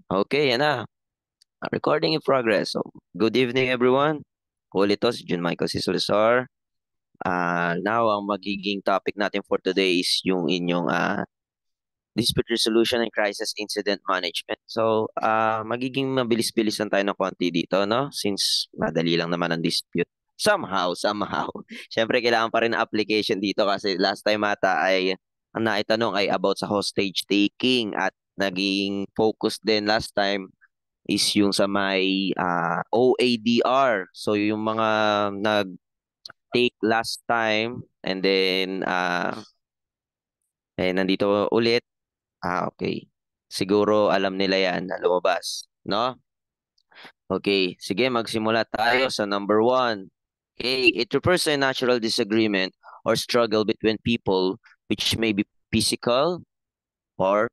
Okay, yan na. Recording in progress. So, good evening everyone. Ulit to si Jun Michael Sisulsor. Now, ang magiging topic natin for today is yung inyong dispute resolution and crisis incident management. So, magiging mabilis-bilis lang tayo ng konti dito, no? Since madali lang naman ang dispute. Somehow. Siyempre, kailangan pa rin ng application dito kasi last time ata ay ang naitanong ay about sa hostage taking at naging focus din last time is yung sa may OADR. So yung mga nag-take last time and then nandito ulit. Okay. Siguro alam nila yan na lumabas, no? Okay, sige magsimula tayo sa number one. Okay, it refers to a natural disagreement or struggle between people which may be physical or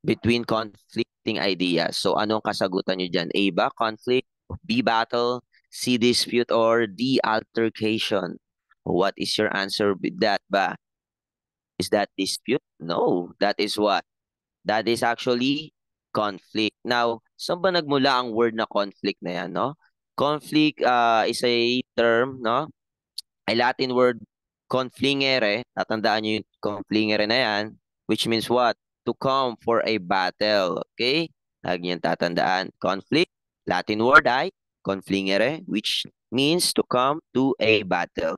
between conflicting ideas. So anong kasagutan nyo dyan? A ba, conflict? B, battle? C, dispute? Or D, altercation? What is your answer with that ba? Is that dispute? No, that is what? That is actually conflict. Now, saan ba nagmula ang word na conflict na yan, no? Conflict is a term, no? A Latin word, conflingere. Tatandaan nyo yung conflingere na yan, which means what? To come for a battle. Okay? Lagi nyo tatandaan. Conflict, Latin word ay conflingere, which means to come to a battle.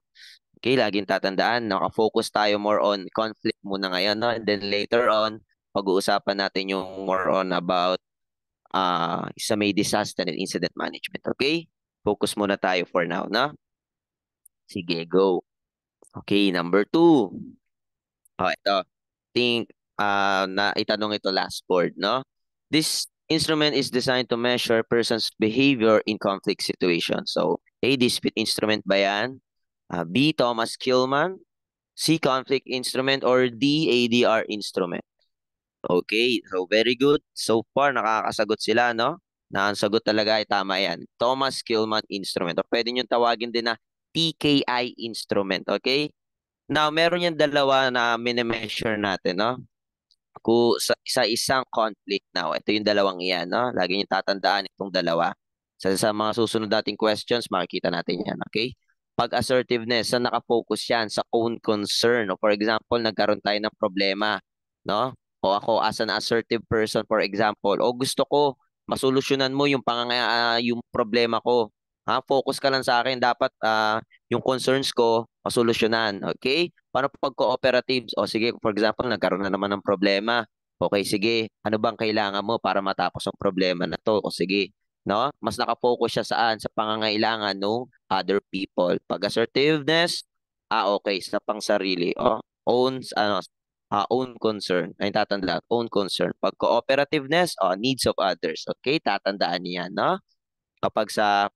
Okay, laging tatandaan, nakafocus tayo more on conflict muna ngayon, no? And then later on, pag-uusapan natin yung more on about sa may disaster and incident management. Okay? Focus muna tayo for now, no? Sige, go. Okay, number two. Oh, ito. Think na itanong ito last board, no? This instrument is designed to measure person's behavior in conflict situations. So, A, dispute instrument ba yan? B, Thomas Kilman. C, conflict instrument. Or D, ADR instrument. Okay, so very good. So far, nakakasagot sila, no? Na ang sagot talaga ay tama yan. Thomas Kilman instrument. O pwede nyo tawagin din na TKI instrument, okay? Now, meron yung dalawa na minimeasure natin, no? Sa isang conflict now. Ito yung dalawang iyan, no? Lagi nyo tatandaan itong dalawa. Sa mga susunod nating questions, makikita natin yan, okay? Pag assertiveness, sa nakafocus yan sa own concern. O for example, nagkaroon tayo ng problema, no? O ako as an assertive person, for example, o gusto ko masolusyonan mo yung yung problema ko. Ha, focus ka lang sa akin. Dapat yung concerns ko masolusyonan, okay? Paano pag cooperatives? O sige, for example, nagkaroon na naman ng problema. Okay, sige. Ano bang kailangan mo para matapos ang problema na to? O sige, no? Mas nakafocus siya saan? Sa pangangailangan ng other people. Pag assertiveness, okay, sa pangsarili. O, own concern. Ay, tatandaan, own concern. Pag cooperativeness, needs of others. Okay, tatandaan niyan, no? Kapag sa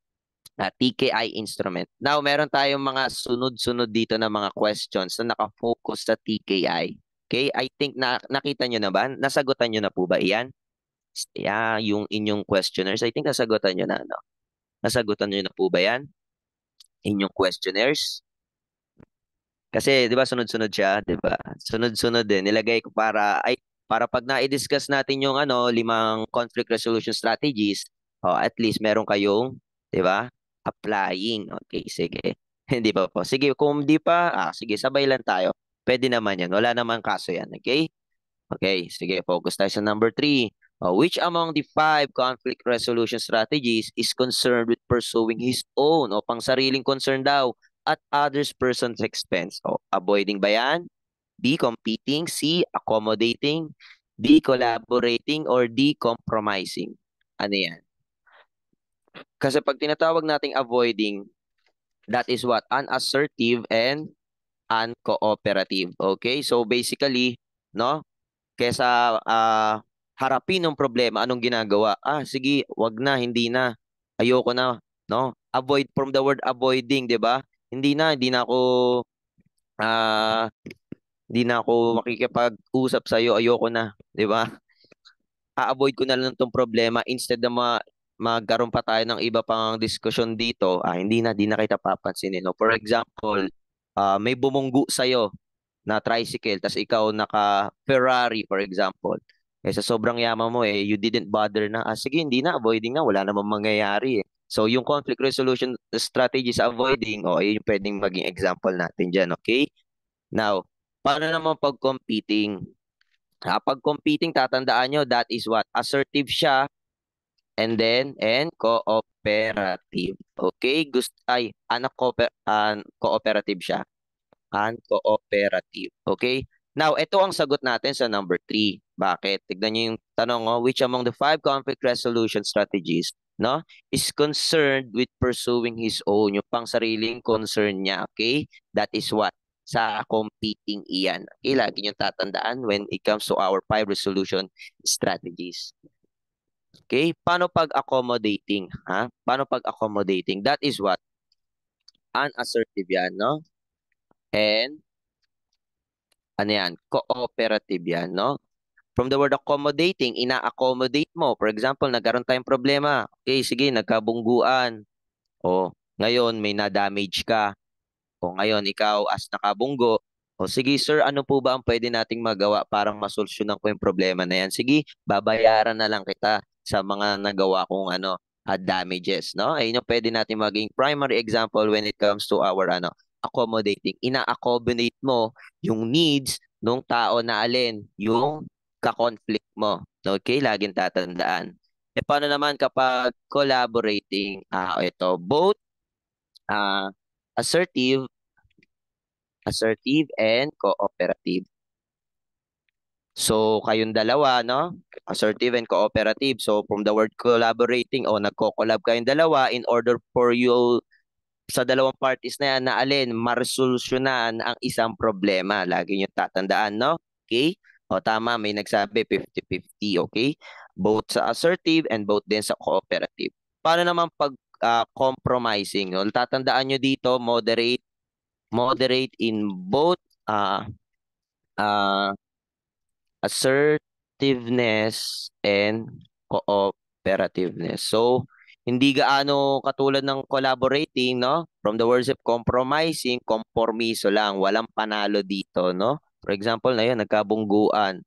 TKI instrument. Now, meron tayong mga sunod-sunod dito na mga questions na nakafocus sa TKI. Okay? I think na nakita nyo na ba? Nasagutan nyo na po ba iyan? Yeah, yung inyong questionnaires. I think nasagutan nyo na, no? Nasagutan nyo na po ba yan? Inyong questionnaires? Kasi, di ba, sunod-sunod siya, di ba? Sunod-sunod din. Nilagay ko para pag na-discuss natin yung limang conflict resolution strategies, at least meron kayong, di ba, applying. Okay, sige. Hindi pa po. Sige, kung hindi pa, sige, sabay lang tayo. Pwede naman yan. Wala namang kaso yan. Okay? Okay, sige, focus tayo sa number three. Which among the five conflict resolution strategies is concerned with pursuing his own o pang sariling concern daw at others person's expense? Avoiding ba yan? B, competing. C, accommodating. D, collaborating. Or D, compromising. Ano yan? Kasi pag tinatawag nating avoiding, that is what? Unassertive and uncooperative. Okay? So basically, no? Kesa harapin ng problema, anong ginagawa? Sige, wag na, hindi na. Ayoko na, no? Avoid from the word avoiding, 'di ba? Hindi na ako ah hindi na ako makikipag-usap sa iyo, ayoko na, 'di ba? A-avoid ko na lang tong problema instead na magkaroon pa tayo ng iba pang diskusyon dito. Hindi na kita papansinin. No? For example, may bumunggu sa iyo na tricycle tas ikaw naka Ferrari for example. Eh sa sobrang yaman mo you didn't bother na. Ah, sige, hindi na, avoiding na, wala namang mangyayari eh. So yung conflict resolution strategy sa avoiding, ayun yung pwedeng maging example natin diyan, okay? Now, paano naman pag competing? Pag competing, tatandaan nyo, that is what? Assertive siya, and cooperative. Okay? Cooperative siya. Uncooperative. Okay? Now, ito ang sagot natin sa number 3. Bakit? Tignan niyo yung tanong, which among the 5 conflict resolution strategies, no, is concerned with pursuing his own, yung pang sariling concern niya, okay? That is what? Sa competing iyan. Okay, lagi niyong tatandaan when it comes to our 5 resolution strategies. Okay? Paano pag-accommodating? Paano pag-accommodating? That is what? Unassertive yan, no? And ano yan? Cooperative yan, no? From the word accommodating, ina-accommodate mo. For example, nagkaroon tayong problema. Okay, sige, nagkabungguan. O, ngayon may na-damage ka. O ngayon, ikaw as nakabunggo, o sige sir, ano po ba ang pwede nating magawa para masolusyonan ko yung problema na yan? Sige, babayaran na lang kita sa mga nagawa kong damages, no? Ayun yung pwede natin maging primary example when it comes to our accommodating. Ina-accommodate mo yung needs ng tao na alin, yung ka-conflict mo. Okay, laging tatandaan. E paano naman kapag collaborating? Ito, both uh, assertive and cooperative. So, kayong dalawa, no? Assertive and cooperative. So, from the word collaborating, nagko-collab kayong dalawa in order for you sa dalawang parties na yan na alin, maresolusyonan ang isang problema. Lagi nyo tatandaan, no? Okay? O tama, may nagsabi 50-50, okay? Both sa assertive and both din sa cooperative. Paano naman pag compromising? No? Tatandaan nyo dito, moderate in both uh, assertiveness and cooperativeness. So, hindi gaano katulad ng collaborating, no? From the words of compromising, kompormiso lang, walang panalo dito, no? For example, na yun, nagkabungguan.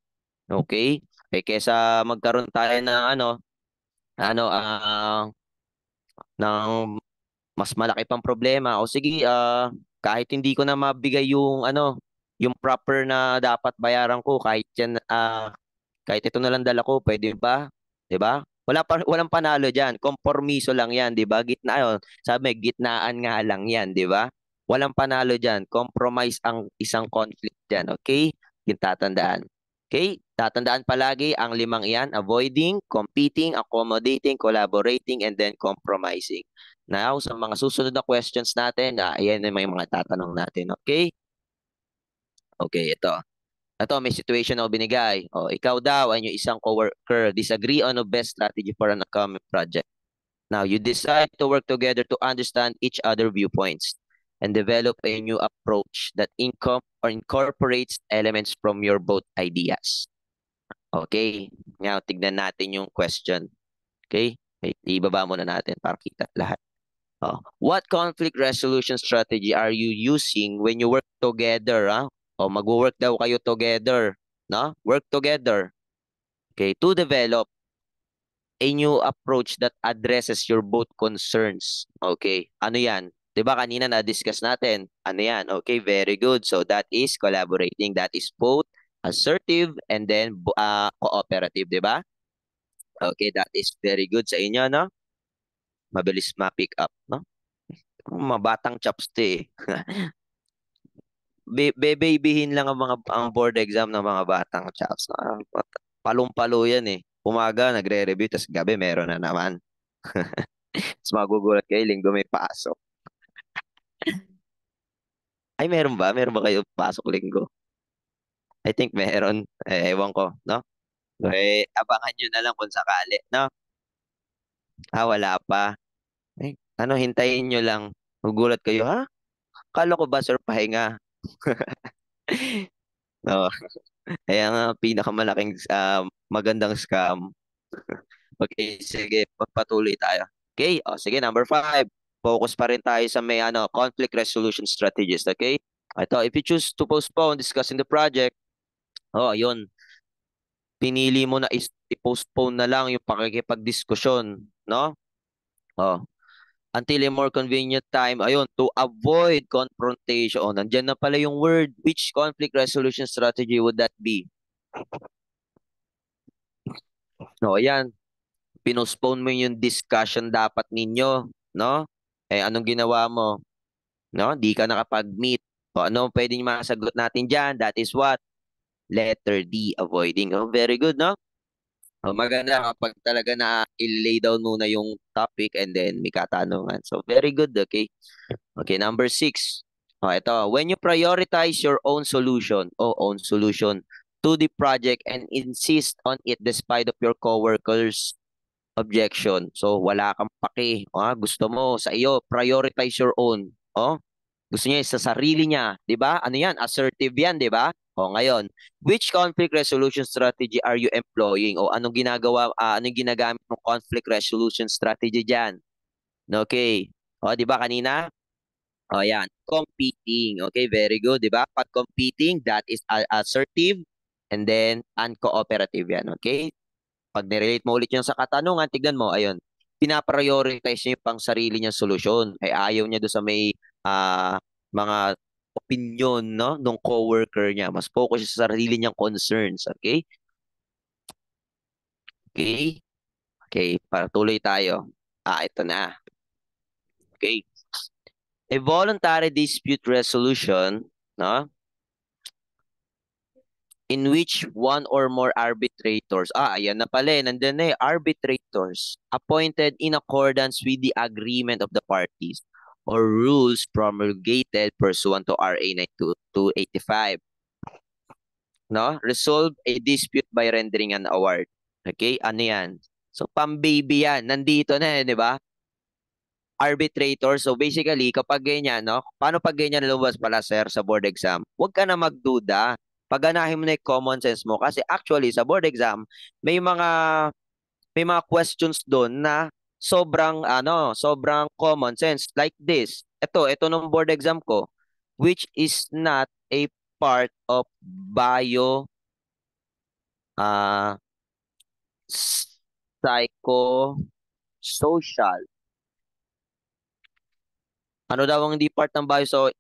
Okay? Eh, kesa magkaroon tayo ng ano, ng mas malaki pang problema. O sige, kahit hindi ko na mabigay yung proper na dapat bayaran ko, kahit ito na lang dala ko, pwede ba? 'Di ba? Walang panalo diyan. Kompormiso lang 'yan, 'di ba? Sabi, gitnaan nga lang 'yan, 'di ba? Walang panalo diyan. Compromise ang isang conflict diyan, okay? Yung tatandaan. Okay? Tatandaan palagi ang limang iyan: avoiding, competing, accommodating, collaborating, and then compromising. Now, sa mga susunod na questions natin, ayan na may mga tatanong natin, okay? Okay, ito. Ito, may situation ako binigay. Ikaw daw and yung isang coworker disagree on the best strategy for an upcoming project. Now, you decide to work together to understand each other viewpoints and develop a new approach that incorporates elements from your both ideas. Okay. Now, tignan natin yung question. Okay? Ibaba muna natin para kita lahat. What conflict resolution strategy are you using when you work together? Mag-work daw kayo together, no? Work together. Okay, to develop a new approach that addresses your both concerns. Okay, ano 'yan? 'Di ba kanina na-discuss natin? Ano 'yan? Okay, very good. So that is collaborating. That is both assertive and then cooperative, 'di ba? Okay, that is very good sa inyo, no? Mabilis ma-pick up, no? Mabatang chops 'to eh. Bebebihin lang ang board exam ng mga batang chaps. Palong-palo yan eh. Umaga nagre-review, tapos gabi meron na naman. Tapos magugulat kayo, linggo may pasok. Ay, meron ba? Meron ba kayo pasok linggo? I think meron. Ewan ko, no? Abangan nyo na lang kung sakali, no? Wala pa. Hintayin nyo lang. Magugulat kayo, ha? Kala ko ba, sir, pahinga? No. Kaya nga, pinakamalaking magandang scam. Okay, sige, pagpatuloy tayo. Okay, sige, number 5. Focus pa rin tayo sa may conflict resolution strategies, okay? Ito, if you choose to postpone discussing the project, yun. pinili mo na i-postpone na lang yung pakikipagdiskusyon, no? Oh, until a more convenient time, ayun, to avoid confrontation. Oh, nandyan na pala yung word. Which conflict resolution strategy would that be? No, ayan, pinospone mo yung discussion dapat ninyo, no? Eh, anong ginawa mo? No? Di ka nakapag-meet. O ano pwedeng masagot natin dyan? That is what? Letter D, avoiding. Oh, very good, no? Oh, maganda kapag talaga na i-lay down muna yung topic and then may katanungan. So, very good, okay? Okay, number 6. Oh, ito. When you prioritize your own solution, own solution to the project and insist on it despite of your coworkers' objection. So, wala kang pake. Gusto mo sa iyo, prioritize your own. Gusto niya sa sarili niya, 'di ba? Ano 'yan? Assertive 'yan, 'di ba? Ngayon, which conflict resolution strategy are you employing? Anong ginagawa, anong ginagamit ng conflict resolution strategy diyan? Okay. 'Di ba kanina? 'Yan. Competing. Okay, very good, 'di ba? Pag competing, that is assertive and then uncooperative 'yan, okay? Pag nirelate mo ulit yun sa katanungan, tignan mo, ayun, pinaprioritize niya yung pang sarili niyang solusyon. Ay ayaw niya doon sa may mga opinion, no, nung coworker niya. Mas focus siya sa sarili niyang concerns, okay? Okay? Okay, para tuloy tayo. Ito na. Okay. A voluntary dispute resolution, no, in which one or more arbitrators, ayan na pala nandun na arbitrators, appointed in accordance with the agreement of the parties or rules promulgated pursuant to RA 9285, no? Resolve a dispute by rendering an award. Okay, ano yan? So, pambaby yan. Nandito na di ba? Arbitrator. So, basically, kapag ganyan, no? Paano pag ganyan lumabas pala, sir, sa board exam? Huwag ka na magduda. Pagganahin mo na yung common sense mo. Kasi actually, sa board exam, may mga may mga questions doon na sobrang common sense. Like this. Ito nung board exam ko, which is not a part of bio uh, psychosocial. Ano daw ang hindi part ng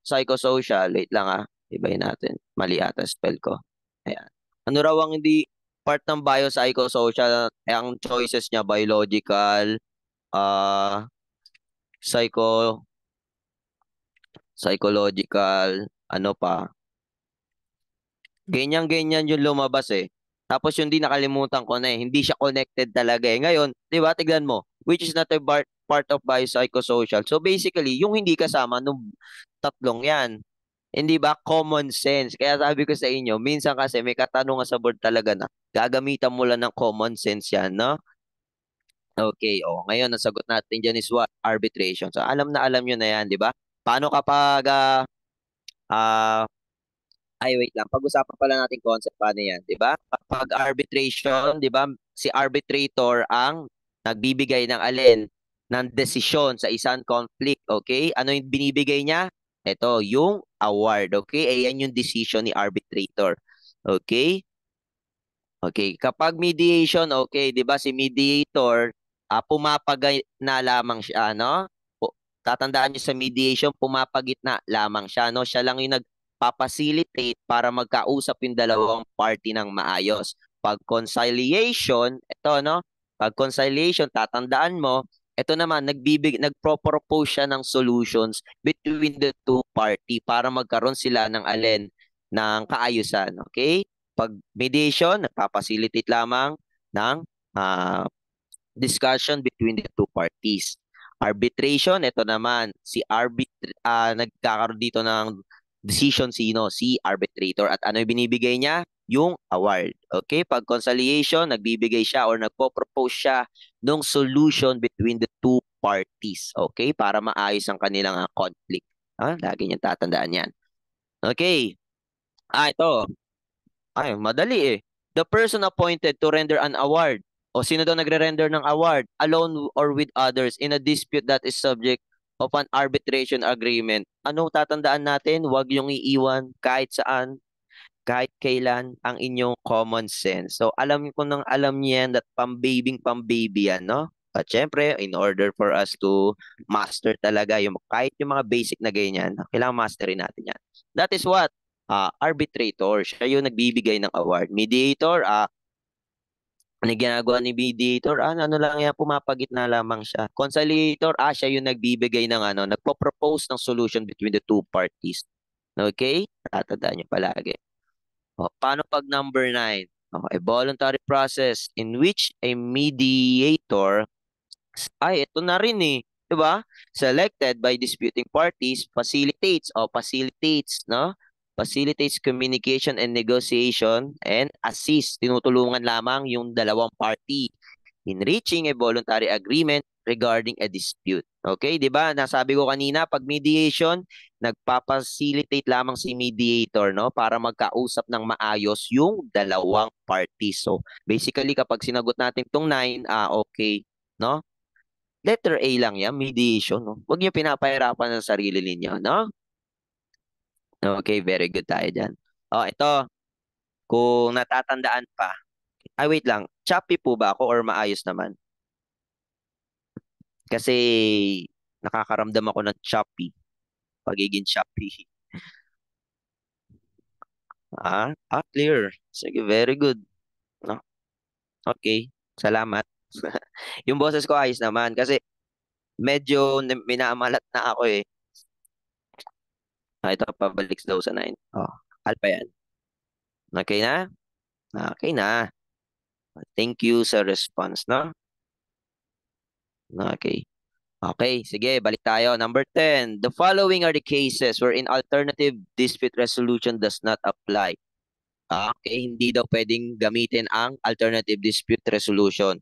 psychosocial? Wait lang ibayin natin. Mali ata spell ko. Ayan. Ano raw ang hindi part ng biopsychosocial? Ang choices niya, biological, uh, psycho, psychological, ano pa. Ganyan-ganyan yung lumabas eh. Tapos yung di nakalimutan ko na hindi siya connected talaga eh. Ngayon, di ba, tignan mo, which is not a part of biopsychosocial. So basically, yung hindi kasama nung tatlong yan, hindi ba, common sense. Kaya sabi ko sa inyo, minsan kasi may katanungan sa board talaga na gagamitan mo lang ng common sense yan, no? Okay, ngayon, ang sagot natin dyan is what? Arbitration. So alam na alam nyo na yan, di ba? Paano kapag ah, ay, wait lang. Pag-usapan pala natin concept paano yan, di ba? Kapag arbitration, di ba, si arbitrator ang nagbibigay ng alin ng desisyon sa isang conflict, okay? Ano yung binibigay niya? Ito, yung award, okay? Ayan yung decision ni arbitrator. Okay? Okay, kapag mediation, okay, 'di ba si mediator, pumapagay na lamang siya, no? Tatandaan niyo sa mediation, pumapagitna lamang siya, no? Siya lang yung nagpapacilitate para magkausap yung dalawang party ng maayos. Pag conciliation, ito, no? Pag conciliation, tatandaan mo, ito naman, nagpropose siya ng solutions between the two party para magkaroon sila ng alin, ng kaayusan, okay? Pag mediation, nagpa-facilitate lamang ng ah, discussion between the two parties. Arbitration, ito naman, nagkakaroon dito ng decision sino? Si arbitrator. At ano yung binibigay niya? Yung award. Okay? Pag conciliation, nagbibigay siya or nagpo-propose siya ng solution between the two parties. Okay? Para maayos ang kanilang conflict. Lagi niyang tatandaan yan. Okay. Ito. Ay, madali eh. The person appointed to render an award. O sino daw nagre-render ng award? Alone or with others in a dispute that is subject of an arbitration agreement. Ano tatandaan natin? Huwag yung iiwan kahit saan. kahit kailan ang inyong common sense. So, alam ko nang alam niyo yan that pambabing yan, no? At syempre, in order for us to master talaga yung kahit yung mga basic na ganyan, kailangan masterin natin yan. That is what? Arbitrator. Siya yung nagbibigay ng award. Mediator, ano yung ginagawa ni mediator? Ano lang yan, pumapagitna lamang siya. Conciliator, siya yung nagbibigay ng nagpo-propose ng solution between the two parties. Okay? Tatandaan niyo palagi. Paano pag number 9? A voluntary process in which a mediator, ito na rin eh, 'di ba? Selected by disputing parties, facilitates, no? Facilitates communication and negotiation and assist, tinutulungan lamang yung dalawang party in reaching a voluntary agreement regarding a dispute. Okay, 'di ba? Nasabi ko kanina, pag mediation, nagpa-facilitate lamang si mediator, no, para magkausap ng maayos yung dalawang parties. So, basically kapag sinagot natin tong 9, okay, no? Letter A lang yan, mediation, no? Huwag niyo pinapahirapan ang sarili ninyo, no? Okay, very good tayo dyan. Ito, kung natatandaan pa. Wait lang. Choppy po ba ako or maayos naman? Kasi nakakaramdam ako ng choppy. Pagiging choppy. Clear. Sige, very good. No? Okay, salamat. Yung boses ko ayos naman kasi medyo minamalat na ako eh. Ito, pabalik daw sa 9. Alpha yan. Okay na? Okay na. Thank you sa response, no? Okay. Okay, sige, balik tayo. Number 10. The following are the cases wherein alternative dispute resolution does not apply. Okay, hindi daw pwedeng gamitin ang alternative dispute resolution.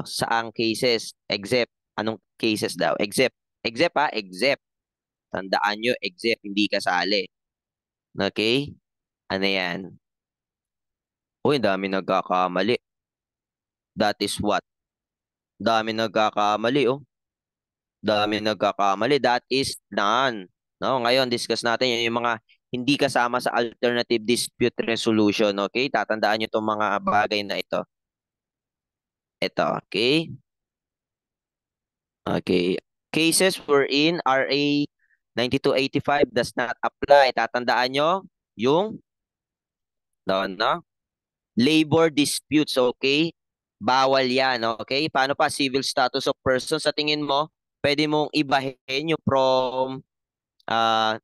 Saang cases? Except. Anong cases daw? Except. Except. Tandaan nyo, except, hindi kasali. Okay? Ano yan? Uy, dami nagkakamali. That is what? Dami nagkakamali, oh. Dami nagkakamali. That is none. No, ngayon discuss natin yung mga hindi kasama sa alternative dispute resolution, okay? Tatandaan niyo itong mga bagay na ito. Ito, okay? Okay. Cases wherein RA 9285 does not apply. Tatandaan nyo yung no? Labor disputes, okay? Bawal yan, okay? Paano pa civil status of person? Sa tingin mo, pwede mong ibahin yung from uh,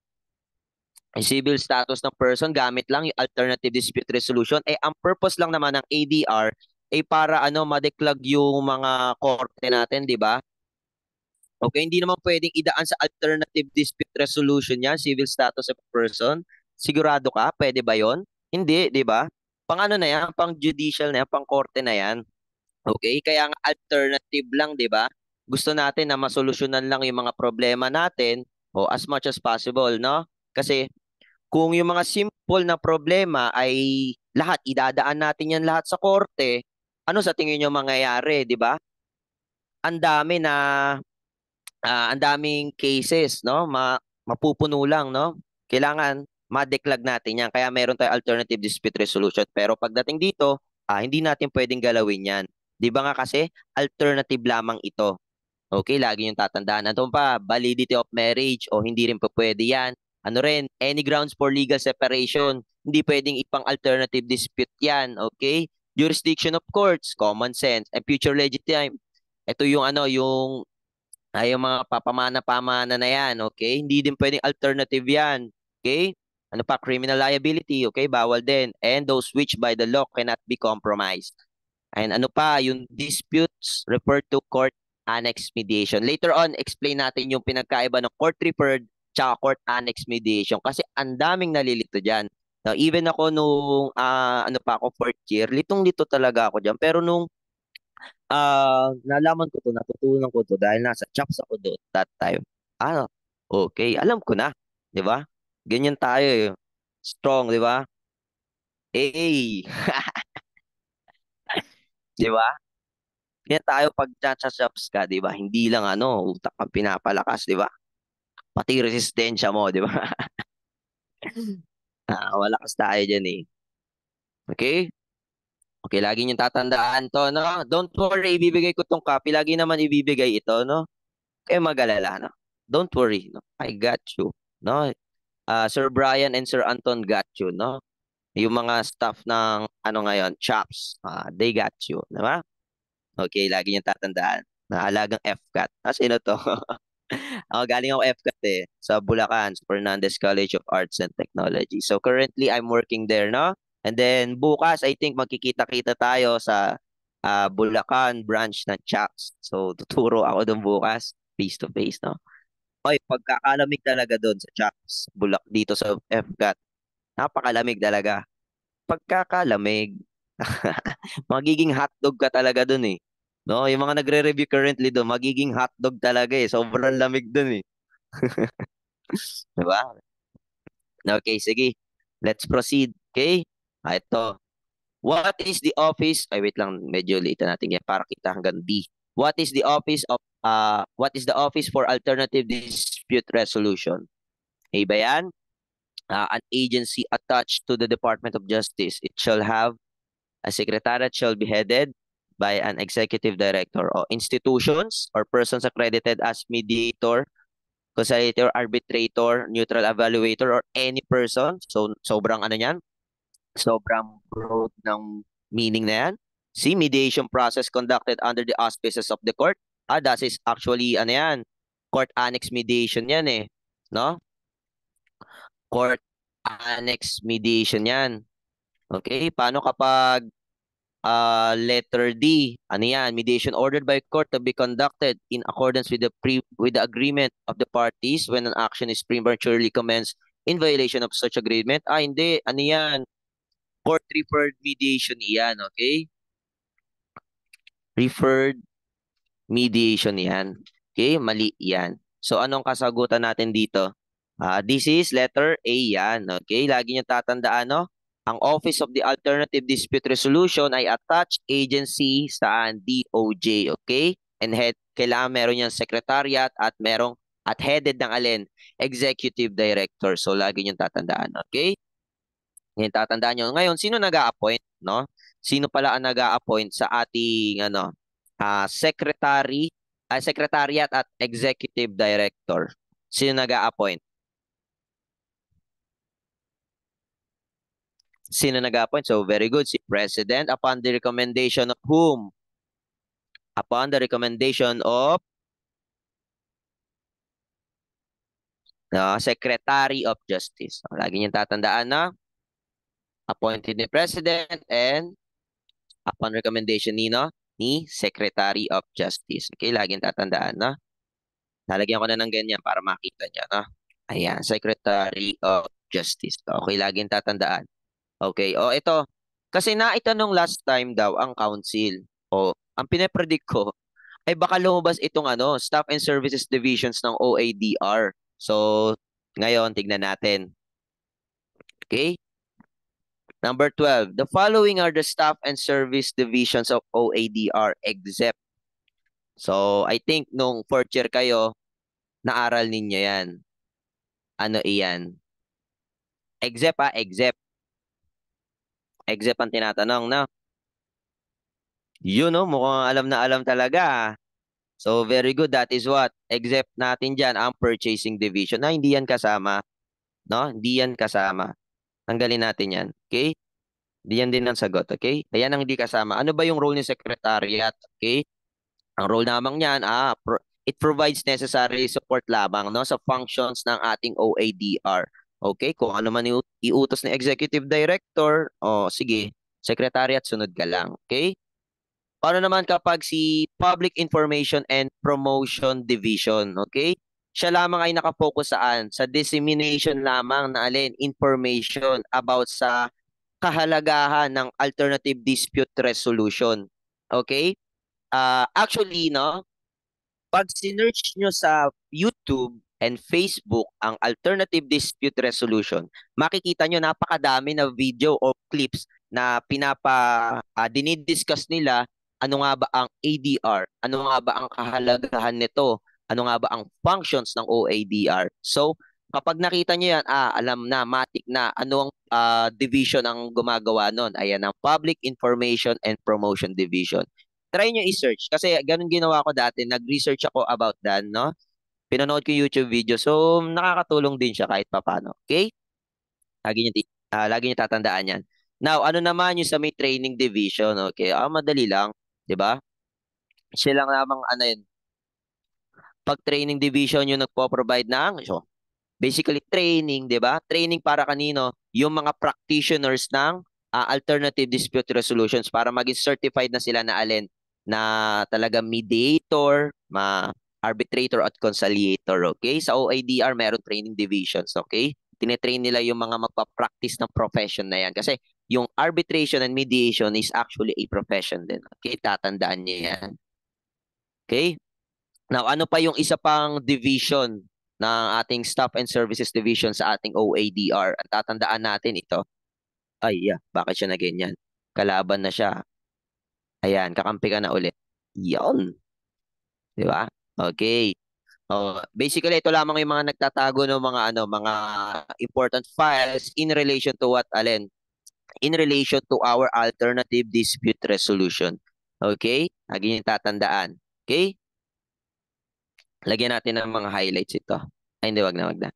civil status ng person gamit lang yung alternative dispute resolution. Ang purpose lang naman ng ADR ay para ma-declag yung mga korte natin, di ba? Okay, hindi naman pwedeng idaan sa alternative dispute resolution yan, civil status of person. Sigurado ka? Pwede ba yon? Hindi, di ba? Pang ano na yan, pang judicial na yan, pang korte na yan. Okay, kaya nga alternative lang, di ba? Gusto natin na masolusyonan lang yung mga problema natin o as much as possible, no? Kasi kung yung mga simple na problema ay lahat, idadaan natin yan lahat sa korte, ano sa tingin nyo mangyayari, di ba? Ang dami na, ang daming cases, no? Mapupuno lang, no? Kailangan ma-declag natin yan. Kaya meron tayong alternative dispute resolution. Pero pagdating dito, hindi natin pwedeng galawin yan. Di ba nga kasi, alternative lamang ito. Okay, lagi yung tatandaan. Ano pa, validity of marriage o hindi rin pa pwede yan. Ano rin, any grounds for legal separation. Hindi pwedeng ipang alternative dispute yan. Okay? Jurisdiction of courts, common sense, and future legitime. Ito yung yung mga papamana-pamana na yan. Okay? Hindi din pwedeng alternative yan. Okay? Ano pa, criminal liability. Okay? Bawal din. And those which by the law cannot be compromised. And ano pa, yung disputes referred to court annex mediation. Later on, explain natin yung pinagkaiba ng court referred tsaka court annex mediation kasi ang daming nalilito dyan. Now, even ako nung ano pa ako fourth year, litong-lito talaga ako dyan. Pero nung nalaman ko to, natutunan ko to dahil nasa chops ako doon that time. Okay, alam ko na, 'di ba? Ganyan tayo eh. Strong, 'di ba? Eh, 'di ba? Kaya tayo pag chops ka, 'di ba? Hindi lang utak ang pinapalakas, 'di ba? Pati resistensya mo, 'di ba? Malakas tayo dyan eh. Okay? Okay, lagi niyong tatandaan to, no? Don't worry, ibibigay ko tong copy. Lagi naman ibibigay ito, no? Kaya mag-alala, no? Don't worry, no? I got you, no? Sir Brian and Sir Anton got you, no? Yung mga staff ng ano ngayon, Chops, they got you, di ba? Okay, lagi niyong tatandaan. Naalagang FCAT. Sino to? Galing ako FCAT eh, sa Bulacan, sa Fernandez College of Arts and Technology. So currently, I'm working there, no? And then bukas, I think magkikita-kita tayo sa Bulacan branch ng Chaps. So tuturo ako doon bukas, face to face, no? Oy, pagkakalamig talaga doon sa Chaps, dito sa FCAT. Napakalamig talaga. Pagkakalamig, magiging hotdog ka talaga doon eh. No, yung mga nagre-review currently doon, magiging hotdog talaga eh. Sobrang lamig doon eh. 'Di ba? Okay, sige. Let's proceed. Okay? Ito. What is the office? Ay, wait lang. Medyo late na natin yan para kita hanggang D. What is the office for alternative dispute resolution? Okay ba yan? An agency attached to the Department of Justice. It shall have a secretariat shall be headed by an executive director or institutions or persons accredited as mediator, conciliator, arbitrator, neutral evaluator, or any person. So, sobrang ano yan? Sobrang broad ng meaning na yan. See, mediation process conducted under the auspices of the court. That is actually, ano yan? Court annex mediation yan eh. No? Court annex mediation yan. Okay? Paano kapag letter D, ano yan? Mediation ordered by court to be conducted in accordance with the agreement of the parties when an action is prematurely commenced in violation of such agreement. Hindi. Ano yan? Court referred mediation yan, okay? Referred mediation yan. Okay? Mali yan. So, anong kasagutan natin dito? This is letter A yan, okay? Lagi niyo tatandaan, no? Ang Office of the Alternative Dispute Resolution ay attached agency sa DOJ, okay? And kailangan meron niyang secretariat at headed ng alin? Executive Director. So, lagi niyong tatandaan, okay? Ngayon, tatandaan nyo. Ngayon, sino nag-a-appoint, no? Sino pala ang nag-a-appoint sa ating, secretariat at executive director? Sino nag-a-appoint? Sino nag-a-appoint? So, very good. Si President upon the recommendation of whom? Upon the recommendation of Secretary of Justice. Lagi niyong tatandaan na appointed ni President and upon recommendation ni Secretary of Justice. Okay, laging tatandaan na. Lalagyan ko na ng ganyan para makita niya, no? Ayan, Secretary of Justice. Okay, laging tatandaan. Okay, ito. Kasi naitanong last time daw ang council. Ang pinapredict ko ay baka lumabas itong Staff and Services Divisions ng OADR. So, ngayon, tignan natin. Okay? Number 12. The following are the Staff and Service Divisions of OADR except. So, I think nung fourth year kayo, naaral ninyo yan. Ano iyan? Except except. Except ang tinatanong, no? Yun, no? Mukhang alam na alam talaga. So, very good. That is what? Except natin dyan ang purchasing division. Hindi yan kasama. No? Hindi yan kasama. Tanggalin natin yan. Okay? Hindi yan din ang sagot. Okay? Ayan ang hindi kasama. Ano ba yung role ni secretariat? Okay? Ang role namang niyan, it provides necessary support lamang no sa functions ng ating OADR. Okay, kung ano man iutos ng executive director, sige, secretariat sunod ka lang. Okay? Paano naman kapag si Public Information and Promotion Division, okay? Siya lamang ay nakafocus saan? Sa dissemination lamang na information about sa kahalagahan ng alternative dispute resolution. Okay? Actually, no, pag sinearch nyo sa YouTube and Facebook ang alternative dispute resolution, makikita nyo napakadami na video o clips na dinidiscuss nila ano nga ba ang ADR, ano nga ba ang kahalagahan nito, ano nga ba ang functions ng OADR. So, Kapag nakita nyo yan, alam na, matik na, ano ang division ang gumagawa nun? Ayan ang Public Information and Promotion Division. Try nyo i-search kasi ganun ginawa ko dati. Nag-research ako about that, no? Pinanood ko yung YouTube video. So, nakakatulong din siya kahit papano. Okay? Lagi nyo tatandaan yan. Now, ano naman yung sa may training division? Okay? Madali lang. 'Di ba? Sila lang namang ano yun. Pag training division yung nagpo-provide ng so, basically training, 'di ba? Training para kanino? Yung mga practitioners ng alternative dispute resolutions para maging certified na sila na alin na talaga mediator, arbitrator at conciliator, okay? Sa OADR meron training divisions, okay? Tinetrain nila yung mga magpa-practice ng profession na yan kasi yung arbitration and mediation is actually a profession din. Okay, tatandaan niyo yan. Okay? Now, ano pa yung isa pang division ng ating Staff and Services Division sa ating OADR? Ang tatandaan natin ito. Ay, yeah, bakit siya na ganyan? Kalaban na siya. Ayan, kakampi ka na ulit. Yon, di ba? Okay. Basically, ito lamang yung mga nagtatago ng mga important files in relation to what, Alin? In relation to our alternative dispute resolution. Okay? Lagi yung tatandaan. Okay? Lagyan natin ng mga highlights ito. Ay, hindi, wag na.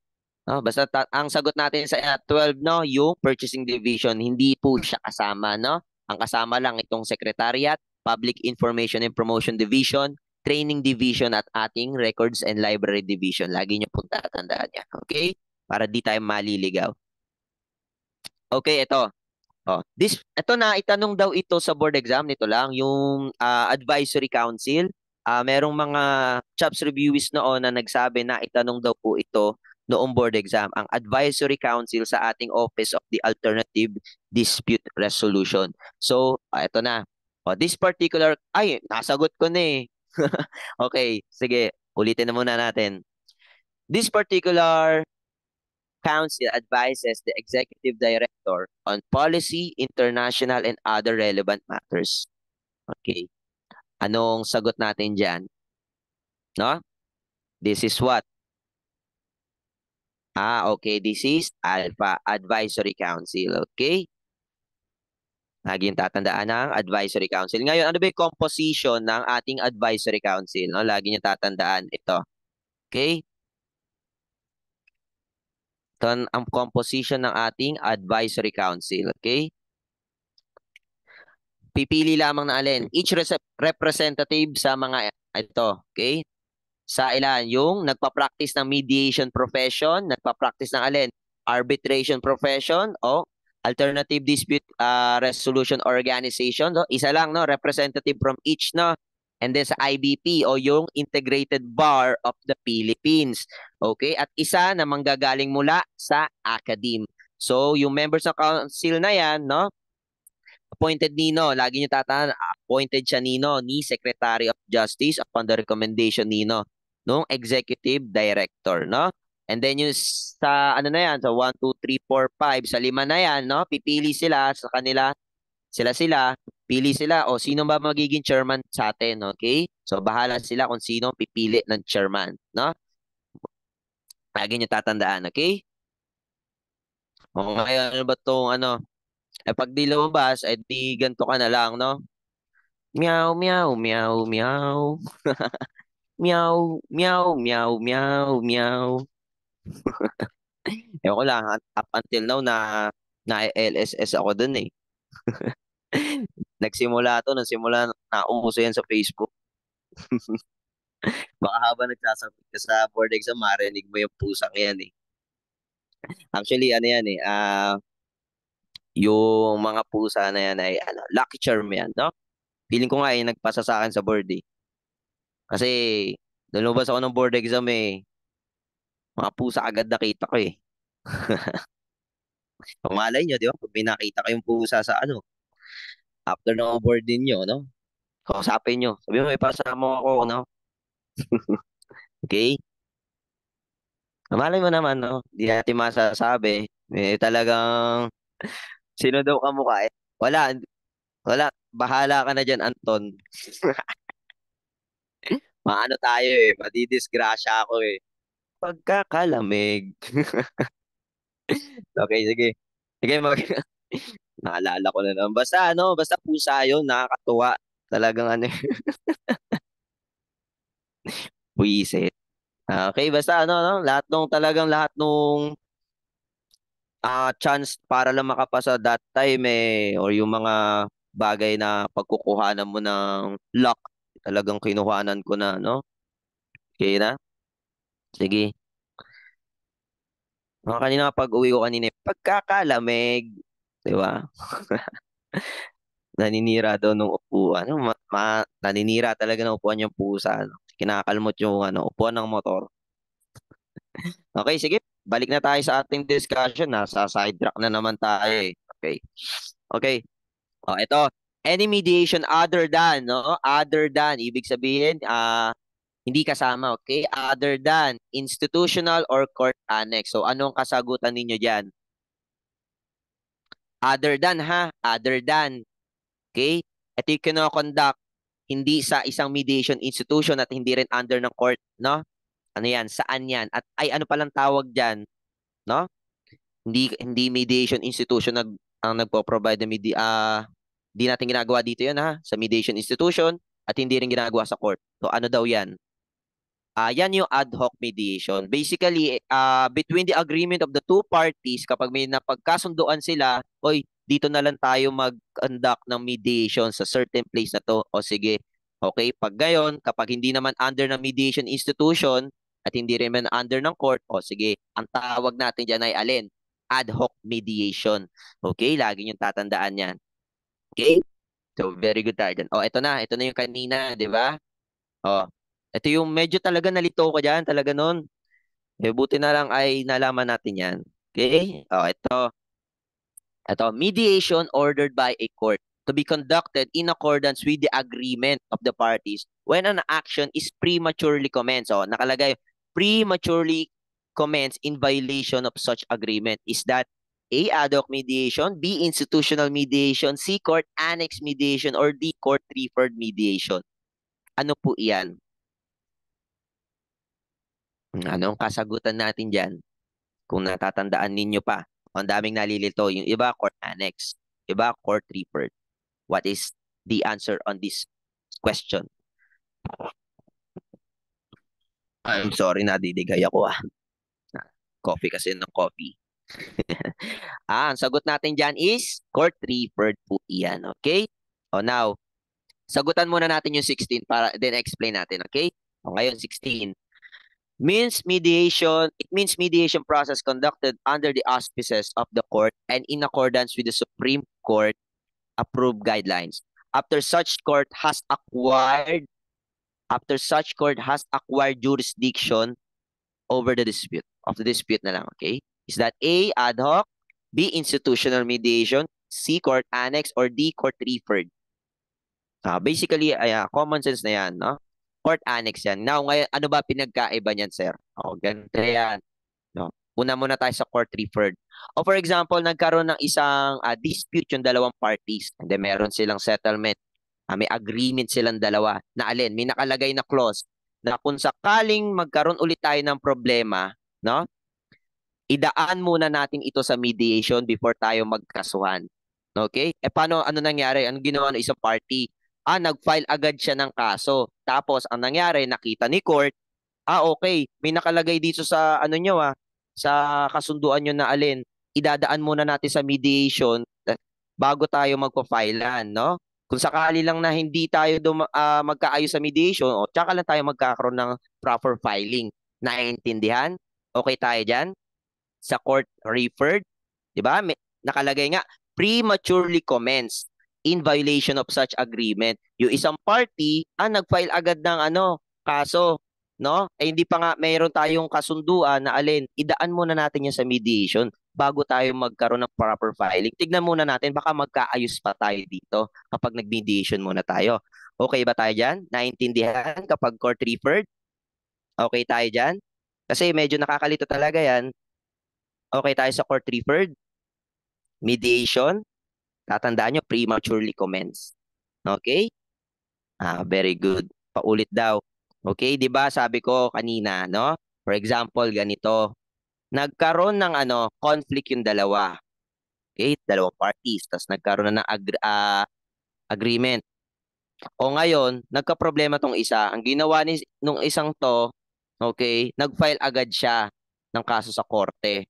Basta ang sagot natin sa 12, no, yung purchasing division, hindi po siya kasama, no? Ang kasama lang itong secretariat, public information and promotion division, training division at ating records and library division. Lagi niyo pong tatandaan yan, okay? Para di tayo maliligaw. Okay, ito. Ito na, itanong daw ito sa board exam, nito lang, yung advisory council. Merong mga CHOPS reviewees noon na nagsabi na itanong daw po ito noong board exam, ang advisory council sa ating Office of the Alternative Dispute Resolution. So, ito na. This particular, nasagot ko na eh. Okay, sige, ulitin na muna natin. This particular Council advises the executive director on policy, international, and other relevant matters. Okay. Anong sagot natin dyan? No? This is what? Okay. This is Alpha Advisory Council. Okay? Laging tatandaan ng Advisory Council. Ngayon, ano ba yung composition ng ating Advisory Council? No? Lagi niyo tatandaan ito. Okay? Ito ang composition ng ating Advisory Council. Okay? Pipili lamang na alin. Each representative sa mga ito. Okay? Sa ilan? Yung nagpa-practice ng mediation profession, nagpa-practice ng alin? Arbitration profession o alternative dispute resolution organization. No? Isa lang, no? Representative from each, no? And then sa IBP o yung Integrated Bar of the Philippines. Okay? At isa na manggagaling mula sa academe. So, yung members ng council na yan, no? Appointed nino, lagi niyo tatandaan, appointed siya nino ni Secretary of Justice upon the recommendation nino nung Executive Director, no? And then yung sa ano na yan, sa 1, 2, 3, 4, 5, sa 5 na yan, no? Pipili sila sa kanila, pili sila o sino ba magiging chairman sa atin, okay? So bahala sila kung sino pipili ng chairman, no? Lagi niyo tatandaan, okay? O ngayon, ano ba tong ano? Pag di lumabas, di ganito ka na lang, no? Meow, meow, meow, meow. Meow, meow, meow, meow, meow. Ewan ko lang, up until now na LSS ako dun eh. Nagsimula to, nung simula na umuso yan sa Facebook. Baka habang nagsasabit ka sa board exam, marinig mo yung pusang yan eh. Actually, ano yan eh, yung mga pusa na yan ay lucky charm yan, no? Feeling ko nga eh, nagpasa sa akin sa board eh. Kasi, nung lumabas ako ng board exam eh, mga pusa agad nakita ko eh. Malay nyo, di ba? Pag may nakita kayong pusa sa after ng board ninyo, no? Kausapin nyo. Sabi mo, may pasama ako, no? Okay? Malay mo naman, no? Di natin masasabi. Talagang, sino daw kamukha eh? Wala, wala. Bahala ka na dyan, Anton. Maano tayo eh, madidisgrasya ako eh. pagkakalamig. Okay, sige. Sige, naalala ko na naman. Basta ano, basta pusa yun, nakakatuwa. Talagang ano, buwisit. Okay, basta ano, no, lahat nung chance para lang makapasa that time or yung mga bagay na pagkukuhanan mo ng luck, talagang kinuhanan ko na, no? Okay na? Sige. Kanina pag-uwi ko kanina, pagkakalamig, 'di ba? Naninira daw nung upuan. Ano, naninira talaga ng upuan yung pusa, no? Kinakalmot yung ano, upuan ng motor. Okay, sige. Balik na tayo sa ating discussion. Nasa sidetrack na naman tayo eh. Okay. Okay. Ito. Any mediation other than, no? Other than, ibig sabihin, hindi kasama, okay? Other than institutional or court annex. So, anong kasagutan ninyo diyan? Other than, ha? Other than, okay? Ito yung kinokonduct hindi sa isang mediation institution at hindi rin under ng court, no? Ano yan? Saan yan? At ay ano palang tawag diyan, no? Hindi mediation institution ang nagpo-provide ng di natin ginagawa dito 'yan ha, sa mediation institution at hindi rin ginagawa sa court. So ano daw 'yan? Yan yung ad hoc mediation. Basically, between the agreement of the two parties, kapag may napagkasunduan sila, oy, dito na lang tayo mag-conduct ng mediation sa certain place na to. O sige, okay, pag gayon, kapag hindi naman under ng mediation institution at hindi rin man under ng court, o sige, ang tawag natin dyan ay alin? Ad hoc mediation. Okay, lagi yung tatandaan yan. Okay? So, very good tayo dyan. Ito na yung kanina, di ba? Oh, ito yung medyo talaga nalito ko diyan, talaga noon. Buti na lang ay nalaman natin 'yan. Okay? Ito, mediation ordered by a court to be conducted in accordance with the agreement of the parties when an action is prematurely commenced. Nakalagay prematurely commenced in violation of such agreement. Is that A, ad hoc mediation, B, institutional mediation, C, court annex mediation, or D, court referred mediation? Ano po iyan? Anong kasagutan natin diyan? Kung natatandaan ninyo pa, ang daming nalilito. Yung iba, court annex. Iba, court referred. What is the answer on this question? I'm sorry, nadidigay ako ah. Coffee kasi ng coffee. Ang sagot natin dyan is court referred po iyan. Okay? Now, sagutan muna natin yung 16 para then explain natin. Okay? Ngayon, 16. It means mediation process conducted under the auspices of the court and in accordance with the Supreme Court approved guidelines. After such court has acquired jurisdiction over the dispute na lang, okay? Is that A, ad hoc, B, institutional mediation, C, court annex, or D, court referred? Basically, common sense na yan, no? Court annex yan. Now, ngayon, ano ba pinagkaiba niyan, sir? Ganito yan. No? Una muna tayo sa court referred. For example, nagkaroon ng isang dispute yung dalawang parties. And then meron silang settlement. May agreement silang dalawa na alin, may nakalagay na clause na kung sakaling magkaroon ulit tayo ng problema, no? Idaan muna natin ito sa mediation before tayo magkasuhan. Okay? Paano, ano nangyari? Ano ginawa ng isang party? Nag-file agad siya ng kaso. Tapos, ang nangyari, nakita ni court, okay, may nakalagay dito sa ano nyo sa kasunduan nyo na alin, idadaan muna natin sa mediation bago tayo magpa-filean, no? Kung sakali lang na hindi tayo magkaayos sa mediation, tsaka lang tayo magkakaroon ng proper filing. Naiintindihan? Okay tayo dyan? Sa court referred, di ba? Nakalagay nga, prematurely commenced in violation of such agreement. Yung isang party, nag-file agad ng kaso, no? Hindi pa nga mayroon tayong kasunduan na alin, idaan muna natin yan sa mediation bago tayo magkaroon ng proper filing. Tignan muna natin, baka magkaayos pa tayo dito kapag nag-mediation muna tayo. Okay ba tayo dyan? Naintindihan kapag court referred? Okay tayo dyan? Kasi medyo nakakalito talaga yan. Okay tayo sa court referred? Mediation? Tatandaan nyo, prematurely commenced. Okay? Very good. Paulit daw. Okay, 'di ba? Sabi ko kanina, no? For example, ganito. Nagkaroon ng conflict yung dalawa. Okay? Dalawang parties. Tapos nagkaroon na ng agreement. O ngayon, nagka-problema tong isa. Ang ginawa nung isang to, okay, nag-file agad siya ng kaso sa korte.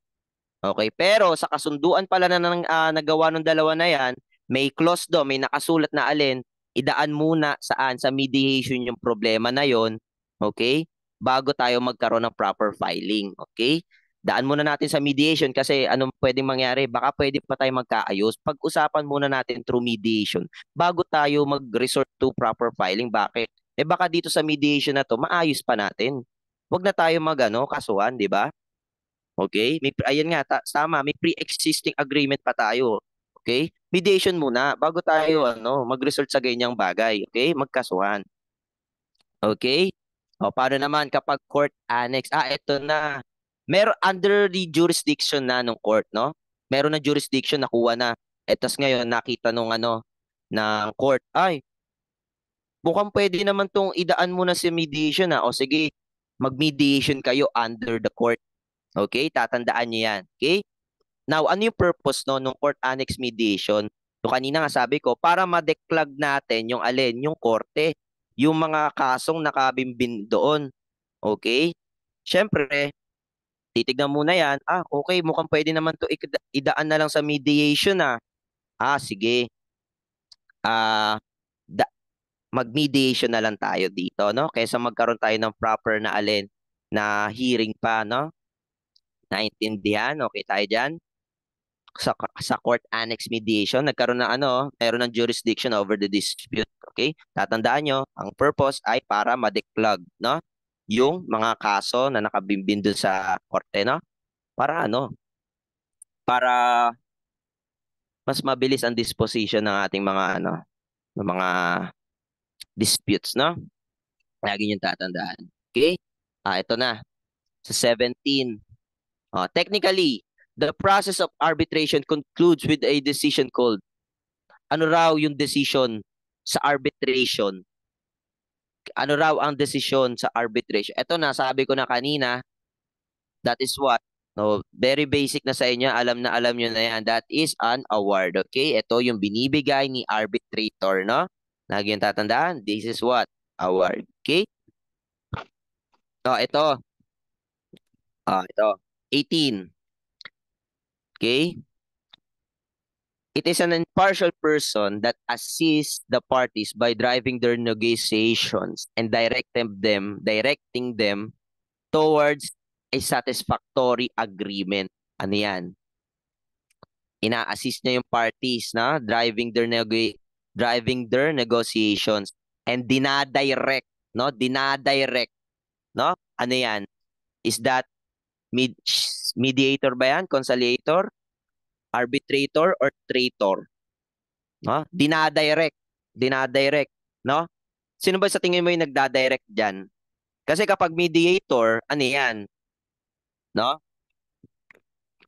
Okay, pero sa kasunduan pala nagawa ng dalawa na yan, may clause do, may nakasulat na alin, idaan muna saan sa mediation yung problema na yon, okay? Bago tayo magkaroon ng proper filing, okay? Daan muna natin sa mediation kasi anong pwedeng mangyari? Baka pwede pa tayo magkaayos. Pag-usapan muna natin through mediation bago tayo mag-resort to proper filing. Bakit? Eh baka dito sa mediation na to, maayos pa natin. Huwag na tayo kasuhan, di ba? Okay? Ayan nga, tama, may pre-existing agreement pa tayo. Okay? Mediation muna bago tayo mag-resort sa ganyang bagay. Okay? Magkasuhan. Okay? O, paano naman kapag court annex? Ito na. Meron under the jurisdiction na ng court, no? Meron na jurisdiction, nakuha na. Tapos ngayon, nakita nung ng court, ay, mukhang pwede naman tong idaan mo na sa mediation O sige, mag-mediation kayo under the court. Okay? Tatandaan niyo yan. Okay? Now, ano yung purpose nung court annex mediation? Yung kanina nga sabi ko, para ma-declag natin yung alin, yung korte, yung mga kasong nakabimbin doon. Okay? Siyempre, titignan muna yan. Okay, mukhang pwede naman to idaan na lang sa mediation sige. Ah, da- mag-mediation na lang tayo dito, no? Kaysa magkaroon tayo ng proper na alin na hearing pa, no? Naintindihan? Okay tayo dyan? Sa court annex mediation, nagkaroon ng meron ng jurisdiction over the dispute. Okay? Tatandaan nyo, ang purpose ay para ma-declug, no? Yung mga kaso na nakabimbin dun sa korte, no? Para para mas mabilis ang disposition ng ating ng mga disputes, no? Lagi nyo tatandaan. Okay? Ito na. Sa 17. Technically, the process of arbitration concludes with a decision called ano raw yung decision sa arbitration? Ano raw ang desisyon sa arbitration? Ito na, sabi ko na kanina, that is what? No, very basic na sa inyo, alam na alam nyo na yan. That is an award, okay? Ito yung binibigay ni arbitrator, no? Lagi yung tatandaan, this is what? Award, okay? Ito. Ito. 18. Okay? It is an impartial person that assists the parties by driving their negotiations and directing them towards a satisfactory agreement. Ano yan? Ina-assist niya yung parties na driving their negotiations and dinadirect, no? Dinadirect, no? Ano yan? Is that mediator ba yan? Conciliator? Arbitrator or traitor? No? Dinadirect, no? Sino ba sa tingin mo yung nagdadirect diyan? Kasi kapag mediator, ano yan, no?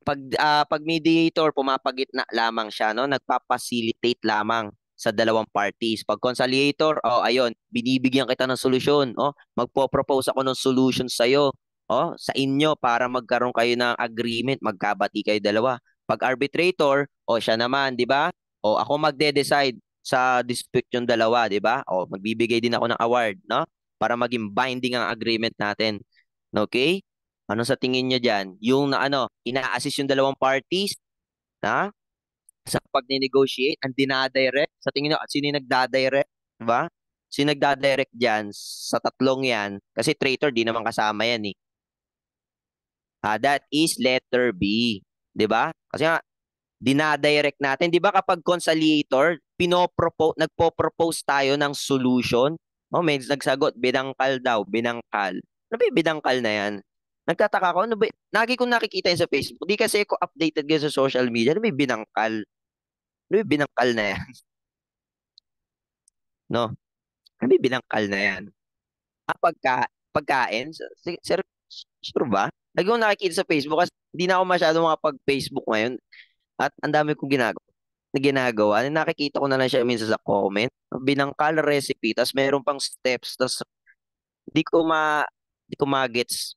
Pag mediator, pumapagitna lamang siya, no? Nagpa-facilitate lamang sa dalawang parties. Pag conciliator, ayun, binibigyan kita ng solusyon, magpo-propose ako ng solution sa iyo, sa inyo para magkaroon kayo ng agreement, magkabati kayo dalawa. Pag arbitrator, siya naman, 'di ba? Ako magde-decide sa dispute yung dalawa, 'di ba? Magbibigay din ako ng award, no? Para maging binding ang agreement natin. Okay? Ano sa tingin niyo diyan? Yung ina-assist yung dalawang parties, ha? Sa pag-negotiate, ang dinadirect, sa tingin niyo, sino yung nagdadirect? Diba? Sino nagdadirect diyan sa tatlong yan? Kasi traitor, di naman kasama yan eh. That is letter B. Diba? Kasi nga, dinadirect natin. Diba kapag conciliator, nagpo-propose tayo ng solution. May nagsagot, binangkal daw, binangkal. Ano ba yung binangkal na yan? Nagtataka ko, ano ba? Lagi kong nakikita yun sa Facebook. Di kasi ako updated ngayon sa social media. Ano ba yung binangkal? Ano ba yung binangkal na yan? No? Ano ba yung binangkal na yan? Pagkain? Sir, sure ba? Lagi kong nakikita sa Facebook kasi hindi na ako masyado makapag-Facebook ngayon. At ang dami kong ginagawa. Nakikita ko na lang siya minsan sa comment. Binangkal recipe, tapos meron pang steps, tapos di ko ma di ko magets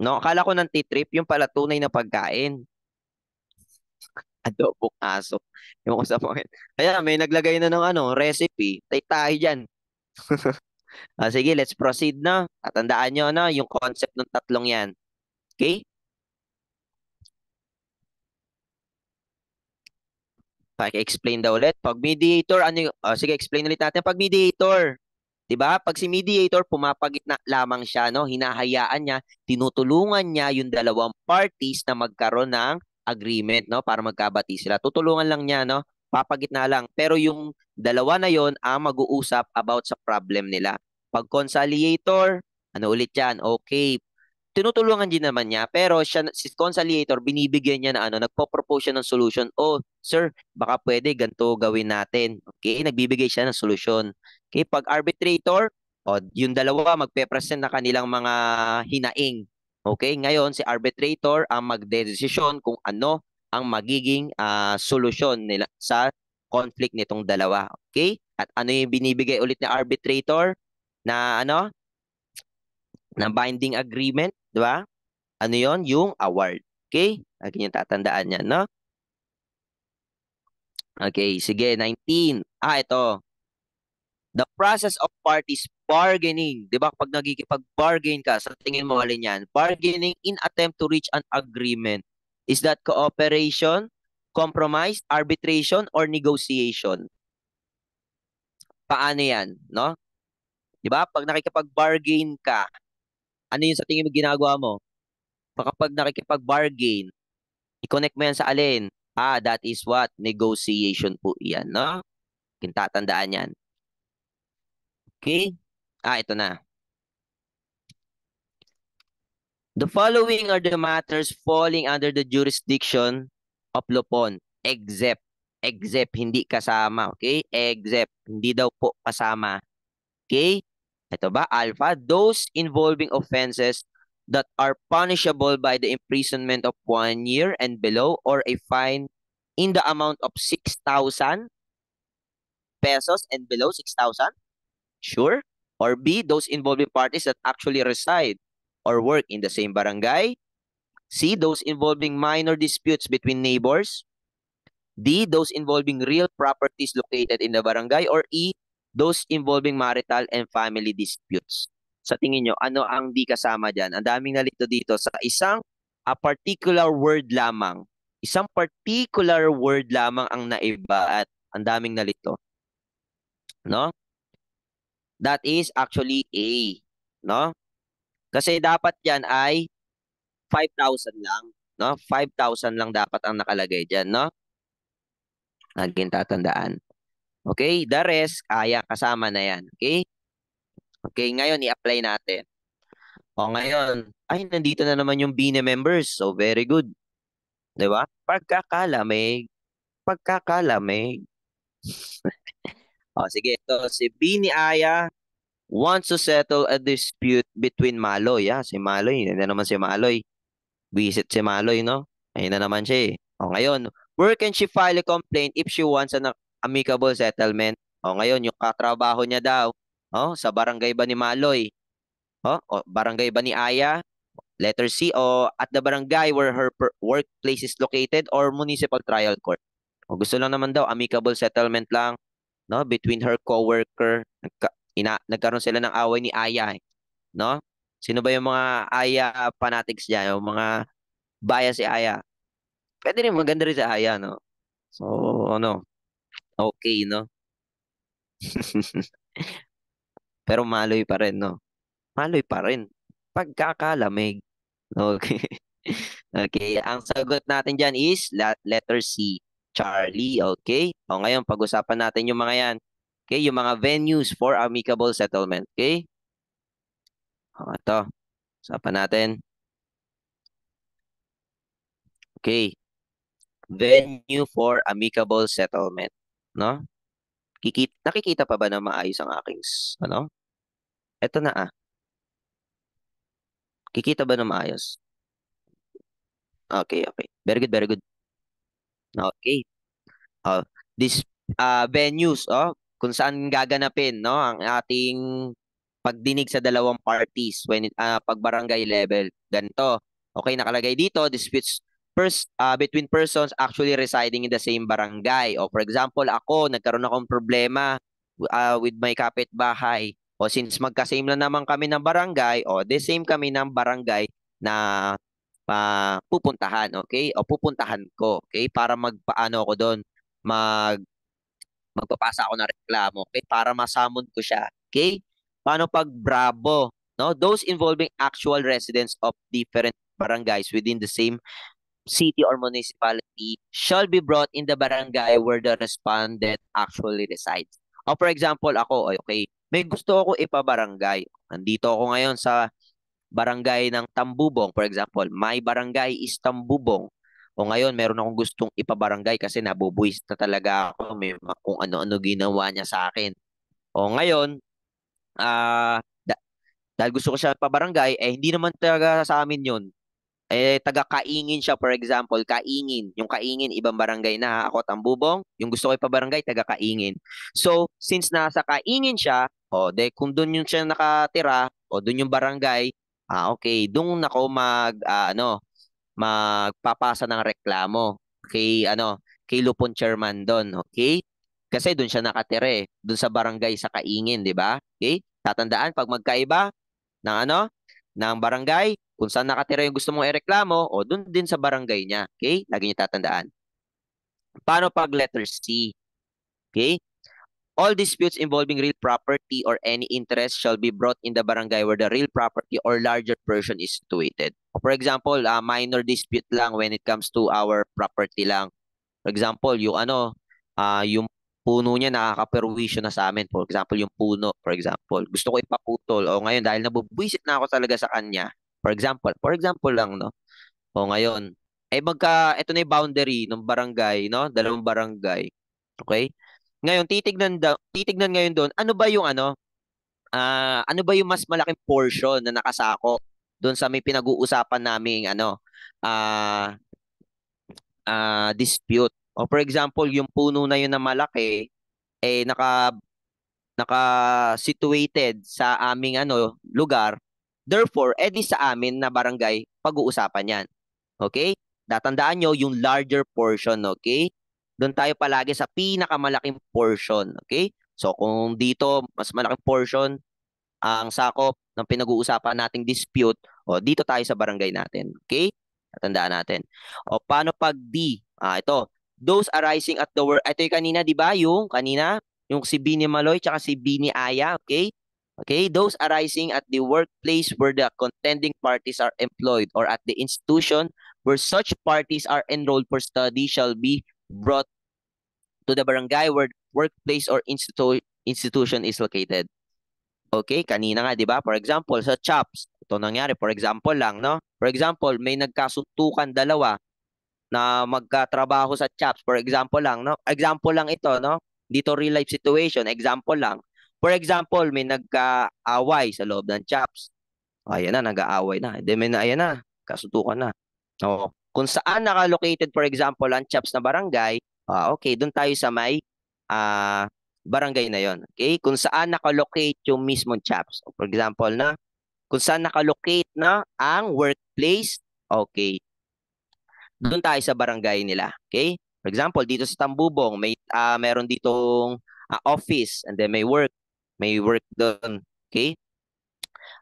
No, akala ko ng trip yung pala tunay na pagkain. Adobong aso. Yung ko sa mga. Kaya may naglagay na ng ano, recipe. Tay tayo diyan. Sige, let's proceed na. Tatandaan nyo na yung concept ng tatlong yan. Okay? Paki-explain daw ulit. Pag mediator, ano yung, sige, explain ulit natin. Pag mediator, 'di ba? Pag si mediator, pumapagitna lamang siya, no? Hinahayaan niya, tinutulungan niya yung dalawang parties na magkaroon ng agreement, no? Para magkabati sila. Tutulungan lang niya, no? Papagitna lang. Pero yung dalawa na yon ang mag-uusap about sa problem nila. Pag conciliator, ano ulit yan? Okay, tinutulungan din naman niya, pero siya, si conciliator, binibigyan niya na ano, nagpo-propose siya ng solution. Oh, sir, baka pwede ganito gawin natin. Okay, nagbibigay siya ng solusyon. Okay, pag arbitrator, oh, yung dalawa magpe-present na kanilang mga hinaing. Okay, ngayon si arbitrator ang magdedesisyon kung ano ang magiging solusyon nila sa conflict nitong dalawa. Okay? At ano yung binibigay ulit ni arbitrator na ano, na binding agreement, di ba? Ano yon? Yung award. Okay? Lagi niyo tatandaan yan, no? Okay, sige, 19. Ito. The process of parties bargaining. Di ba? Pag nagkikipag-bargain ka, sa tingin mo alin yan? Bargaining in attempt to reach an agreement. Is that cooperation, compromise, arbitration, or negotiation? Paano yan, no? Di ba? Pag nakikipag-bargain ka, ano yung sa tingin mo ginagawa mo? Kapag nakikipag-bargain, i-connect mo yan sa alin? That is what? Negotiation po yan, no? Kintatandaan yan. Okay? Ito na. The following are the matters falling under the jurisdiction of Lupon, except, hindi kasama, okay? Except, hindi daw po kasama. Okay? Ito ba? Alpha, those involving offenses that are punishable by the imprisonment of 1 year and below or a fine in the amount of 6,000 pesos and below 6,000? Sure. Or B, those involving parties that actually reside or work in the same barangay. C, those involving minor disputes between neighbors. D, those involving real properties located in the barangay. Or E, those involving marital and family disputes. Sa tingin nyo, ano ang di kasama dyan? Ang daming nalito dito sa isang particular word lamang. Isang particular word lamang ang naiba at ang daming nalito. No? That is actually A. No? Kasi dapat yan ay 5,000 lang. No? 5,000 lang dapat ang nakalagay dyan. No? Laging tatandaan. Okay? The rest, kaya kasama na yan. Okay? Okay, ngayon i-apply natin. O ngayon, ay nandito na naman yung BINE members. So very good. 'Di ba? Pagkakalamig. Pagkakalamig. O sige, ito si Bini Aya wants to settle a dispute between Maloy. Si Maloy, yan na naman si Maloy. Visit si Maloy, no? Ayun na naman siya eh. O ngayon, where can she file a complaint if she wants an amicable settlement? O ngayon, yung katrabaho niya daw, sa barangay ba ni Maloy? O barangay ba ni Aya? Letter C, o at the barangay where her workplace is located or municipal trial court. O gusto lang naman daw, amicable settlement lang, no? Between her coworker. Nagkaroon sila ng away ni Aya, no? Sino ba yung mga Aya fanatics dyan? Yung mga bias si Aya. Pwede rin, maganda rin si Aya, no? So, ano, okay, no? Pero maloy pa rin, no? Maloy pa rin. Pagkakalamig. Okay. Okay, ang sagot natin dyan is letter C, Charlie. Okay? O ngayon, pag-usapan natin yung mga yan. Okay, yung mga venues for amicable settlement. Okay? O, ito. Usapan natin. Okay. Venue for amicable settlement. No? Nakikita pa ba na maayos ang aking, ano? Ito na Kikita ba na maayos? Okay, okay. Very good, very good. Okay. Uh, this venues, kung saan gaganapin, no, ang ating pagdinig sa dalawang parties pag barangay level. Ganito. Okay, nakalagay dito, disputes between persons actually residing in the same barangay. O for example, ako, nagkaroon akong problema with my kapitbahay. O since magka-same lang naman kami ng barangay, o the same kami ng barangay na pupuntahan, okay? O pupuntahan ko, okay? Para magpaano ako doon, mag magpapasa ako ng reklamo, okay? Para masamon ko siya, okay? Paano pag Bravo, no? Those involving actual residents of different barangays within the same city or municipality shall be brought in the barangay where the respondent actually resides. O for example, ako, okay, may gusto ako ipabarangay. Nandito ako ngayon sa barangay ng Tambubong, for example. My barangay is Tambubong. O ngayon, meron akong gustong ipabarangay kasi nabubuwis na talaga ako. May kung ano-ano ginawa niya sa akin. O ngayon, dahil gusto ko siya pabarangay, eh hindi naman talaga sa amin yun. Taga Kaingin siya, for example, Kaingin. Yung Kaingin, ibang barangay na. Ako, Tambubong. Yung gusto ko ipabarangay, taga Kaingin. So, since nasa Kaingin siya, kung doon yung siya nakatira, o doon yung barangay, okay, doon ako magpapasa ng reklamo kay Lupon Chairman doon, okay? Kasi doon siya nakatira doon sa barangay sa Kaingin, di ba? Okay? Tatandaan, pag magkaiba ng ng barangay, kung saan nakatira yung gusto mong ireklamo, o doon din sa barangay niya. Okay? Lagi niyo tatandaan. Paano pag letter C? Okay? All disputes involving real property or any interest shall be brought in the barangay where the real property or larger portion is situated. For example, minor dispute lang when it comes to our property lang. For example, yung puno niya nakakaperwisyo na sa amin. For example, yung puno, for example. Gusto ko ipaputol. O ngayon, dahil nabubwisit na ako talaga sa kanya. For example lang, no? O ngayon, ito na yung boundary ng barangay, no? Dalawang barangay. Okay? Ngayon, titignan ngayon doon, ano ba yung mas malaking portion na nakasako doon sa may pinag-uusapan naming ah dispute. O for example, yung puno na yun na malaki naka-situated sa aming lugar. Therefore, edi sa amin na barangay pag-uusapan 'yan. Okay? Tatandaan nyo yung larger portion, okay? Doon tayo palagi sa pinakamalaking portion, okay? So kung dito mas malaking portion ang sakop ng pinag-uusapan nating dispute, dito tayo sa barangay natin. Okay? Tandaan natin. O paano pag D? Ito. Those arising at the work. Ito yung kanina, di ba? Yung si Bini Maloy tsaka si Bini Aya. Okay? Okay? Those arising at the workplace where the contending parties are employed or at the institution where such parties are enrolled for study shall be brought to the barangay where workplace or institution is located. Okay, kanina nga, di ba? For example, sa CHOPS, ito nangyari. For example lang, no? For example, may nagkasuntukan dalawa na magkatrabaho sa CHOPS. For example lang, no? Example lang ito, no? Dito real life situation, example lang. For example, may nagkaaway sa loob ng CHOPS. Ayan na, nag-aaway na. Ayan na, kasuntukan na. Oo. Kung saan naka-located, for example, ang CHOPS na barangay, okay, doon tayo sa may ah, barangay na yon. Okay? Kung saan naka-locate yung mismong CHOPS. For example, kung saan naka-locate na ang workplace, okay, doon tayo sa barangay nila. Okay? For example, dito sa Tambubong, meron ditong office and then may work doon. Okay?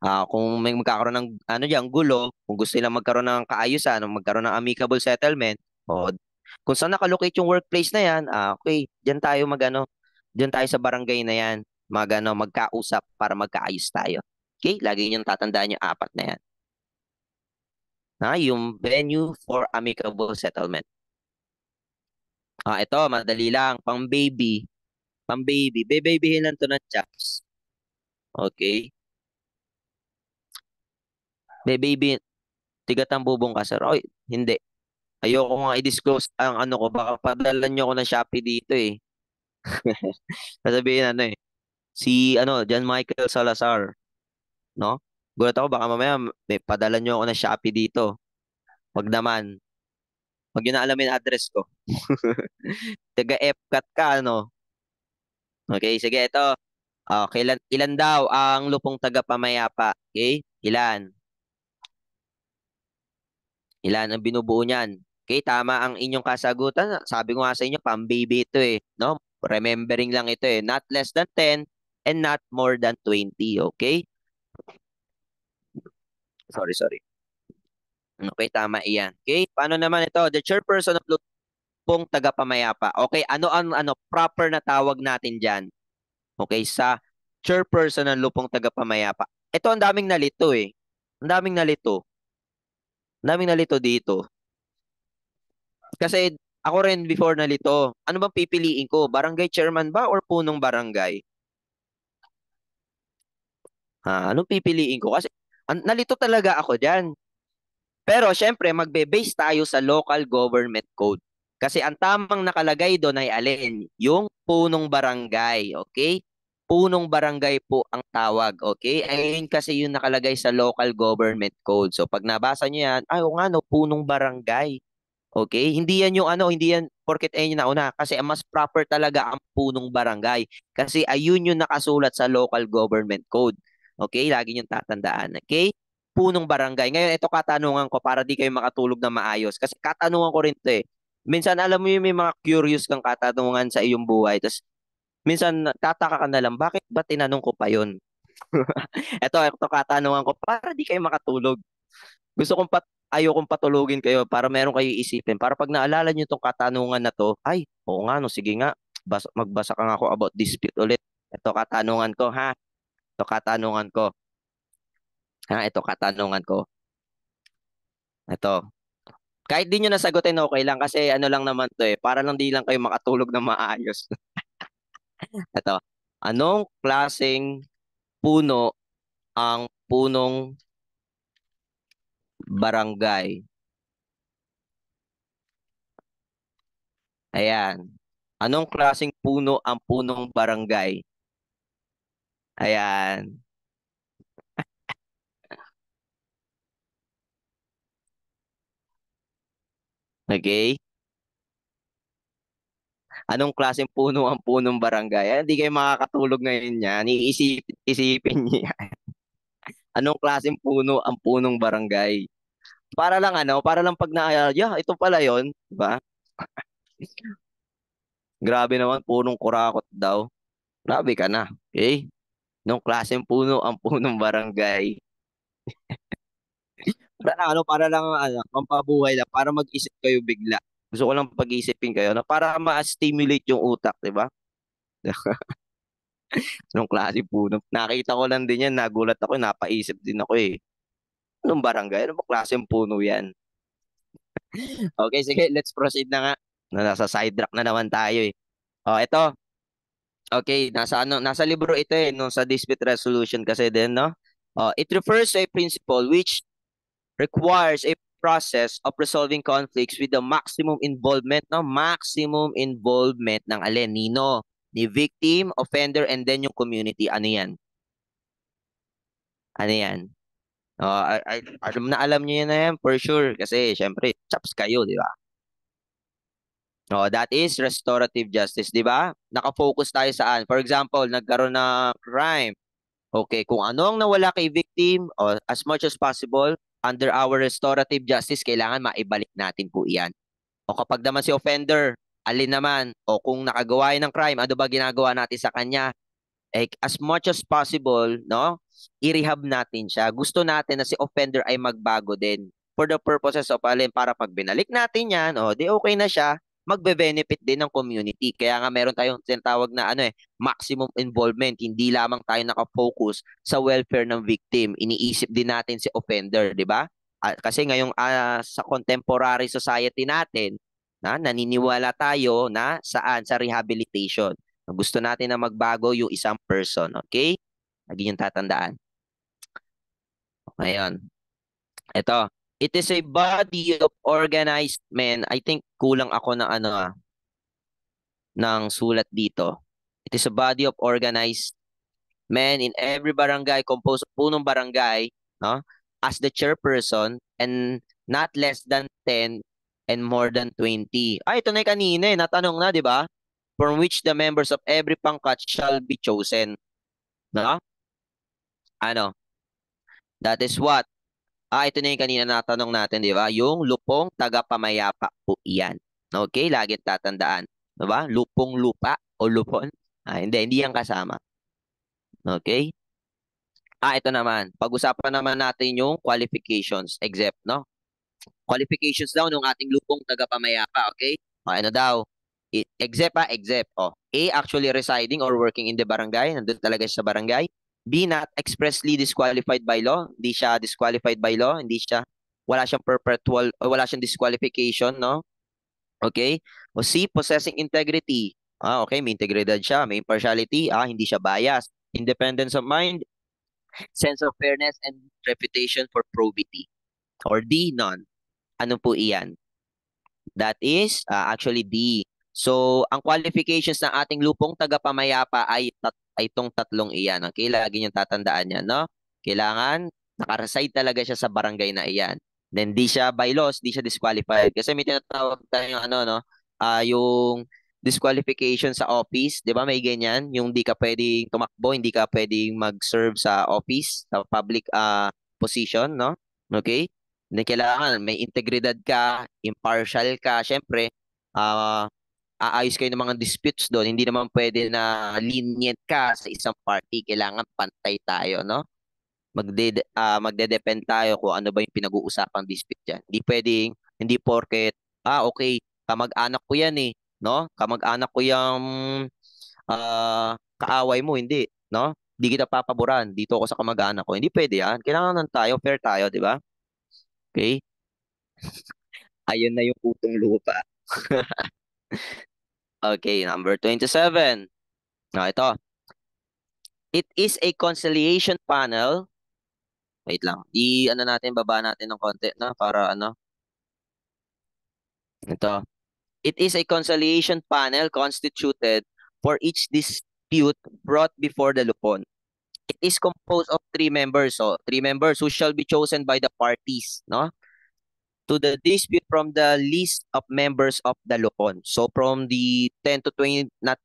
Kung may magkakaroon ng gulo, kung gusto nilang magkaroon ng kaayusan, o magkaroon ng amicable settlement, o kung saan nakalocate yung workplace na yan, okay, diyan tayo sa barangay na yan, magkausap para magkaayos tayo. Okay? Lagi niyong tatandaan yung apat na yan. Yung venue for amicable settlement. Ito, madali lang. Pang-baby. Pang-baby. Babyhin lang to ng chaps. Okay? Baby, tigatang bubong ka, sir. Oy, hindi. Ayoko nga i-disclose ang ko. Baka padalan nyo ako ng Shopee dito eh. Sasabihin John Michael Salazar. No? Gulat ako, baka mamaya may padalan nyo ako ng Shopee dito. Wag naman. Wag nyo na alamin address ko. Taga Epcat ka, ano? Okay, sige, ito. Ilan daw ang lupong tagapamayapa? Okay? Ilan? Ilan ang binubuo niyan? Okay, tama ang inyong kasagutan. Sabi ko nga sa inyo, pang-baby ito eh. No? Remembering lang ito eh. Not less than 10 and not more than 20. Okay? Sorry, sorry. Okay, tama iyan. Okay, paano naman ito? The chairperson of lupong tagapamayapa. Okay, ano ang proper na tawag natin diyan? Okay, sa chairperson ng lupong tagapamayapa. Ito ang daming nalito eh. Ang daming nalito. Ang daming nalito dito. Kasi ako rin before nalito. Ano bang pipiliin ko? Barangay chairman ba or punong barangay? Ha, anong pipiliin ko? Kasi nalito talaga ako diyan. Pero syempre, magbe-base tayo sa local government code. Kasi ang tamang nakalagay doon ay alin? Yung punong barangay, okay? Punong barangay po ang tawag, okay? Ayun kasi yung nakalagay sa local government code. So pag nabasa niyo yan, ay o nga no, punong barangay. Okay? Hindi yan yung hindi yan porket ayun yung nauna. Kasi ang mas proper talaga ang punong barangay. Kasi ayun yung nakasulat sa local government code. Okay? Lagi yung tatandaan. Okay? Punong barangay. Ngayon, ito katanungan ko para di kayo makatulog na maayos. Kasi katanungan ko rin to eh. Minsan, alam mo yung may mga curious kang katanungan sa iyong buhay. Tapos, minsan, tataka ka na lang, bakit ba tinanong ko pa yun? Ito katanungan ko para di kayo makatulog. Gusto kong ayokong patulugin kayo para meron kayo isipin. Para pag naalala niyo itong katanungan na to, ay, oo nga, no, sige nga, magbasa ka nga ako about dispute ulit. Ito katanungan ko, ha? Ito katanungan ko. Ha, ito katanungan ko. Ito. Kahit di nyo nasagutin, okay lang kasi ano lang naman to eh. Para lang di lang kayo makatulog na maayos. Ito. Anong klaseng puno ang punong barangay? Ayan. Anong klaseng puno ang punong barangay? Ayan. Okay? Anong klaseng puno ang punong barangay? Hindi kayo makakatulog ngayon yan. Isipin niyo yan. Anong klaseng puno ang punong barangay? Para lang pag naayala, yeah, ito pala yon, di ba? Grabe naman, punong kurakot daw. Grabe ka na. Okay? Anong klaseng puno ang punong barangay? Para lang pampabuhay lang, para mag-isip kayo bigla. Gusto ko lang pag-isipin kayo na para ma-stimulate yung utak, di ba? Anong klase puno? Nakita ko lang din yan, nagulat ako, napaisip din ako eh. Anong barangay? Ano ba klaseng puno yan? Okay, sige, let's proceed na nga. Nasa sidetrack na naman tayo eh. Oh, ito. Okay, nasa libro ito eh, no, sa dispute resolution kasi din, no? It refers to a principle which requires a process of resolving conflicts with the maximum involvement, no? Maximum involvement ng alin, nino, ni victim, offender, and then yung community. Ano yan? Ano yan? Alam niyo yan na yan, for sure. Kasi, syempre, chaps kayo, di ba? That is restorative justice, di ba? Nakafocus tayo saan? For example, nagkaroon ng crime. Okay, kung ano ang nawala kay victim, as much as possible, under our restorative justice, kailangan maibalik natin po iyan. O kapag naman si offender, alin naman, o kung nakagawa ng crime, ano ba ginagawa natin sa kanya? As much as possible, no, i-rehab natin siya. Gusto natin na si offender ay magbago din. For the purposes of alin, para pag binalik natin yan, di okay na siya, magbe-benefit din ng community. Kaya nga meron tayong tinatawag na maximum involvement. Hindi lamang tayo nakafocus sa welfare ng victim. Iniisip din natin si offender, di ba? Kasi ngayong sa contemporary society natin, naniniwala tayo na saan? Sa rehabilitation. Gusto natin na magbago yung isang person, okay? Lagi yung tatandaan. Ngayon, ito. It is a body of organized men. I think kulang ako ng ng sulat dito. It is a body of organized men in every barangay composed of punong barangay, no? As the chairperson and not less than 10 and more than 20. Ito na yung kanina natanong na, di ba? From which the members of every pangkat shall be chosen. No? Ano? That is what? Ito na yung kanina natanong natin, di ba? Yung lupong tagapamayapa po iyan. Okay, lagi tatandaan. Di ba? Lupong lupa o lupon. Hindi yan kasama. Okay? Ito naman. Pag-usapan naman natin yung qualifications, except, no? Qualifications daw ng ating lupong tagapamayapa, okay? Ano daw? Except, except. A, actually residing or working in the barangay. Nandun talaga siya sa barangay. B, not expressly disqualified by law. Hindi siya disqualified by law. Wala siyang perpetual, o wala siyang disqualification, no? Okay? O C, possessing integrity. Okay, may integridad siya, may impartiality, hindi siya biased. Independence of mind, sense of fairness, and reputation for probity. Or D, none. Ano po iyan? That is actually D. So, ang qualifications ng ating lupong tagapamayapa ay itong tatlong iyan. Okay, lagi niyong tatandaan yan, no? Kailangan nakareside talaga siya sa barangay na iyan. Then, di siya bylaws, di siya disqualified. Kasi may tinatawag tayong ano, no? Yung disqualification sa office, di ba may ganyan? Yung di ka pwedeng tumakbo, hindi ka pwedeng mag-serve sa office, sa public position, no? Okay? Hindi kailangan may integridad ka, impartial ka. Siyempre, ah aayos kayo ng mga disputes doon. Hindi naman pwede na lenient ka sa isang party. Kailangan pantay tayo, no? Magde-depend tayo kung ano ba yung pinag-uusapang dispute diyan. Hindi pwedeng, hindi porket, okay, kamag-anak ko yan eh, no? Kamag-anak ko yung kaaway mo, hindi, no? Hindi kita papaboran dito ako sa kamag-anak ko. Hindi pwede yan. Kailangan tayo, fair tayo, di ba? Okay? Ayun na yung putong lupa. Okay, number 27. Ito. It is a conciliation panel. Wait lang. Ano natin, baba natin ng konti na para ano. Ito. It is a conciliation panel constituted for each dispute brought before the Lupon. It is composed of three members. So, three members who shall be chosen by the parties, no? To the dispute from the list of members of the Lupon. So from the 10 to 20, not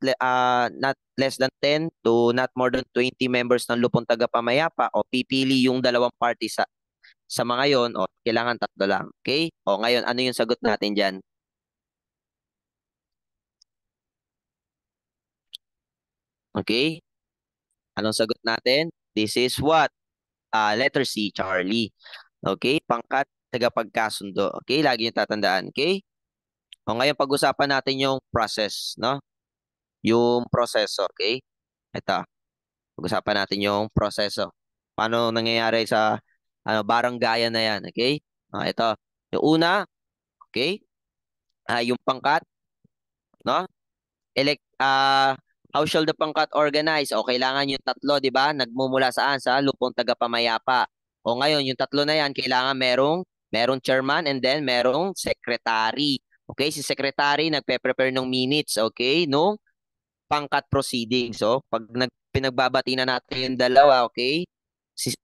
less than 10 to not more than 20 members ng Lupon tagapamayapa o pipili yung dalawang party sa mga yon, kailangan tatlo lang. Okay? Ngayon, ano yung sagot natin diyan? Okay? Anong sagot natin? This is what? Letter C, Charlie. Okay? Pangkat tagapagkasundo. Okay? Lagi yung tatandaan. Okay? Ngayon pag-usapan natin yung process, no? Yung proseso, okay? Ito, pag-usapan natin yung proseso. Paano nangyayari sa baranggayan na yan, okay? Ito, yung una, okay? Yung pangkat, no? How shall the pangkat organize? Kailangan yung tatlo, di ba? Nagmumula saan? Sa lupong tagapamayapa. Ngayon, yung tatlo na yan, kailangan merong chairman and then merong secretary. Okay, si secretary nagpe-prepare ng minutes, okay? No? Pangkat proceeding. So, pag pinagbabati na natin yung dalawa, okay?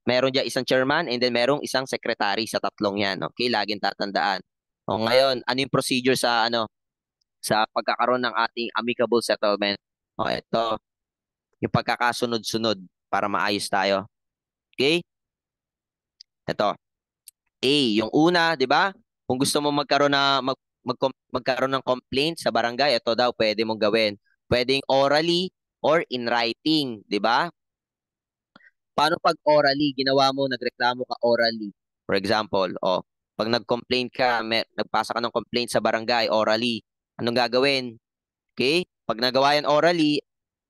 Meron dyan isang chairman and then merong isang secretary sa tatlong yan. Okay, laging tatandaan. Ngayon, ano yung procedure sa pagkakaroon ng ating amicable settlement? Ito, yung pagkakasunod-sunod para maayos tayo. Okay? Ito. A, yung una, 'di ba? Kung gusto mo magkaroon ng complaint sa barangay, ito daw pwede mong gawin. Pwedeng orally or in writing, 'di ba? Paano pag orally, ginawa mo, nagreklamo ka orally? For example, pag nag-complaint ka, nagpasa ka ng complaint sa barangay orally, anong gagawin? Okay? Pag nagawa yan orally,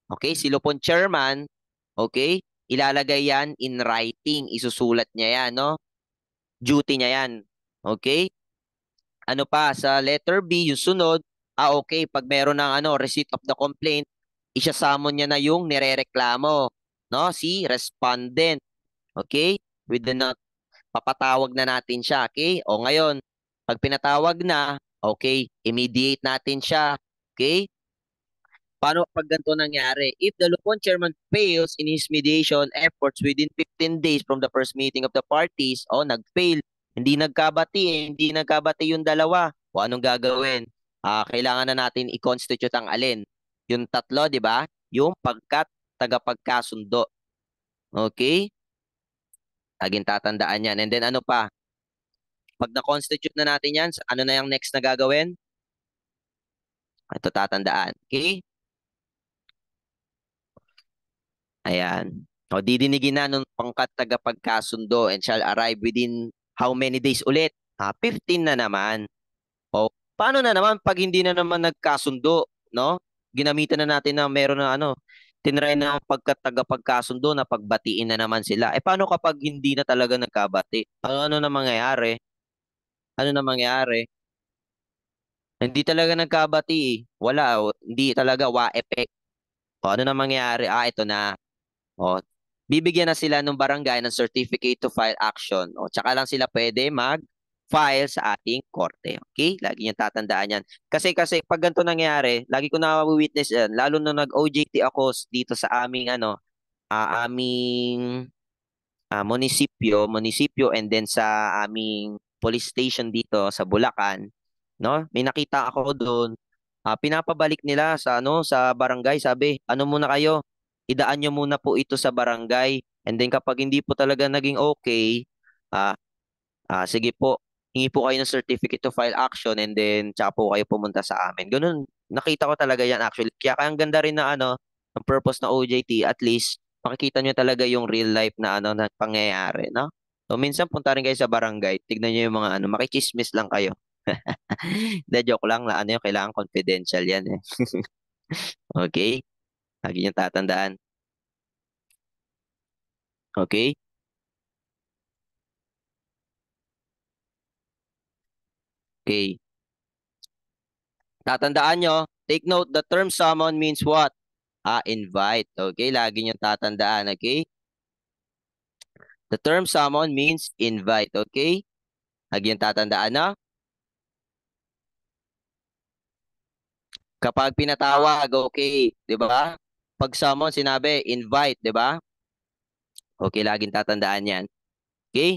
okay, si Lupon chairman, okay, ilalagay yan in writing, isusulat niya yan, no? Duty niya yan. Okay? Ano pa, sa letter B, yung sunod, okay, pag meron ng receipt of the complaint, isa-summon niya na yung nirereklamo, no? Si respondent. Okay? With the not, papatawag na natin siya, okay? Ngayon, pag pinatawag na, okay, immediate natin siya, okay? Paano pag ganito nangyari? If the Lupon chairman fails in his mediation efforts within 15 days from the first meeting of the parties, nag-fail, hindi nagkabati yung dalawa, anong gagawin? Kailangan na natin i-constitute ang alin? Yung tatlo, di ba? Yung pagkat tagapagkasundo. Okay? Laging tatandaan yan. And then ano pa? Pag na-constitute na natin yan, ano na yung next na gagawin? Ito tatandaan. Okay? Ayan. O didinigin na nung pangkat tagapagkasundo and shall arrive within how many days ulit? 15 na naman. O paano na naman pag hindi na naman nagkasundo, no? Ginamitan na natin na meron na ano, tinry na pagkat tagapagkasundo na pagbatiin na naman sila. Eh paano kapag hindi na talaga nagkabati? Ano na mangyayari? Ano na mangyayari? Hindi talaga nagkabati eh. Wala, hindi talaga wa effect. O ano na mangyayari? Ito na. O, bibigyan na sila ng barangay ng certificate to file action. O, tsaka lang sila pwede mag-file sa ating korte. Okay? Lagi niyong tatandaan yan. Kasi pag ganito nangyari, lagi ko na-witness yan, lalo na nag-OJT ako dito sa aming aming munisipyo and then sa aming police station dito sa Bulacan, no? May nakita ako doon, pinapabalik nila sa sa barangay, sabi, ano muna kayo? Idaan nyo muna po ito sa barangay. And then kapag hindi po talaga naging okay, ah sige po, hingi po kayo ng certificate to file action and then tsaka po kayo pumunta sa amin. Ganun, nakita ko talaga yan actually. Kaya ang ganda rin na ang purpose na OJT, at least makikita nyo talaga yung real life na na pangyayari, no? So minsan punta rin kayo sa barangay, tignan nyo yung mga makichismis lang kayo. De joke lang, na yun, kailangan confidential yan eh. Okay? Lagi nyo tatandaan. Okay? Okay. Tatandaan nyo, take note, the term summon means what? Invite. Okay, lagi nyo tatandaan. Okay? The term summon means invite. Okay? Lagi nyo tatandaan na. Kapag pinatawag, okay, 'di ba? Pag summon, sinabi, invite, 'di ba? Okay, laging tatandaan 'yan. Okay?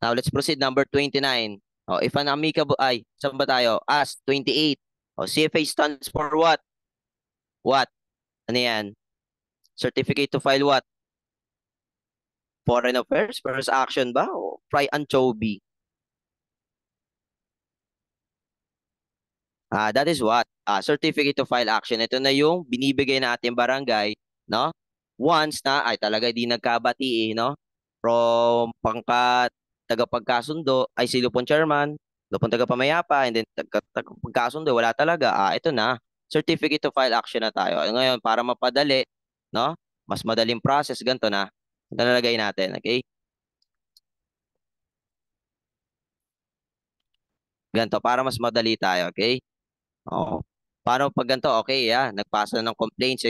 Now, let's proceed. Number 29. Oh, if an amicable, saan ba tayo? 28. Oh, CFA stands for what? What? Ano yan? Certificate to file what? Foreign Affairs? First action ba? O fry anchovy? That is what? Certificate to file action. Ito na yung binibigay natin barangay, no? Once na, ay talaga di nagkabati, no? From pangkat tagapagkasundo, ay si Lupon Chairman, Lupon tagapamayapa, and then tagapagkasundo, wala talaga. Ito na. Certificate to file action na tayo. Ngayon, para mapadali, no? Mas madaling process, ganito na. Ito nalagay natin, okay? Ganito, para mas madali tayo, okay? Oo. Paano pag ganito? Okay, nagpasa na ng complaint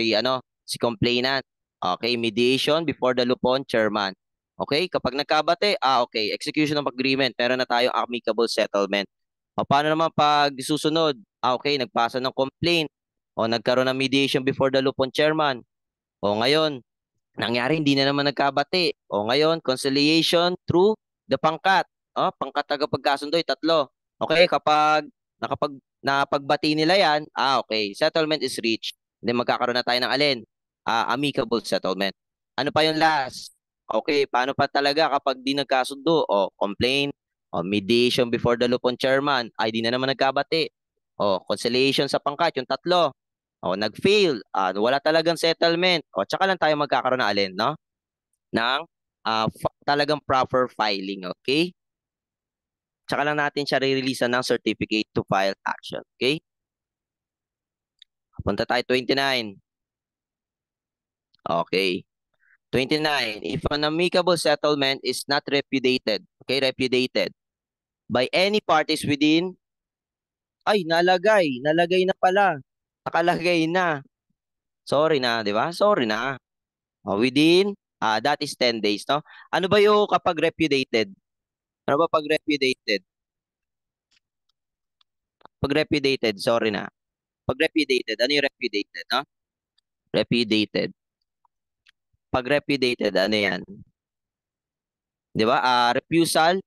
si complainant. Okay, mediation before the Lupon chairman. Okay, kapag nagkabate, okay, execution of agreement, meron na tayong amicable settlement. Paano naman pag susunod? Okay, nagpasa ng complaint o nagkaroon ng mediation before the Lupon chairman. O ngayon, nangyari, hindi na naman nagkabati. O ngayon, conciliation through the pangkat. Pangkat tagapagkasundo, tatlo. Okay, kapag napagbati nila yan, okay, settlement is reached. Then magkakaroon na tayo ng alin? Amicable settlement. Ano pa yung last? Okay, paano pa talaga kapag di nagkasundo? O complaint, o mediation before the Lupon chairman, ay di na naman nagkabati. O conciliation sa pangkat, yung tatlo. O nag-fail, wala talagang settlement. O tsaka lang tayo magkakaroon ng alin, no? Ng talagang proper filing, okay? Tsaka lang natin siya re-release ng certificate to file action, okay? Punta tayo 29. Okay. 29. If an amicable settlement is not repudiated, okay, repudiated by any parties within, nalagay na pala. Nakalagay na. Sorry na, di ba? Sorry na. Within, that is 10 days, no? Ano ba yung kapag repudiated? Ano ba pag repudiated? Pag repudiated, sorry na. Pag repudiated, ano yung repudiated, no? Repudiated. Pag repudiated, ano yan? Di ba? Refusal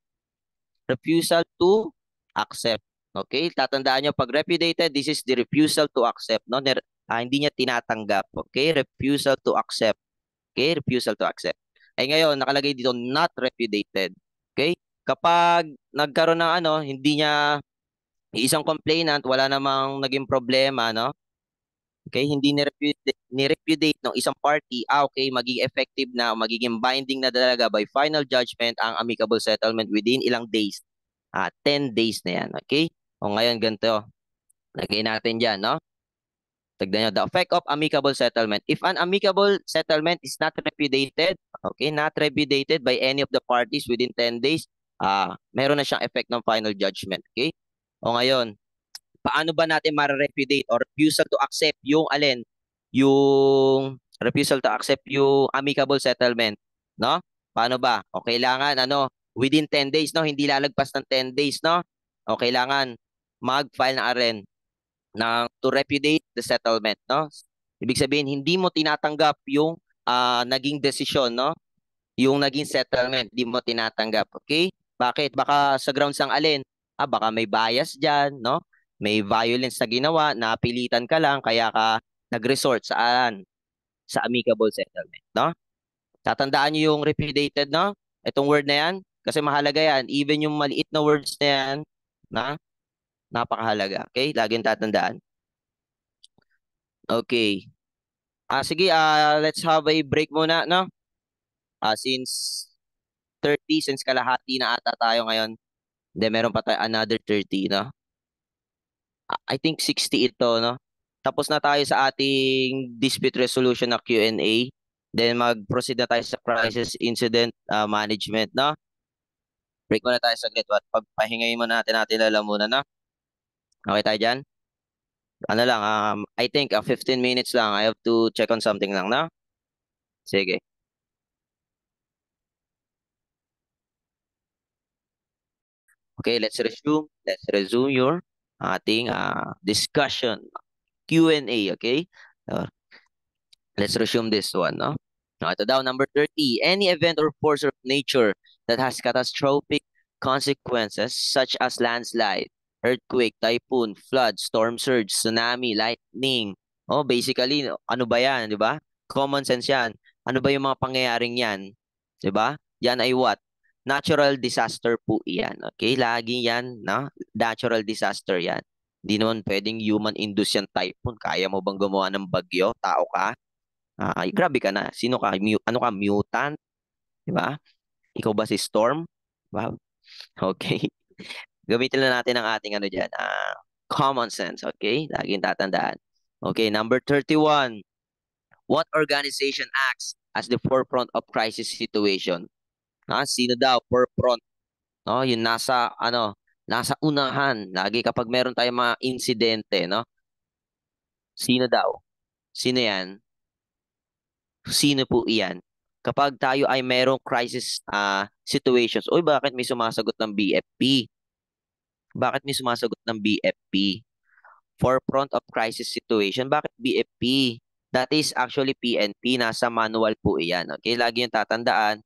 to accept. Okay? Tatandaan nyo, pag repudiated, this is the refusal to accept. No? Hindi niya tinatanggap. Okay? Refusal to accept. Okay? Refusal to accept. Ay ngayon, nakalagay dito, not repudiated. Okay? Kapag nagkaroon ng ano, hindi niya, isang complainant, wala namang naging problema, no? Okay, hindi ni-repudiate ng isang party, okay, magiging effective na, magiging binding na talaga by final judgment ang amicable settlement within ilang days. 10 days na yan, okay? O ngayon, ganito. Lagay natin dyan, no? Tignan nyo, the effect of amicable settlement. If an amicable settlement is not repudiated, okay, not repudiated by any of the parties within 10 days, meron na siyang effect ng final judgment, okay? O ngayon, paano ba natin ma-repudiate or refusal to accept yung alin? Yung refusal to accept yung amicable settlement, no? Paano ba? O kailangan ano, within 10 days, no? Hindi lalagpas ng 10 days, no? O kailangan mag-file na rin to repudiate the settlement, no? Ibig sabihin, hindi mo tinatanggap yung naging desisyon, no? Yung naging settlement, hindi mo tinatanggap, okay? Bakit? Baka sa grounds ng alin? Baka may bias dyan, no? May violence na ginawa, napilitan ka lang, kaya ka nag-resort saan? Sa amicable settlement, no? Tatandaan nyo yung repudiated, no? Itong word na yan, kasi mahalaga yan. Even yung maliit na words na yan, na napakahalaga. Okay? Laging tatandaan. Okay. Sige, let's have a break muna, no? Since 30, since kalahati na ata tayo ngayon, then meron pa tayo another 30, no? I think 60 ito, no? Tapos na tayo sa ating dispute resolution na Q&A. Then mag-proceed na tayo sa crisis incident management, no? Break muna tayo saglit. Pagpahingayin muna natin lalamunan, no? Okay tayo dyan? Ano lang, I think 15 minutes lang. I have to check on something lang, no? Sige. Okay, let's resume. Let's resume your ating discussion. Q&A, okay? Uh, let's resume this one, no? Ito daw, number 30. Any event or force of nature that has catastrophic consequences such as landslide, earthquake, typhoon, flood, storm surge, tsunami, lightning. Oh, basically, ano ba yan, di ba? Common sense yan. Ano ba yung mga pangyayaring yan? Di ba? Yan ay what? Natural disaster po yan. Okay? Lagi yan, no? Natural disaster yan. Di naman pwedeng human-induced yan typhoon. Kaya mo bang gumawa ng bagyo? Tao ka? Ay, grabe ka na. Sino ka? Ano ka? Mutant? Di ba? Ikaw ba si Storm? Wow. Okay. Gamitin lang natin ang ating ano dyan. Common sense. Okay? Laging tatandaan. Okay, number 31. What organization acts as the forefront of crisis situation? Sino daw? Forefront. No? Yung nasa, ano, nasa unahan. Lagi kapag meron tayong mga insidente, no? Sino daw? Sino yan? Sino po iyan? Kapag tayo ay merong crisis situations, oy, bakit may sumasagot ng BFP? Bakit may sumasagot ng BFP? Forefront of crisis situation. Bakit BFP? That is actually PNP. Nasa manual po iyan. Okay, lagi yung tatandaan.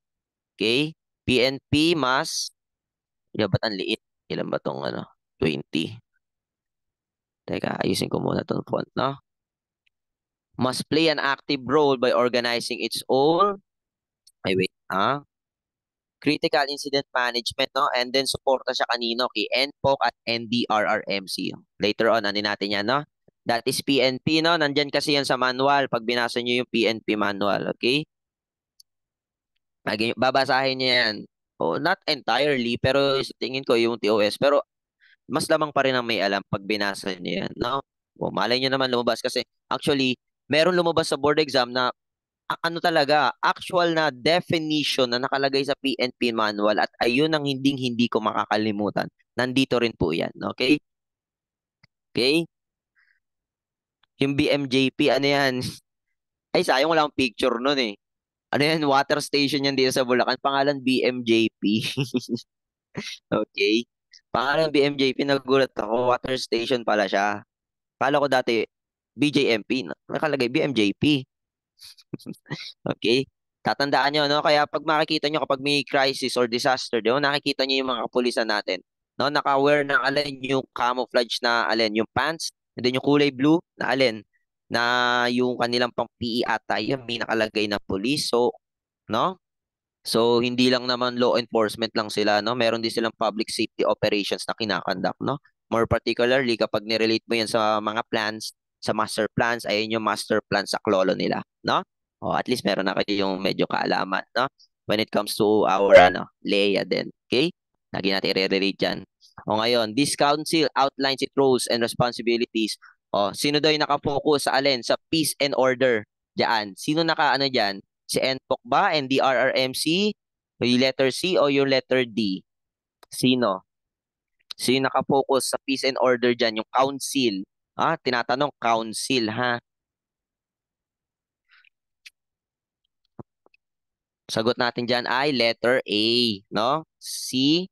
Okay? PNP mas, ba't ang liit? Ilan ba tong ano? 20. Teka, ayusin ko muna tong font, no? Must play an active role by organizing its own, ay wait, critical incident management, no? And then suporta siya kanino? Kay NPOC at NDRRMC. Later on, ano natin yan, no? That is PNP, no? Nandyan kasi yan sa manual. Pag binasa nyo yung PNP manual, okay? Babasahin niyo yan. Oh, not entirely, pero sa tingin ko yung TOS. Pero mas lamang pa rin ang may alam pag binasa niyo yan, no? Malay nyo naman lumabas kasi actually, meron lumabas sa board exam na ano talaga, actual na definition na nakalagay sa PNP manual at ayun ang hindi ko makakalimutan. Nandito rin po yan. Okay? Okay? Yung BMJP, ano yan? Ay, sayang wala akong picture nun eh. Ano yan? Water station yan dito sa Bulacan. Pangalan BMJP. Okay? Pangalan BMJP, nagulat ako. Water station pala siya. Kala ko dati, BJMP. Nakalagay BMJP. Okay? Tatandaan nyo, no? Kaya pag makikita nyo kapag may crisis or disaster, di ba, nakikita nyo yung mga kapulisan natin. No? Naka-wear ng alin yung camouflage na alin, yung pants, and then yung kulay blue na alin, na yung kanilang pang PE ata yun, may nakalagay na police. So, no? So, hindi lang naman law enforcement lang sila, no? Meron din silang public safety operations na kinakandak, no? More particularly, kapag nirelate mo yan sa mga plans, sa master plans, ayun yung master plan sa klolo nila, no? O, at least meron na kayo yung medyo kaalaman, no? When it comes to our, Leia din, okay? Lagi natin i-relate dyan. O ngayon, this council outlines its roles and responsibilities. O, sino daw yung nakafocus sa alin? Sa peace and order. Diyan. Sino naka-ano dyan? Si NPOC ba? NDRRMC? Yung letter C o yung letter D? Sino? Sino naka-focus sa peace and order dyan? Yung council. Tinatanong council, ha? Sagot natin dyan ay letter A, no? C,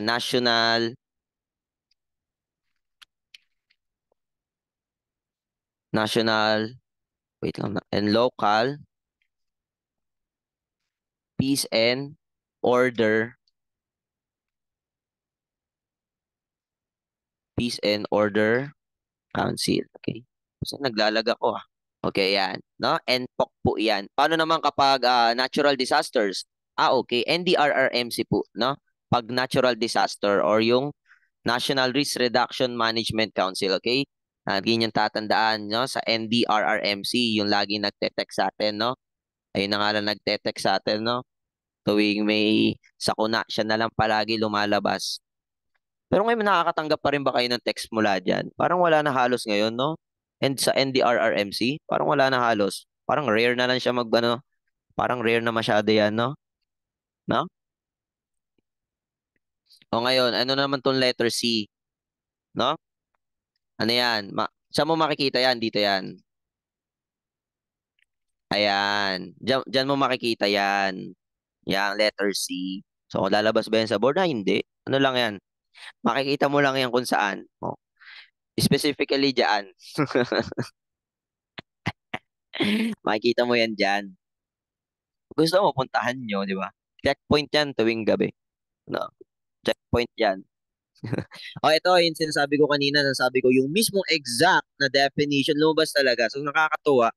national, wait lang, and local peace and order, peace and order council. Okay? So, naglalag ako, ah. Okay, yan. No? NPOC po yan. Paano naman kapag natural disasters? Okay. NDRRMC po, no? Pag natural disaster or yung National Risk Reduction Management Council, okay? Lagi niyong tatandaan, no? Sa NDRRMC, yung lagi nagte-text sa atin, no? Ayun na nga lang nagte-text sa atin, no? Tuwing may sakuna, siya na lang palagi lumalabas. Pero ngayon nakakatanggap pa rin ba kayo ng text mula dyan? Parang wala na halos ngayon, no? And sa NDRRMC, parang wala na halos. Parang rare na lang siya parang rare na masyado yan, no? No? O ngayon, ano naman tong letter C, no? Ano yan? Saan mo makikita yan? Dito yan. Ayan. Diyan mo makikita yan. Yang letter C. So, kung lalabas ba yan sa board? Hindi. Ano lang yan? Makikita mo lang yan kung saan. Oh. Specifically dyan. Makikita mo yan dyan. Gusto mo, puntahan nyo, di ba? Checkpoint yan tuwing gabi. No? Checkpoint yan. Ito, yung sinasabi ko kanina, nasabi ko, yung mismong exact na definition, lumabas talaga. So, nakakatuwa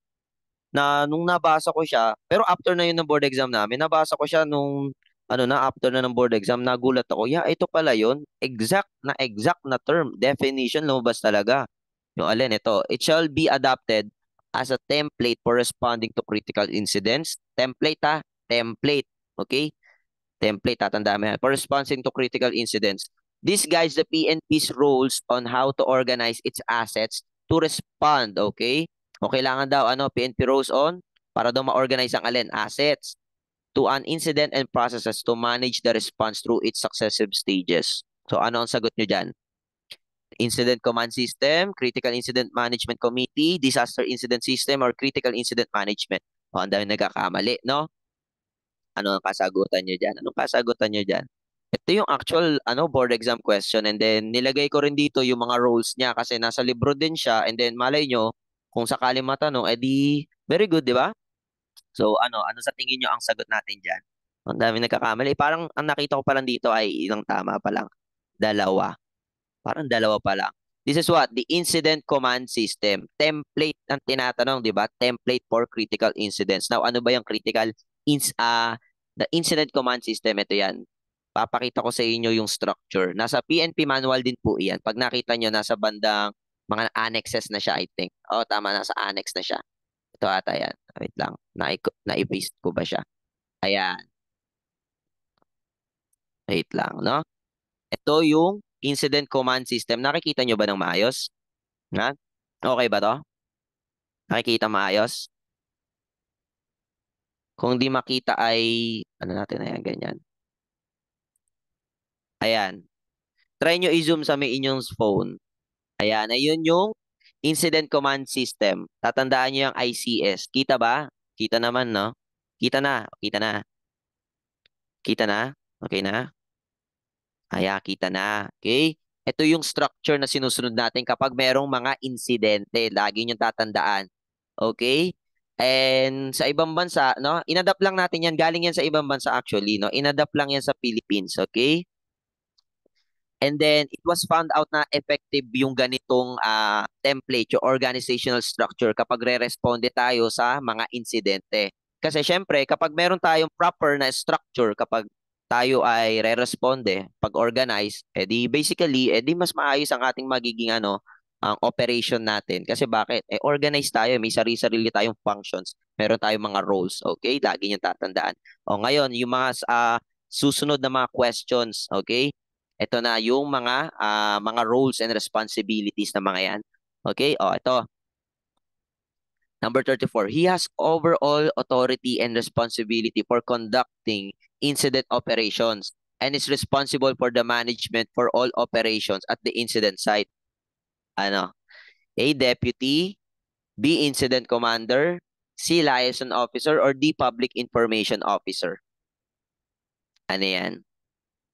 na nung nabasa ko siya, pero after na yun ng board exam namin, nabasa ko siya nung, after na ng board exam, nagulat ako, ito pala yun, exact na term, definition, lumabas talaga. Yung alin, ito, it shall be adopted as a template for responding to critical incidents. Template, okay? Template, tatandaan mo yan. For responding to critical incidents. This guides the PNP's roles on how to organize its assets to respond, okay? O kailangan daw, PNP roles on para daw ma-organize ang alin, assets to an incident and processes to manage the response through its successive stages. So ano ang sagot nyo dyan? Incident Command System, Critical Incident Management Committee, Disaster Incident System, or Critical Incident Management. O, ang dami nagkakamali, no? Ano ang kasagutan nyo dyan? Anong kasagutan nyo dyan? Ito yung actual board exam question and then nilagay ko rin dito yung mga roles niya kasi nasa libro din siya and then malay nyo kung sakali matanong edi very good, di ba? So ano sa tingin nyo ang sagot natin diyan? Ang dami nagkakamali. Parang ang nakita ko pa lang dito ay ilang tama pa lang. Dalawa. Parang dalawa pa lang. This is what? The Incident Command System. Template ang tinatanong, di ba? Template for critical incidents. Now, ano ba yung the Incident Command System? Ito yan. Papakita ko sa inyo yung structure. Nasa PNP manual din po yan. Pag nakita nyo, nasa bandang mga annexes na siya, I think. Tama, nasa annex na siya. Ito ata yan. Wait lang. Na-paste ko ba siya? Ayan. Wait lang, no? Ito yung Incident Command System. Nakikita nyo ba ng maayos? Ha? Okay ba to? Nakikita maayos? Kung di makita ay, ano natin, ayan, ganyan. Ayan. Try nyo i-zoom sa may inyong phone. Ayan, ayun yung Incident Command System. Tatandaan nyo yung ICS. Kita ba? Kita naman, no? Kita na. Kita na. Kita na? Okay na? Ayan, kita na. Okay? Ito yung structure na sinusunod natin kapag merong mga insidente. Lagi nyo tatandaan. Okay? And sa ibang bansa, no? Inadapt lang natin yan. Galing yan sa ibang bansa actually, no? Inadapt lang yan sa Philippines, okay? And then, it was found out na effective yung ganitong template, yung organizational structure kapag re-responde tayo sa mga insidente. Kasi syempre, kapag meron tayong proper na structure, kapag tayo ay re-responde, pag-organize, edi basically, edi mas maayos ang ating magiging ang operation natin. Kasi bakit? Organize tayo, may sarili-sarili tayong functions, meron tayong mga roles, okay? Lagi niyong tatandaan. O ngayon, yung mga susunod na mga questions, okay? Ito na yung mga roles and responsibilities na mga yan. Okay? O, ito. Number 34. He has overall authority and responsibility for conducting incident operations and is responsible for the management for all operations at the incident site. Ano? A. Deputy. B. Incident Commander. C. Liaison Officer. Or D. Public Information Officer. Ano yan?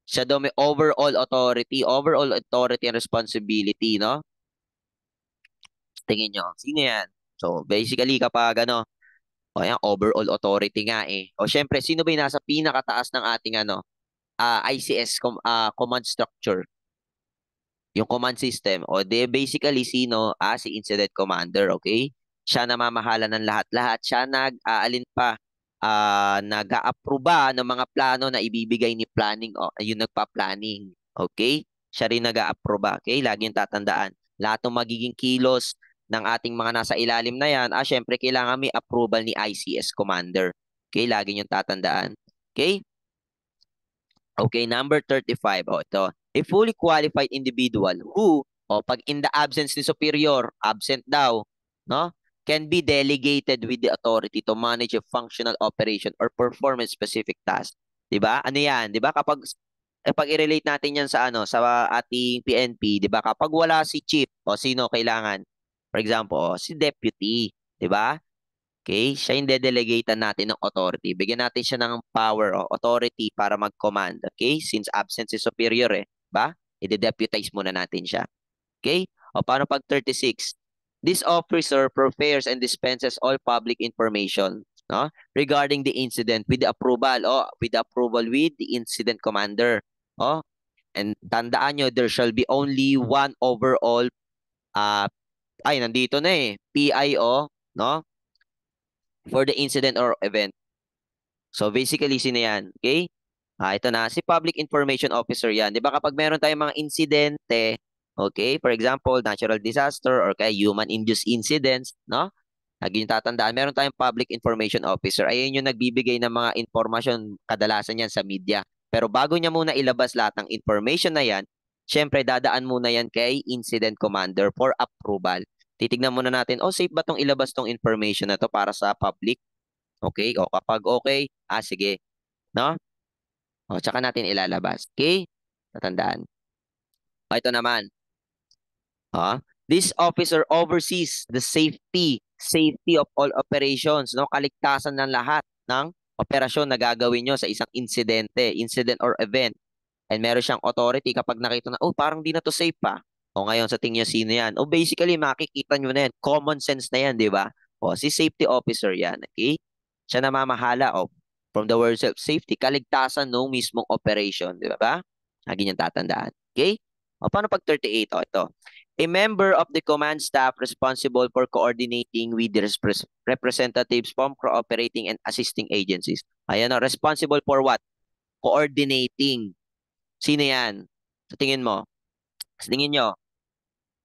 Siya daw may overall authority and responsibility, no? Tingin nyo, sino yan? So, basically, kapag o yan, overall authority nga eh. O syempre, sino ba yung nasa pinakataas ng ating ICS command structure? Yung command system. O de basically, sino? Si Incident Commander, okay? Siya namamahala ng lahat-lahat. Siya nag-aalin pa, nag-a-approva ng mga plano na ibibigay ni planning, o yung nagpa-planning. Okay? Siya rin nag-a-approva. Okay? Laging tatandaan. Lahat ng magiging kilos ng ating mga nasa ilalim na yan, syempre kailangan may approval ni ICS Commander. Okay? Lagi niyong tatandaan. Okay? Okay, number 35. O, ito. A fully qualified individual who, pag in the absence ni superior, absent daw, no? Can be delegated with the authority to manage a functional operation or perform a specific task. 'Di ba? Ano 'yan? 'Di ba kapag pag i-relate natin 'yan sa sa ating PNP, 'di ba? Kapag wala si chief, o sino kailangan? For example, si deputy, 'di ba? Okay? Siya yung dedelegatean natin ng authority. Bigyan natin siya ng power o authority para mag-command. Okay? Since absent si superior ba? I-deputize muna natin siya. Okay? O paano pag 36? This officer prepares and dispenses all public information, no, regarding the incident with the approval with the incident commander. Oh, and tandaan nyo, there shall be only one overall nandito na PIO, no, for the incident or event. So basically, sino yan? Okay? Ito na, si Public Information Officer yan. Di ba kapag meron tayong mga insidente, okay, for example, natural disaster or kaya human-induced incidents, no? Lagi yung tatandaan, meron tayong Public Information Officer. Ayun yung nagbibigay ng mga informasyon, kadalasan yan sa media. Pero bago niya muna ilabas lahat ng information na yan, syempre dadaan muna yan kay Incident Commander for approval. Titignan muna natin, safe ba tong ilabas tong information na to para sa public? Okay? O kapag okay, sige. No? O, tsaka natin ilalabas. Okay? Tatandaan. O, ito naman. This officer oversees the safety of all operations, no? Kaligtasan ng lahat ng operasyon na gagawin nyo sa isang incident or event. And meron siyang authority kapag nakita na, parang di na to safe pa. O ngayon, sa tingin niyo, sino yan? O basically, makikita nyo na yan. Common sense na yan, di ba? O, si safety officer yan, okay? Siya namamahala, from the word of safety, kaligtasan ng mismong operation, di ba? Lagi niyang tatandaan. Okay? O, paano pag 38? O, ito. A member of the command staff responsible for coordinating with the representatives from cooperating and assisting agencies. Ayan o, responsible for what? Coordinating. Sino yan? Sa tingin mo? Sa tingin nyo?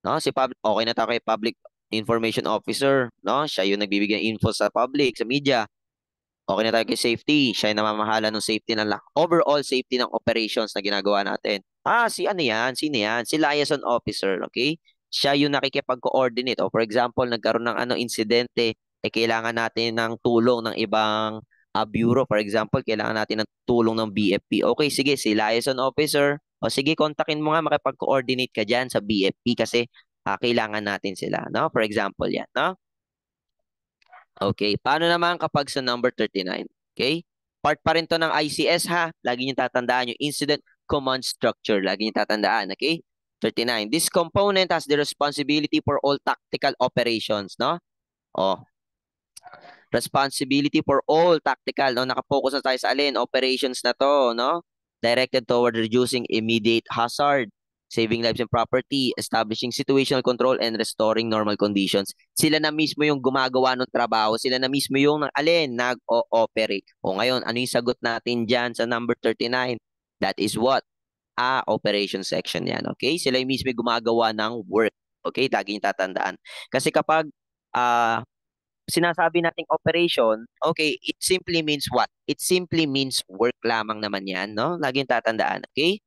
No? Okay na tayo kay Public Information Officer. No? Siya yung nagbibigay info sa public, sa media. Okay na tayo kay safety. Siya yung namamahala ng safety ng overall safety ng operations na ginagawa natin. Si ano yan? Sino yan? Si liaison officer, okay? Siya yung nakikipag-coordinate. O for example, nagkaroon ng insidente, kailangan natin ng tulong ng ibang bureau. For example, kailangan natin ng tulong ng BFP. Okay, sige, si liaison officer. O sige, kontakin mo nga, makipag-coordinate ka dyan sa BFP kasi kailangan natin sila. No? For example yan. No? Okay, paano naman kapag sa number 39? Okay? Part pa rin to ng ICS ha. Lagi niyo tatandaan yung incident command structure. Lagi niyo tatandaan, okay? 39. This component has the responsibility for all tactical operations, no? Responsibility for all tactical, no? Nakapokus na tayo sa alin? Operations na to, no? Directed toward reducing immediate hazard. saving lives and property, establishing situational control, and restoring normal conditions. Sila na mismo yung gumagawa ng trabaho. Sila na mismo yung nag-ooperate. O ngayon, ano yung sagot natin dyan sa number 39? That is what? Operation section yan. Okay? Sila yung mismo yung gumagawa ng work. Okay? Lagi yung tatandaan. Kasi kapag sinasabi nating operation, okay, it simply means what? It simply means work lamang naman yan, no? Lagi yung tatandaan. Okay?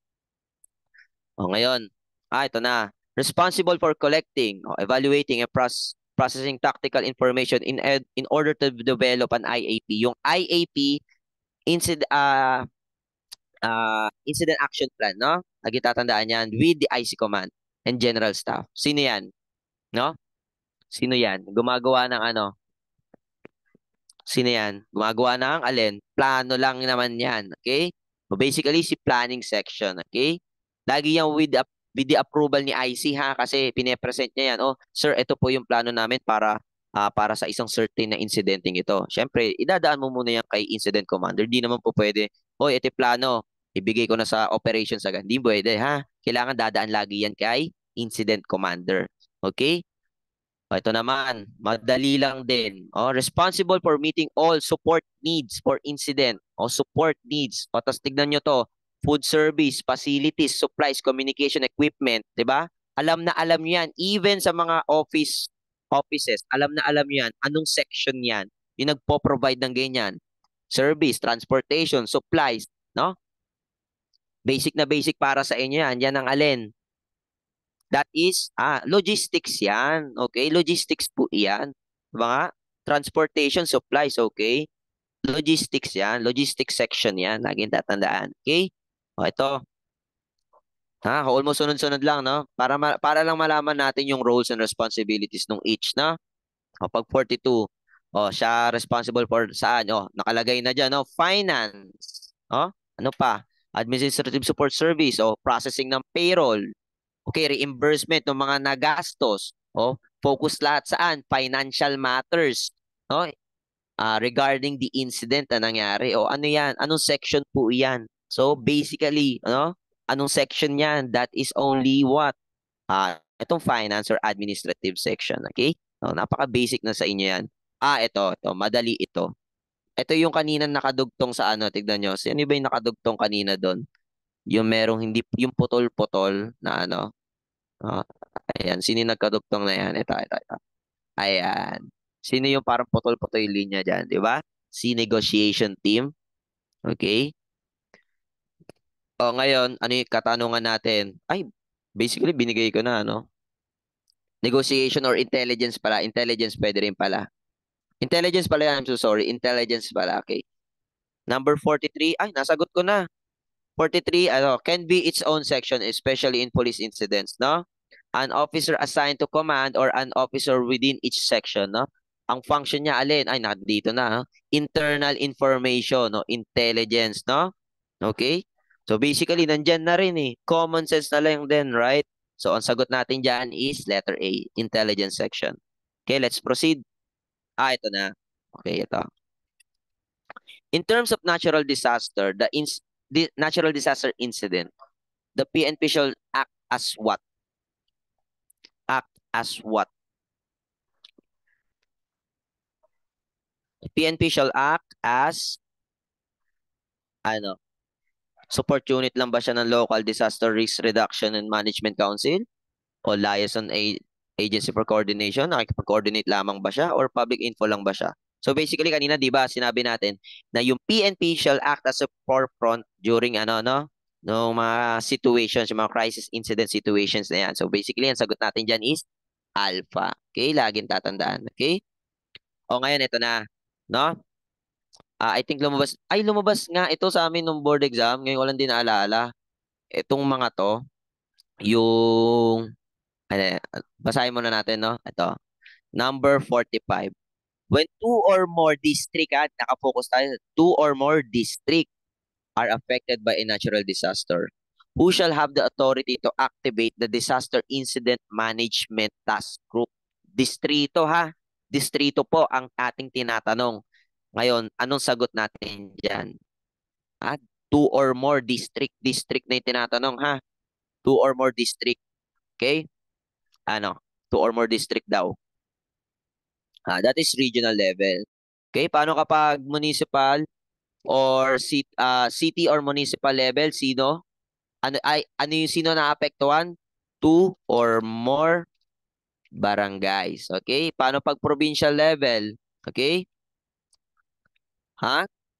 O ngayon, ito na. Responsible for collecting, evaluating, and processing tactical information in order to develop an IAP. Yung IAP, incident, incident action plan, no? Lagi tatandaan yan with the IC command and general staff. Sino yan? No? Sino yan? Gumagawa ng ano? Sino yan? Gumagawa ng alin? Plano lang naman yan. Okay? So basically, si planning section. Okay? Lagi yan with the approval ni IC ha kasi pine-present niya yan. Oh, sir, ito po yung plano namin para sa isang certain na incidenting ito. Siyempre, idadaan mo muna yan kay incident commander. Di naman po pwede, oh, ito yung plano. Ibigay ko na sa operations agad. Hindi pwede ha. Kailangan dadaan lagi yan kay incident commander. Okay? Ito naman, madali lang din. Responsible for meeting all support needs for incident. Support needs. Tapos tignan nyo to. Food service, facilities, supplies, communication equipment. 'Di ba? Alam na alam nyo yan. Even sa mga offices, alam na alam nyo yan. Anong section yan? Yung nagpo-provide ng ganyan. Service, transportation, supplies. No? Basic na basic para sa inyo yan. Yan ang alin. That is, logistics yan. Okay? Logistics po yan. Mga transportation supplies, okay? Logistics yan. Logistics section yan. Laging tatandaan. Okay? Ito. Almost sunod-sunod lang, no? Para lang malaman natin yung roles and responsibilities ng each, no? Pag 42, siya responsible for saan? Nakalagay na dyan, no? Finance. Ano pa? Administrative support service, processing ng payroll. Okay, reimbursement ng mga nagastos. Focus lahat saan? Financial matters. No? Regarding the incident na nangyari. Ano yan? Anong section po yan? So, basically, anong section yan? That is only what? Itong finance or administrative section. Okay? Napaka-basic na sa inyo yan. Ito. Madali ito. Ito yung kanina nakadugtong sa ano. Tignan nyo. Sino ba yung nakadugtong kanina doon? Yung merong hindi, yung putol-putol na ano. Ayan, sino yung nagkadugtong na yan? Ito. Ayan. Sino yung parang putol-putol yung linya dyan, di ba? Si negotiation team. Okay? Ngayon, ano yung katanungan natin? Basically, binigay ko na, ano? Negotiation or intelligence pala. Intelligence pwede rin pala. Intelligence pala, I'm so sorry. Intelligence pala, okay. Number 43, nasagot ko na. 43, can be its own section, especially in police incidents, no? An officer assigned to command or an officer within each section, no? Ang function niya alin? Nandito na, internal information, no? Intelligence, no? Okay? So basically, nandyan na rin eh. Common sense na lang din, right? So ang sagot natin dyan is letter A, intelligence section. Okay, let's proceed. Ito na. Okay, ito. In terms of natural disaster, the natural disaster incident, the PNP shall act as what? Act as what? The PNP shall act as support unit lang ba siya ng Local Disaster Risk Reduction and Management Council? O liaison agency for coordination? Nakikipag-coordinate lamang ba siya? Or public info lang ba siya? So basically kanina 'di ba sinabi natin na yung PNP shall act as a forefront during no mga situations, yung mga crisis incident situations na yan. So basically ang sagot natin diyan is alpha. Okay, laging tatandaan. Okay? Ngayon ito na, no? I think lumabas nga ito sa amin nung board exam. Ngayon ko lang din naalala. Itong mga to, yung basahin muna natin, no? Ito. Number 45. When two or more district, nakafocus tayo, two or more district are affected by a natural disaster, who shall have the authority to activate the Disaster Incident Management Task Group? Distrito ha. Distrito po ang ating tinatanong. Ngayon, anong sagot natin dyan? Two or more district. District na yung tinatanong ha. Two or more district. Okay? Ano? Two or more district daw. That is regional level. Okay? Paano kapag municipal or city or municipal level? Sino? Ano yung sino naapektuhan? Two or more barangays. Okay? Paano pag provincial level? Okay?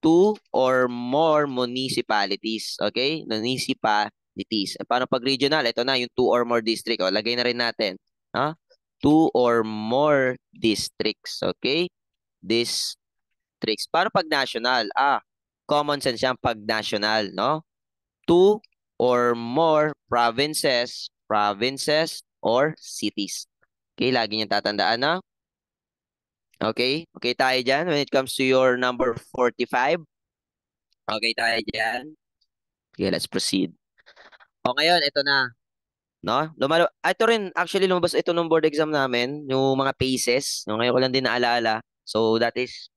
Two or more municipalities. Okay? Municipalities. Paano pag regional? Ito na, yung two or more district. O, lagay na rin natin. Ha? Two or more districts. Okay? Districts. Paano pag national? Common sense yan pag national, no? Two or more provinces or cities. Okay, lagi niyong tatandaan na. Okay? Okay tayo dyan when it comes to your number 45. Okay tayo dyan. Okay, let's proceed. O ngayon, ito na. No? Ito rin, actually, lumabas ito nung board exam namin, yung mga paces. No? Ngayon ko lang din naalala. So, that is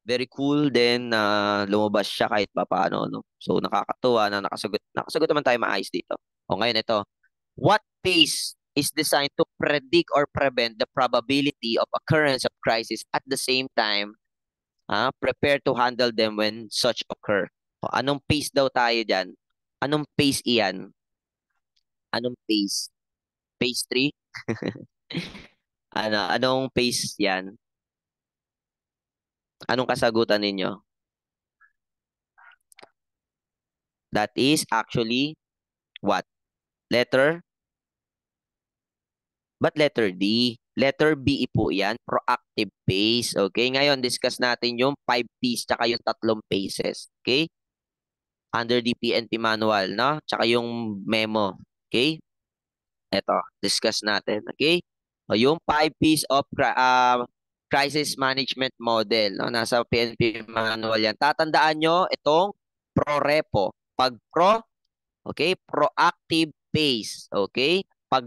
very cool din na lumabas siya kahit pa paano. No? So, nakakatuwa na nakasagot naman tayo maayos dito. O ngayon, ito. What pace is designed to predict or prevent the probability of occurrence of crisis at the same time, prepare to handle them when such occur? O, anong pace daw tayo dyan? Anong pace iyan? Anong pace? Pace 3? Anong pace yan? Anong kasagutan ninyo? That is actually what? Letter? But letter D? Letter B po yan, proactive pace. Okay, ngayon discuss natin yung 5 P's tsaka yung 3 paces. Okay? Under the PNP manual, no? Tsaka yung memo. Okay? Ito, discuss natin. Okay? O, yung 5 P's of crisis management model. No? Nasa PNP manual yan. Tatandaan nyo itong pro-repo. Pag pro, okay, proactive pace. Okay? Pag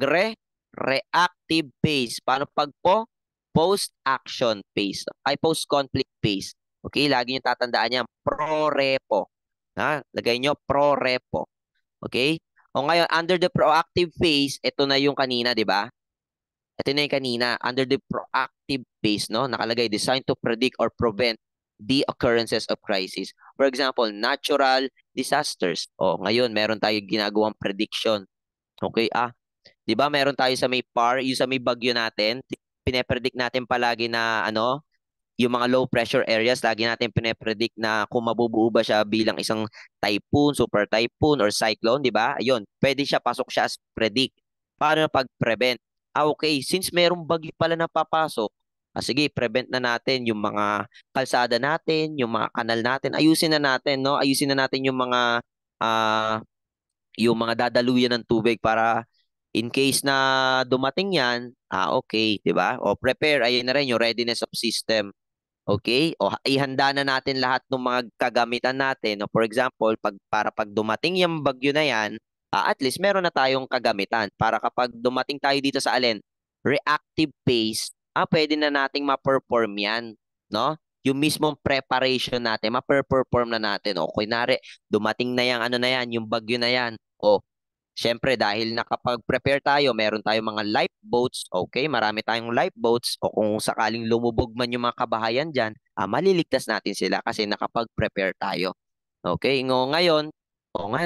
reactive pace. Paano pag po? Post-action pace. Ay, post-conflict pace. Okay? Lagi nyo tatandaan yan. Pro-repo. Lagay nyo pro-repo. Okay? O ngayon, under the proactive phase, ito na yung kanina, di ba? Ito na yung kanina. Under the proactive phase, no? Nakalagay, designed to predict or prevent the occurrences of crisis. For example, natural disasters. O, ngayon, meron tayong ginagawang prediction. Okay, di ba meron tayo sa may yung sa may bagyo natin, pinapredict natin palagi na, yung mga low pressure areas, lagi natin pinapredict na kung mabubuo ba siya bilang isang typhoon, super typhoon, or cyclone, di ba? Ayun, pwede siya, pasok siya as predict. Paano pag-prevent? Okay, since merong bagyo pala na papasok, sige, prevent na natin yung mga kalsada natin, yung mga kanal natin, ayusin na natin, no? Ayusin na natin yung mga dadaluyan ng tubig para in case na dumating yan, okay, di ba? O prepare, ayun na rin yung readiness of system. Okay? O ihanda na natin lahat ng mga kagamitan natin. O for example, para pag dumating yung bagyo na yan, at least meron na tayong kagamitan para kapag dumating tayo dito sa reactive phase, pwede na nating ma-perform yan, no? Yung mismong preparation natin, ma-perform na natin. O kunwari, dumating na yung yung bagyo na yan. O siyempre, dahil nakapag-prepare tayo, meron tayong mga lifeboats, okay? Marami tayong lifeboats, o kung sakaling lumubog man yung mga kabahayan dyan, maliligtas natin sila kasi nakapag-prepare tayo. Okay? Ngayon,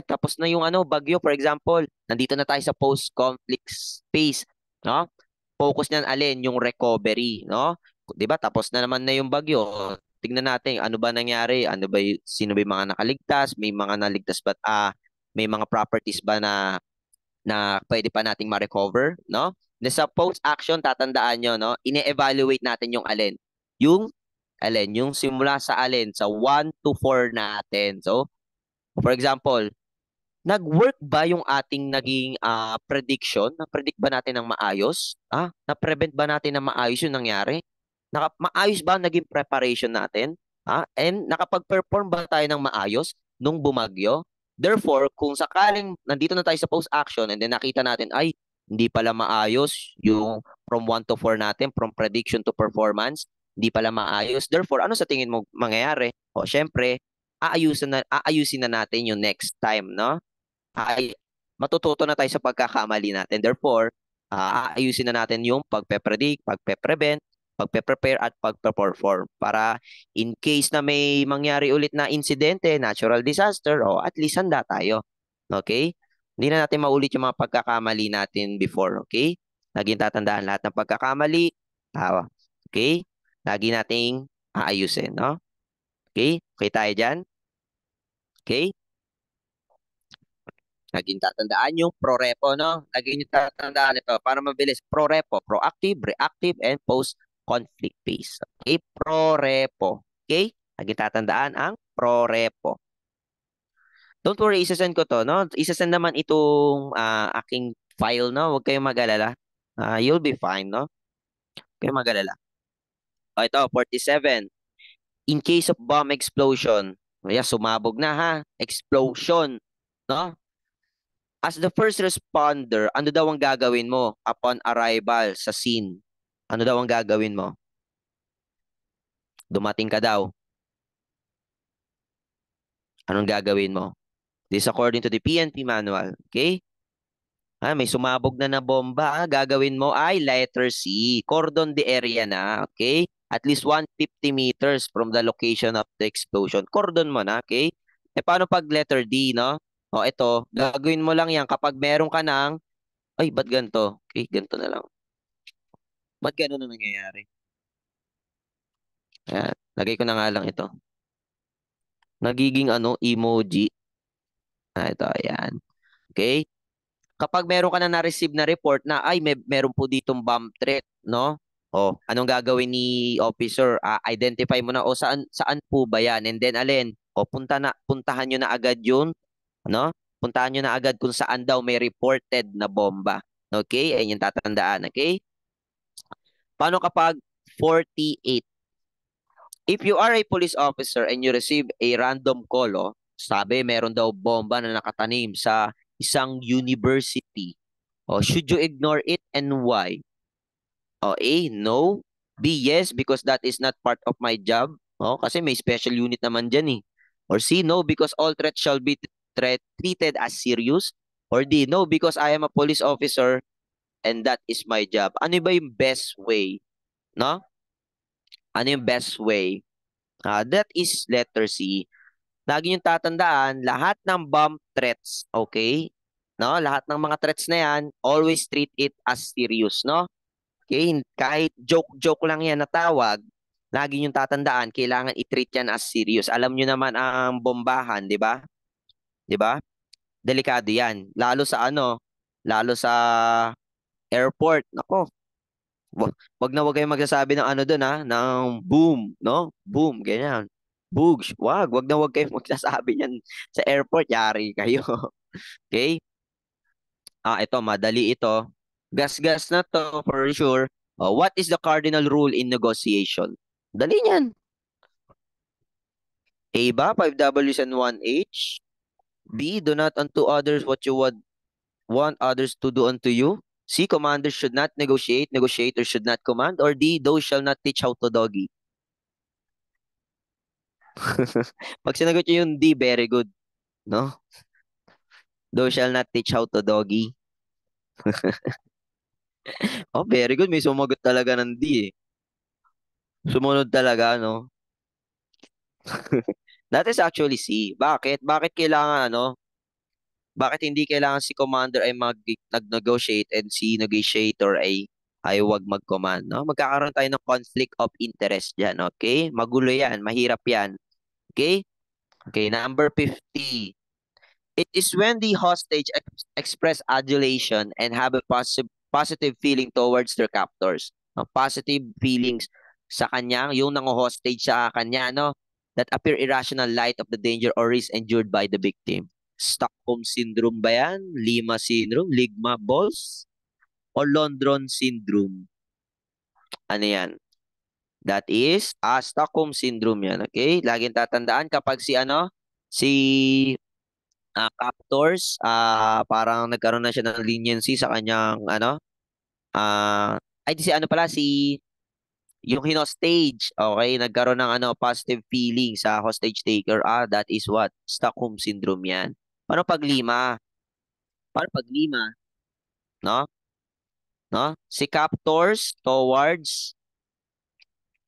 tapos na yung bagyo, for example, nandito na tayo sa post-conflict phase, no? Focus niyan alin, yung recovery, no? 'Di ba? Tapos na naman na yung bagyo. Tingnan natin ano ba nangyari, sino ba yung mga nakaligtas, may mga naligtas ba, may mga properties ba na pwede pa nating ma-recover, no? Sa post-action, tatandaan nyo, no? Ine-evaluate natin yung alin. Yung simula sa alin, sa 1 to 4 natin. So, for example, nag-work ba yung ating naging prediction? Na-predict ba natin ng maayos? Na-prevent ba natin ng maayos yung nangyari? Maayos ba ang naging preparation natin? And nakapag-perform ba tayo ng maayos nung bumagyo? Therefore, kung sakaling nandito na tayo sa post-action and then nakita natin, ay, hindi pala maayos yung from 1 to 4 natin, from prediction to performance, hindi pala maayos. Therefore, ano sa tingin mo mangyayari? Syempre, aayusin na natin yung next time, no? matututo na tayo sa pagkakamali natin. Therefore, aayusin na natin yung pagpe-predict, pagpe-prevent, pagpe-prepare at pagpe-perform para in case na may mangyari ulit na insidente, natural disaster, o at least handa tayo. Okay? Hindi na natin maulit yung mga pagkakamali natin before. Okay? Laging tatandaan lahat ng pagkakamali. Okay? Lagi nating aayusin, no? Okay? Okay tayo dyan? Okay? Laging tatandaan yung pro-repo, no? Laging yung tatandaan ito para mabilis. Pro-repo, proactive, reactive, and post-conflict phase. Okay? Pro-repo. Okay? Laging tatandaan ang pro-repo. Don't worry, isasend ko to, no? Isasend naman itong aking file, no? Huwag kayong mag-alala. You'll be fine, no? Huwag kayong mag-alala. O, ito, 47. In case of bomb explosion, kaya sumabog na ha, explosion, no? As the first responder, ano daw ang gagawin mo upon arrival sa scene? Ano daw ang gagawin mo? Dumating ka daw. Anong gagawin mo? This according to the PNP manual. Okay? May sumabog na bomba. Gagawin mo ay letter C. Cordon the area na. Okay? At least 150 meters from the location of the explosion. Cordon mo na. Okay? Paano pag letter D, no? O, ito. Gagawin mo lang yan kapag meron ka ng, ay, ba't ganito? Okay, ganito na lang. Ba't gano'n na nangyayari? Ayan. Lagay ko na nga lang ito. Nagiging emoji. Ito, ayan. Okay? Kapag meron ka na-receive na report na, ay, meron po ditong bomb threat, no? O, anong gagawin ni officer? Identify mo na, o saan po ba yan? And then, alin? O, puntahan nyo na agad yun, no? Puntahan nyo na agad kung saan daw may reported na bomba. Okay? Ayan yung tatandaan, okay? Paano kapag 48? If you are a police officer and you receive a random call, sabi meron daw bomba na nakatanim sa isang university. Should you ignore it and why? A, no. B, yes, because that is not part of my job. Kasi may special unit naman dyan eh. Or C, no, because all threats shall be treated as serious. Or D, no, because I am a police officer and that is my job. Ano ba yung best way? No? Ano yung best way? That is letter C. Lagi yung tatandaan, lahat ng bomb threats, okay? No, lahat ng mga threats na yan, always treat it as serious, no? Okay, kahit joke-joke lang yan na tawag, lagi yung tatandaan, kailangan i-treat yan as serious. Alam nyo naman ang bombahan, di ba? Di ba? Delikado yan. Lalo sa airport. Nako, wag kayong magsasabi ng doon ng boom, no? Boom, ganyan. Boogs, wag kayong magsasabi niyan sa airport, yari kayo. Okay? Ito, madali ito. Gas-gas na to for sure. What is the cardinal rule in negotiation? Dali niyan. A ba, 5 Ws and 1 H? B, do not unto others what you would want others to do unto you. C, commanders should not negotiate, negotiators should not command. Or D, those shall not teach how to doggy. Pag sinagot nyo yung D, very good. No? Those shall not teach how to doggy. Very good. May sumagot talaga ng D eh. Sumunod talaga, no? That is actually C. Bakit? Bakit hindi kailangan si commander ay nag-negotiate and si negotiator ay wag mag-command, no? Magkakaroon tayo ng conflict of interest diyan, okay? Magulo 'yan, mahirap 'yan. Okay? Okay, number 50. It is when the hostage express adulation and have a positive feeling towards their captors. Positive feelings sa kanya, yung nango-hostage sa kanya, no? That appear irrational light of the danger or risk endured by the victim. Stockholm Syndrome ba yan? Lima Syndrome? Ligma Balls? Or London Syndrome? Ano yan? That is Stockholm Syndrome yan. Okay? Laging tatandaan kapag si captors, parang nagkaroon na siya ng leniency sa kanyang ay di si yung hinostage, okay, nagkaroon ng positive feeling sa hostage taker. That is what? Stockholm Syndrome yan. Paano pag lima? Paano pag lima, no? No? Si captors towards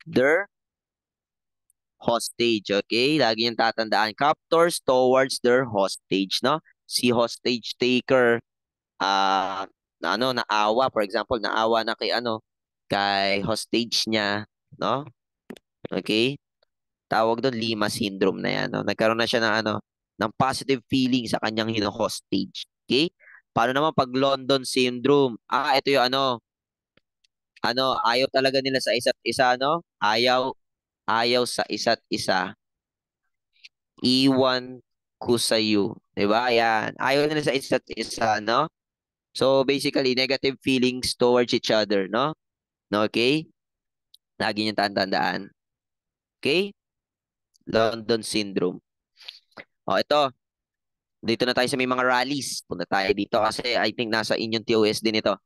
their hostage, okay? Lagi yung tatandaan. Captors towards their hostage, no? Si hostage taker, naawa, for example, naawa na kay hostage niya, no? Okay? Tawag doon Lima syndrome na yan, no? Nagkaroon na siya ng positive feeling sa kanyang hostage. Okay? Paano naman pag London syndrome? Ito yung ayaw talaga nila sa isa't isa, no? Ayaw sa isa't isa. Iwan ko sa iyo. 'Di ba? Ayan. Ayaw nila sa isa't isa, no? So basically, negative feelings towards each other, no? No, okay? Lagi niyong tandaan. Okay? London syndrome. Ito. Dito na tayo sa may mga rallies. Punta tayo dito kasi I think nasa inyong TOS din ito.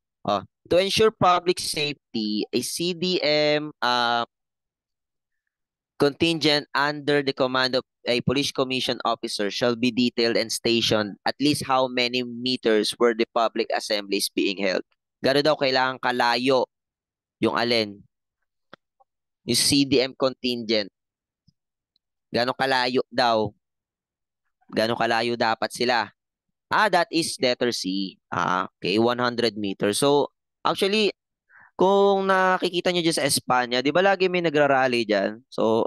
To ensure public safety, a CDM contingent under the command of a police commission officer shall be detailed and stationed at least how many meters where the public assembly is being held. Gano'n daw kailangan kalayo yung alin? Yung CDM contingent. Gano'n kalayo daw? Gano'n kalayo dapat sila? That is letter C. Okay, 100 meters. So, actually, kung nakikita nyo dyan sa Espanya, di ba lagi may nagrarally dyan? So,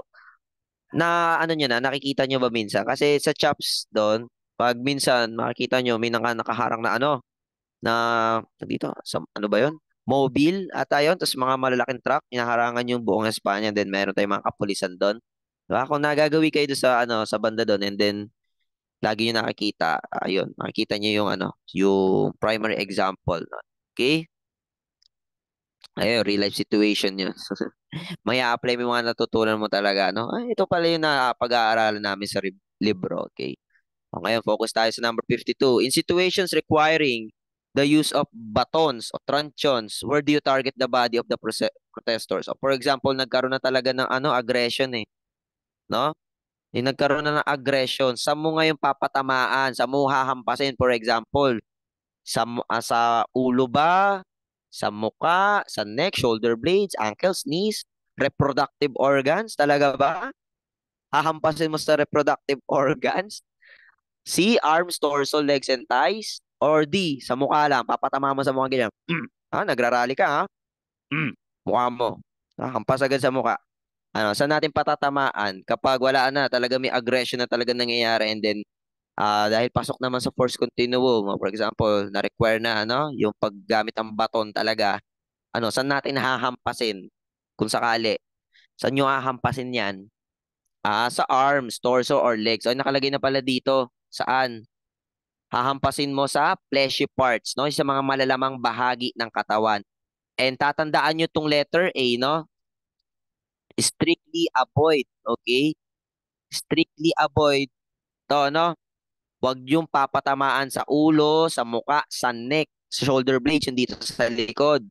nakikita nyo ba minsan? Kasi sa shops doon, pag minsan makikita nyo may nakaharang na na dito, ano ba yon? Mobile at ayon, tapos mga malalaking truck, inaharangan yung buong Espanya, then meron tayong mga kapulisan doon. Diba? Kung nagagawi kayo doon sa banda doon, and then lagi nyo nakikita, ayun, makikita nyo yung primary example. No? Okay? Ayun, real life situation yun. May apply mo yung mga natutunan mo talaga, no? Ito pala yung pag-aaralan namin sa libro, okay? Ngayon, focus tayo sa number 52. In situations requiring the use of batons o truncheons, where do you target the body of the protesters? So, for example, nagkaroon na talaga ng aggression no? Yung nagkaroon na ng aggression, saan mo ngayon papatamaan? Saan mo hahampasin? For example, sa ulo ba? Sa muka? Sa neck, shoulder blades, ankles, knees, reproductive organs? Talaga ba? Hahampasin mo sa reproductive organs? C, arms, torso, legs, and thighs? Or D, sa mukha lang, papatama mo sa mukha ganyan. Nagrarally ka ha? Mukha mo. Hampas agad sa mukha. Saan natin patatamaan kapag wala na, talaga may aggression na talaga nangyayari, and then dahil pasok naman sa force continuum, for example, na-require na yung paggamit ng baton talaga, saan natin hahampasin kung sakali? Saan nyo hahampasin yan? Sa arms, torso, or legs. Ay, nakalagay na pala dito. Saan? Hahampasin mo sa fleshy parts, no? Sa mga malalamang bahagi ng katawan. And tatandaan nyo tong letter A, no? Strictly avoid, okay? Strictly avoid to, no? Huwag yung papatamaan sa ulo, sa muka, sa neck, sa shoulder blades, yung dito sa likod.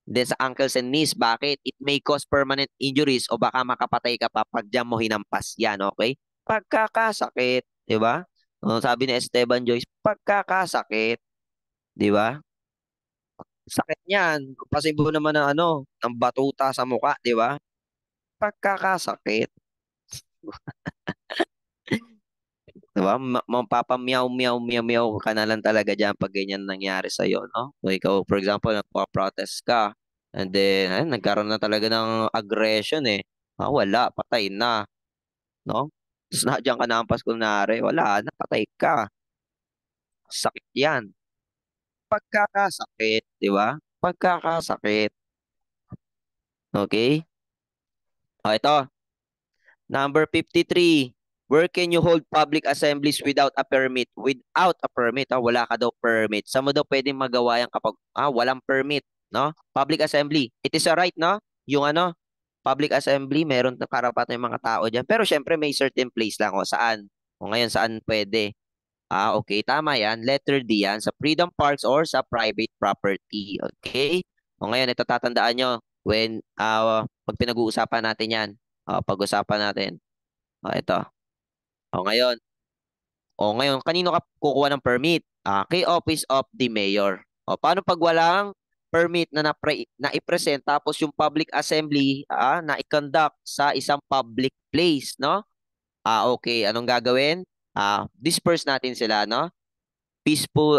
Then sa ankles and knees. Bakit? It may cause permanent injuries o baka makapatay ka pa pag diyan mo hinampas yan, okay? Pagkakasakit, di ba? Sabi ni Esteban Joyce, pagkakasakit, di ba? Sakit niyan. Pasibo naman ng ng batuta sa muka, di ba? Pagkakasakit, di ba? Mapapamyaw, meow, meow, meow ka na lang talaga diyan pag ganyan nangyari sa iyo, no? Kung ikaw, for example, nagpa-protest ka, and then, nagkaroon na talaga ng aggression wala, patay na, no? Tapos nandiyan ka na ampas kunwari, wala na, patay ka. Sakit yan. Pagkakasakit, di ba? Pagkakasakit. Okay? Ito. Number 53. Where can you hold public assemblies without a permit? Without a permit, wala ka daw permit. Saan mo daw pwedeng magawa yan kapag walang permit, no? Public assembly. It is a right, no? Yung public assembly, meron na karapatan yung mga tao diyan. Pero syempre may certain place lang saan. Ngayon saan pwede? Okay, tama yan. Letter D yan sa freedom parks or sa private property. Okay? Ngayon ito tatandaan nyo when pag pinag-uusapan natin yan. Pag-usapan natin. Ito. Ngayon, O ngayon, kanino ka kukuha ng permit? Kay Office of the Mayor. O paano pag walang permit na i-present tapos yung public assembly na i-conduct sa isang public place, no? Okay, anong gagawin? Disperse natin sila, no? Peaceful,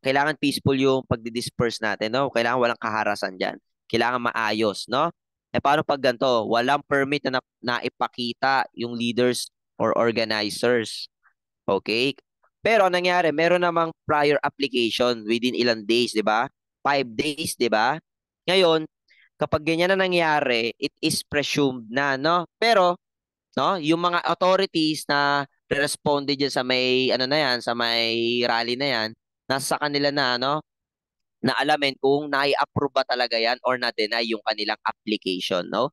kailangan peaceful yung pagdi-disperse natin, no? Kailangan walang kaharasan diyan. Kailangan maayos, no? Paano pag ganito? Walang permit na ipakita yung leaders or organizers. Okay? Pero ang nangyari, meron namang prior application within ilang days, di ba? 5 days, di ba? Ngayon, kapag ganyan na nangyari, it is presumed na, no? Pero, no, yung mga authorities na responde dyan sa may, ano na yan, sa may rally na yan, nasa kanila na, no? Na alamin kung nai-approve ba talaga yan or na-deny yung kanilang application, no?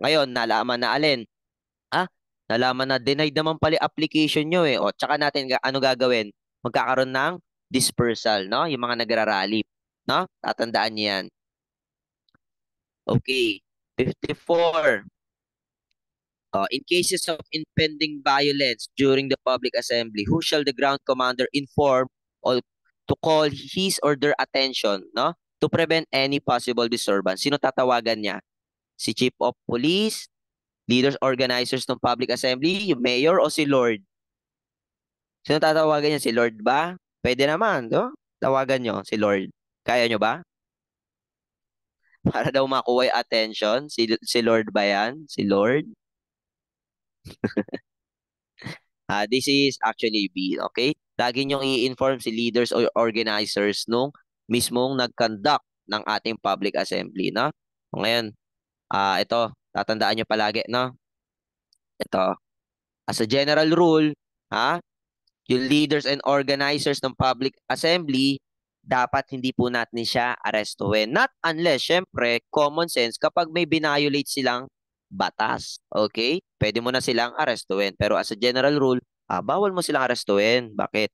Ngayon, nalaman na alin, nalaman na denied naman pala yung application nyo eh. O, tsaka natin ano gagawin? Magkakaroon ng dispersal, no? Yung mga nagrarally, no? Tatandaan niyo yan. Okay. 54. In cases of impending violence during the public assembly, who shall the ground commander inform or to call his or their attention, no? To prevent any possible disturbance. Sino tatawagan niya? Si Chief of Police, leaders, organizers ng public assembly, yung mayor o si Lord? Sino tatawagan niya? Si Lord ba? Pwede naman, no? Tawagan niyo si Lord. Kaya niyo ba? Para daw makuha yung attention. Si Lord ba yan? Si Lord? This is actually B, okay? Lagi niyong i-inform si leaders or organizers nung mismong nag-conduct ng ating public assembly, no? Ngayon, ito, tatandaan niyo palagi, no? Ito, as a general rule, ha? Yung leaders and organizers ng public assembly, dapat hindi po natin siya arestuhin. Not unless, syempre, common sense, kapag may binayolate silang batas. Okay? Pwede mo na silang arestuhin. Pero as a general rule, bawal mo silang arestuhin. Bakit?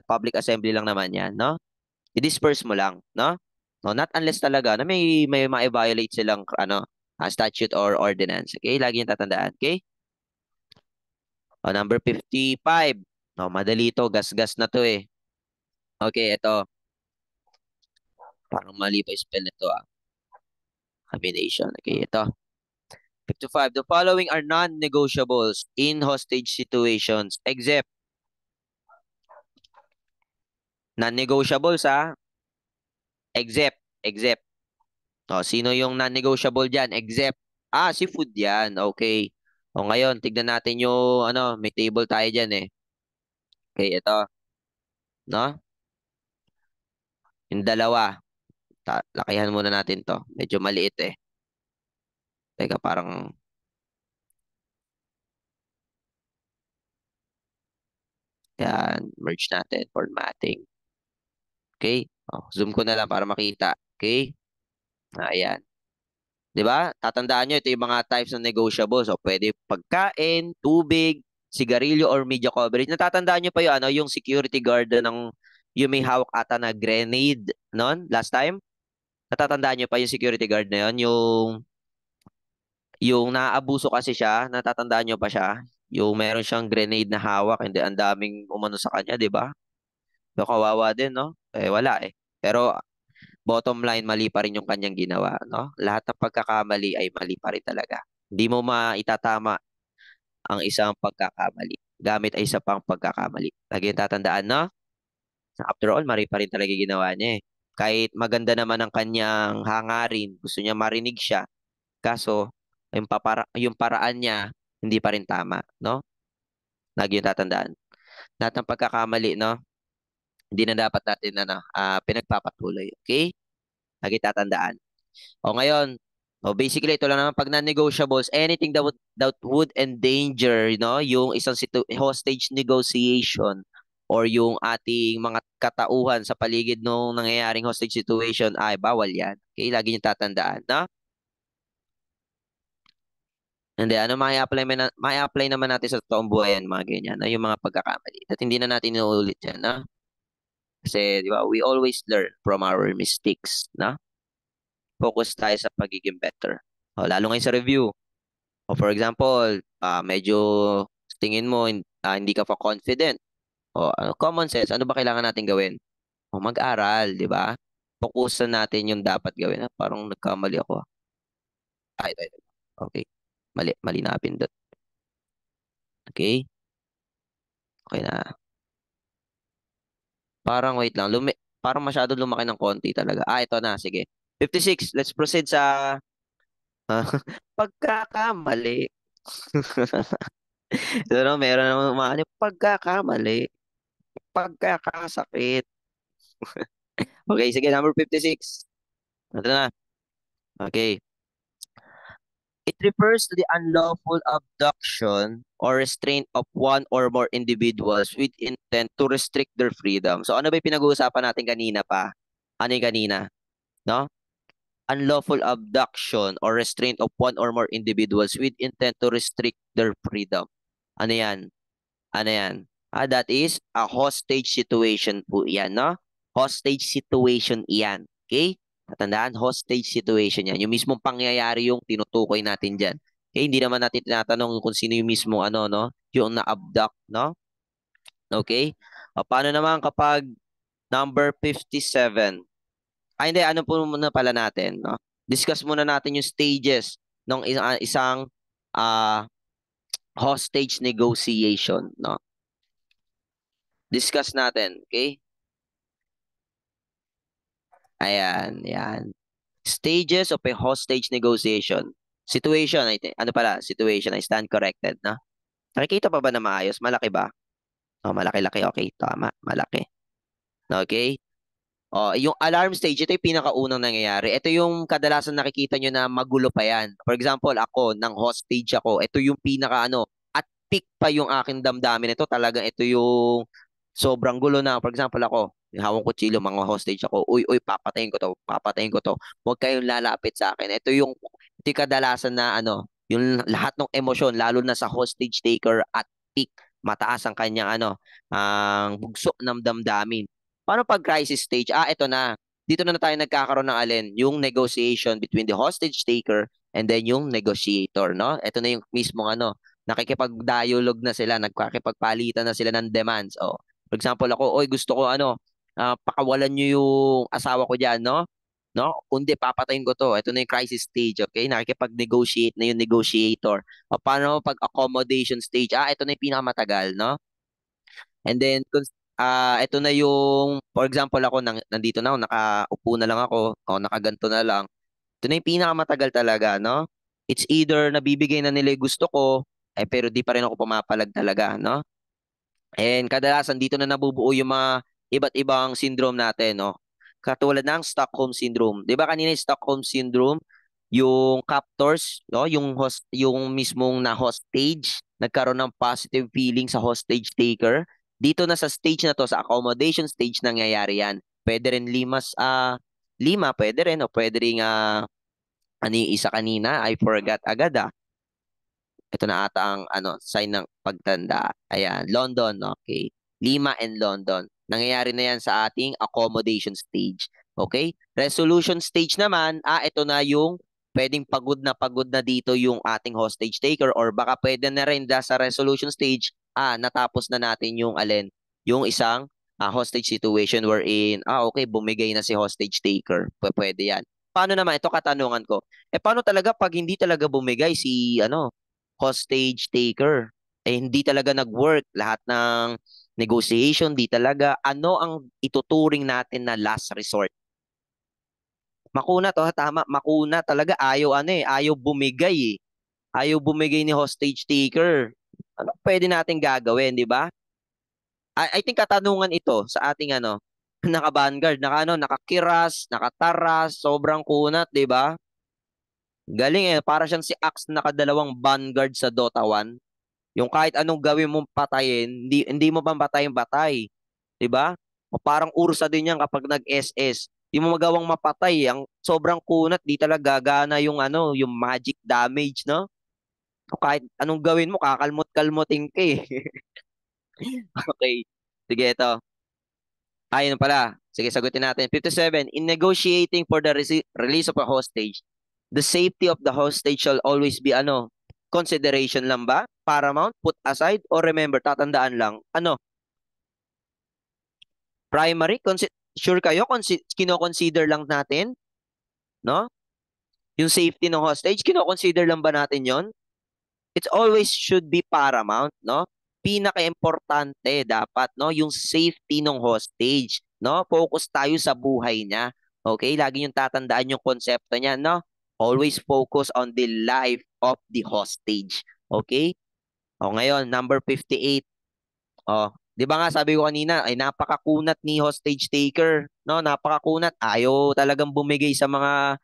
Public assembly lang naman yan, no? I-disperse mo lang, no? No, not unless talaga na may ma-violate silang statute or ordinance. Okay? Lagi yung tatandaan. Okay? Number 55. No, madali to. Gas-gas na to eh. Okay, ito. Parang mali pa yung spell nito Combination. Okay, ito. 55. The following are non-negotiables in hostage situations except non-negotiables except. Sino yung non-negotiable diyan? Except. Si food yan. Okay. Ngayon, tignan natin yung may table tayo diyan eh. Okay, ito. No? Yung dalawa. Lakihan muna natin to. Medyo maliit eh. Teka, parang yan, merge natin, formatting. Okay? Zoom ko na lang para makita. Okay? Ayan. 'Di ba? Tatandaan nyo, ito yung mga types ng negotiables. So, pwede pagkain, tubig, sigarilyo, or media coverage. Natatandaan nyo pa yung, yung security guard yung may hawak ata na grenade noon, last time? Natatandaan nyo pa yung security guard na yun? Yung naabuso kasi siya, natatandaan nyo pa siya? Yung meron siyang grenade na hawak, hindi, ang daming umano sa kanya, 'di ba? So, kawawa din, no? Wala eh. Pero bottom line, mali pa rin yung kanyang ginawa, no? Lahat ng pagkakamali ay mali pa rin talaga. Hindi mo maitatama ang isang pagkakamali gamit ay isa pang pagkakamali. Lagi yung tatandaan, no? After all, mali pa rin talaga yung ginawa niya eh. Kahit maganda naman ang kanyang hangarin, gusto niya marinig siya. Kaso, yung paraan niya, hindi pa rin tama, no? Lagi yung tatandaan. Lahat ng pagkakamali, no? Hindi na dapat natin pinagpapatuloy. Okay? Lagi tatandaan. Ngayon, basically ito lang naman pag non-negotiables, anything that would endanger, yung isang hostage negotiation or yung ating mga katauhan sa paligid nung nangyayaring hostage situation ay bawal yan. Okay, lagi niyo tatandaan, no? Hindi, may apply naman natin sa totoong buhay yan, mga ganyan, yung mga pagkakamali. At hindi na natin inuulit yan, no? Kasi, di ba, we always learn from our mistakes, no? Focus tayo sa pagiging better. Lalo ngayon sa review. For example, medyo tingin mo hindi ka pa confident. O, common sense, ano ba kailangan natin gawin? O, mag-aral, di ba? Fokusan natin yung dapat gawin. Parang nagkamali ako. Ito. Okay. Mali na pindot. Okay? Okay na. Parang wait lang. Parang masyado lumaki ng konti talaga. Ito na. Sige. 56. Let's proceed sa pagkakamali. Pero meron naman mga pagkakamali. Pagkakasakit. Okay, sige. Number 56. Ito na. Okay. It refers to the unlawful abduction or restraint of one or more individuals with intent to restrict their freedom. So ano ba yung pinag-uusapan natin kanina pa? Ano yung kanina? No? Unlawful abduction or restraint of one or more individuals with intent to restrict their freedom. Ano yan? Ano yan? That is a hostage situation po yan, no? Hostage situation yan. Okay? Tatandaan, hostage situation yan. Yung mismong pangyayari yung tinutukoy natin dyan. Okay? Hindi naman natin tinatanong kung sino yung mismo ano, no? Yung na-abduct, no? Okay? Paano naman kapag number 57? Hindi, ano po muna pala natin, no? Discuss muna natin yung stages ng isang uh, hostage negotiation, no? Discuss natin, okay? Ayan, yan. Stages of a hostage negotiation. Situation, I think. Ano pala? Situation. I stand corrected, no? Nakikita pa ba na maayos? Malaki ba? Oh, malaki-laki. Okay, tama. Malaki. Okay? Oh, yung alarm stage, ito yung pinakaunang nangyayari. Ito yung kadalasan nakikita nyo na magulo pa yan. For example, ako, ng hostage ako, ito yung pinaka ano, at peak pa yung aking damdamin. Ito talagang ito yung sobrang gulo na. For example, ako, hawang kutsilyo, mga hostage ako. Uy, uy, papatayin ko to, papatayin ko to. Huwag kayong lalapit sa akin. Ito yung kadalasan na ano, yung lahat ng emosyon, lalo na sa hostage taker at peak, mataas ang kanyang ano, ang bugso ng damdamin. Paano pag crisis stage? Ito na. Dito na tayo nagkakaroon ng alin, yung negotiation between the hostage taker and then yung negotiator, no? Ito na yung mismong ano, nakikipag-dialogue na sila, nagkakipagpalitan na sila ng demands. Oh, for example, ako, oy, gusto ko ano, pakawalan niyo yung asawa ko diyan, no? No? Kundi papatayin ko to. Ito na yung crisis stage, okay? Nakikipag-negotiate na yung negotiator. Paano pag accommodation stage? Ito na yung pinakamatagal, no? And then, ito na yung, for example, ako, nandito na ako, nakaupo na lang ako, o nakaganto na lang. Ito na yung pinakamatagal talaga, no? It's either nabibigay na nila yung gusto ko, pero di pa rin ako pumapalag talaga, no? And kadalasan dito na nabubuo yung mga iba't ibang syndrome natin, no? Katulad ng Stockholm Syndrome. 'Di ba kanina yung Stockholm Syndrome, yung captors, no, yung mismong na hostage, nagkaroon ng positive feeling sa hostage taker. Dito na sa stage na to, sa accommodation stage nangyayari 'yan. Pwede rin lima, pwede rin, o pwede rin ano yung isa kanina, I forgot agad. Ito na ata ang ano, sign ng pagtanda. Ayan, London, okay. Lima and London. Nangyayari na yan sa ating accommodation stage. Okay? Resolution stage naman, ito na yung pwedeng pagod na dito yung ating hostage taker, or baka pwede na rin sa resolution stage, natapos na natin yung alin, yung isang hostage situation wherein, okay, bumigay na si hostage taker. Pwede yan. Paano naman, ito katanungan ko, paano talaga pag hindi talaga bumigay si ano, hostage taker? Hindi talaga nag-work lahat ng negotiation, di talaga. Ano ang ituturing natin na last resort? Makuna to, tama, makuna talaga. Ayaw bumigay eh. Ayaw bumigay ni hostage taker. Ano pwede natin gagawin, di ba? I think katanungan ito sa ating ano, naka-vanguard, nakakiras, nakataras, sobrang kunat, di ba? Galing para siyang si Axe na nakadalawang vanguard sa Dota 1. Yung kahit anong gawin mong patayin, hindi mo pampatayin batay. 'Di ba? O parang ursa din yan kapag nag-SS. Di mo magawang mapatay. Ang sobrang kunat, di talaga gagana yung ano, yung magic damage, no? O kahit anong gawin mo, kakalmot-kalmoting ka eh. Okay. Sige, ito. Ayun pala. Sige, sagutin natin. 57. In negotiating for the release of a hostage, the safety of the hostage shall always be ano? Consideration lang ba? Paramount? Put aside? O remember, tatandaan lang? Ano? Primary? Sure kayo? Kino-consider lang natin? No? Yung safety ng hostage, kino-consider lang ba natin yon? It's always should be paramount, no? Pinaka-importante dapat, no? Yung safety ng hostage, no? Focus tayo sa buhay niya. Okay? Lagi yung tatandaan yung konsepto niya, no? Always focus on the life of the hostage. Okay? O ngayon, number 58. Oh, 'di ba nga sabi ko kanina ay napakakunat ni hostage taker, no? Napakakunat. Ayaw talagang bumigay sa mga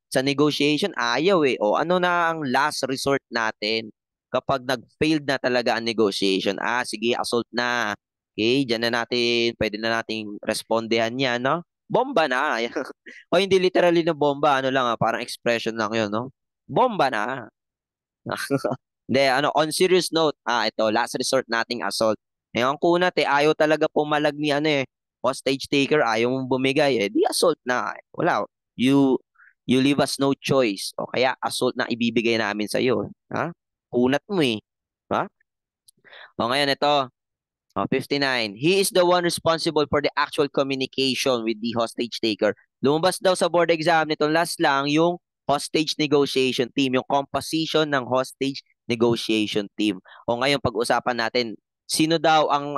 sa negotiation, ayaw eh. O ano na ang last resort natin kapag nag-failed na talaga ang negotiation? Ah, sige, assault na. Okay, diyan na natin, pwede na nating respondehan 'yan, no? Bomba na. O hindi literally na bomba, ano lang parang expression lang 'yon, no? Bomba na. Hindi, ano, on serious note, ito, last resort nating assault. Ngayon, kunat ayaw talaga pumalag ni ano hostage taker, ayaw mong bumigay, di assault na. Wala, you, you leave us no choice. O kaya, assault na ibibigay namin sa iyo. Ha? Kunat mo eh. Ha? O ngayon, ito, 59. He is the one responsible for the actual communication with the hostage taker. Lumabas daw sa board exam nito last lang yung hostage negotiation team, yung composition ng hostage negotiation team. O ngayon pag-usapan natin, sino daw ang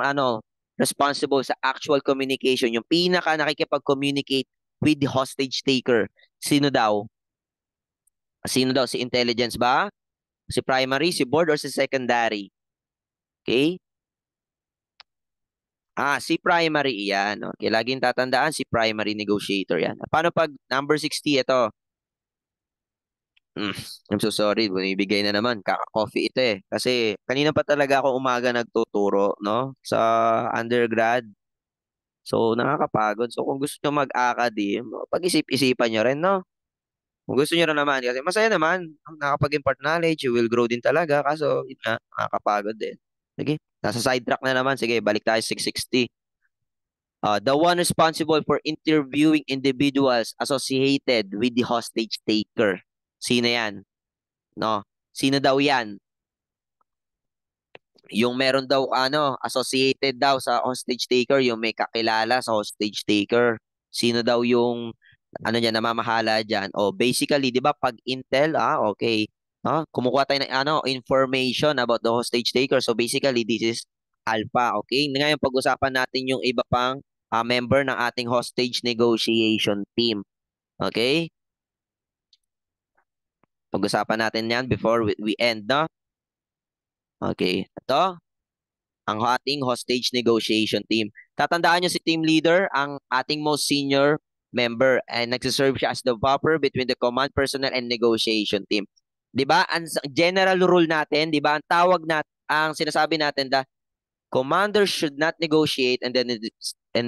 responsible sa actual communication, yung pinaka nakikipag-communicate with the hostage taker. Sino daw? Sino daw? Si intelligence ba? Si primary, si board, or si secondary? Okay? Si primary yan. Okay, laging tatandaan si primary negotiator yan. Paano pag number 60 ito? Mm, I'm so sorry, binibigay na naman. Kaka-coffee ito eh. Kasi kanina pa talaga ako umaga nagtuturo, no? Sa undergrad. So, nakakapagod. So, kung gusto nyo mag-academe, pag-isip-isipan nyo rin, no? Kung gusto nyo rin naman, kasi masaya naman. Nakapag-impart knowledge, you will grow din talaga. Kaso, yun nga, nakakapagod din. Sige, nasa sidetrack na naman. Sige, balik tayo sa 660. The one responsible for interviewing individuals associated with the hostage taker. Sino yan? No? Sino daw yan? Yung meron daw associated daw sa hostage taker, yung may kakilala sa hostage taker. Sino daw yung niya namamahala diyan? O basically, 'di ba pag intel, okay. Kumukuha tayo ng information about the hostage taker. So basically, this is alpha, okay? Ngayon pag-usapan natin yung iba pang member ng ating hostage negotiation team. Okay? Pag-usapan natin 'yan before we end, no? Okay. Ito, ang ating hostage negotiation team. Tatandaan nyo si team leader, ang ating most senior member, and nagsiserve siya as the buffer between the command personnel and negotiation team. 'Di ba? Ang general rule natin, 'di ba? Ang sinasabi natin the commander should not negotiate and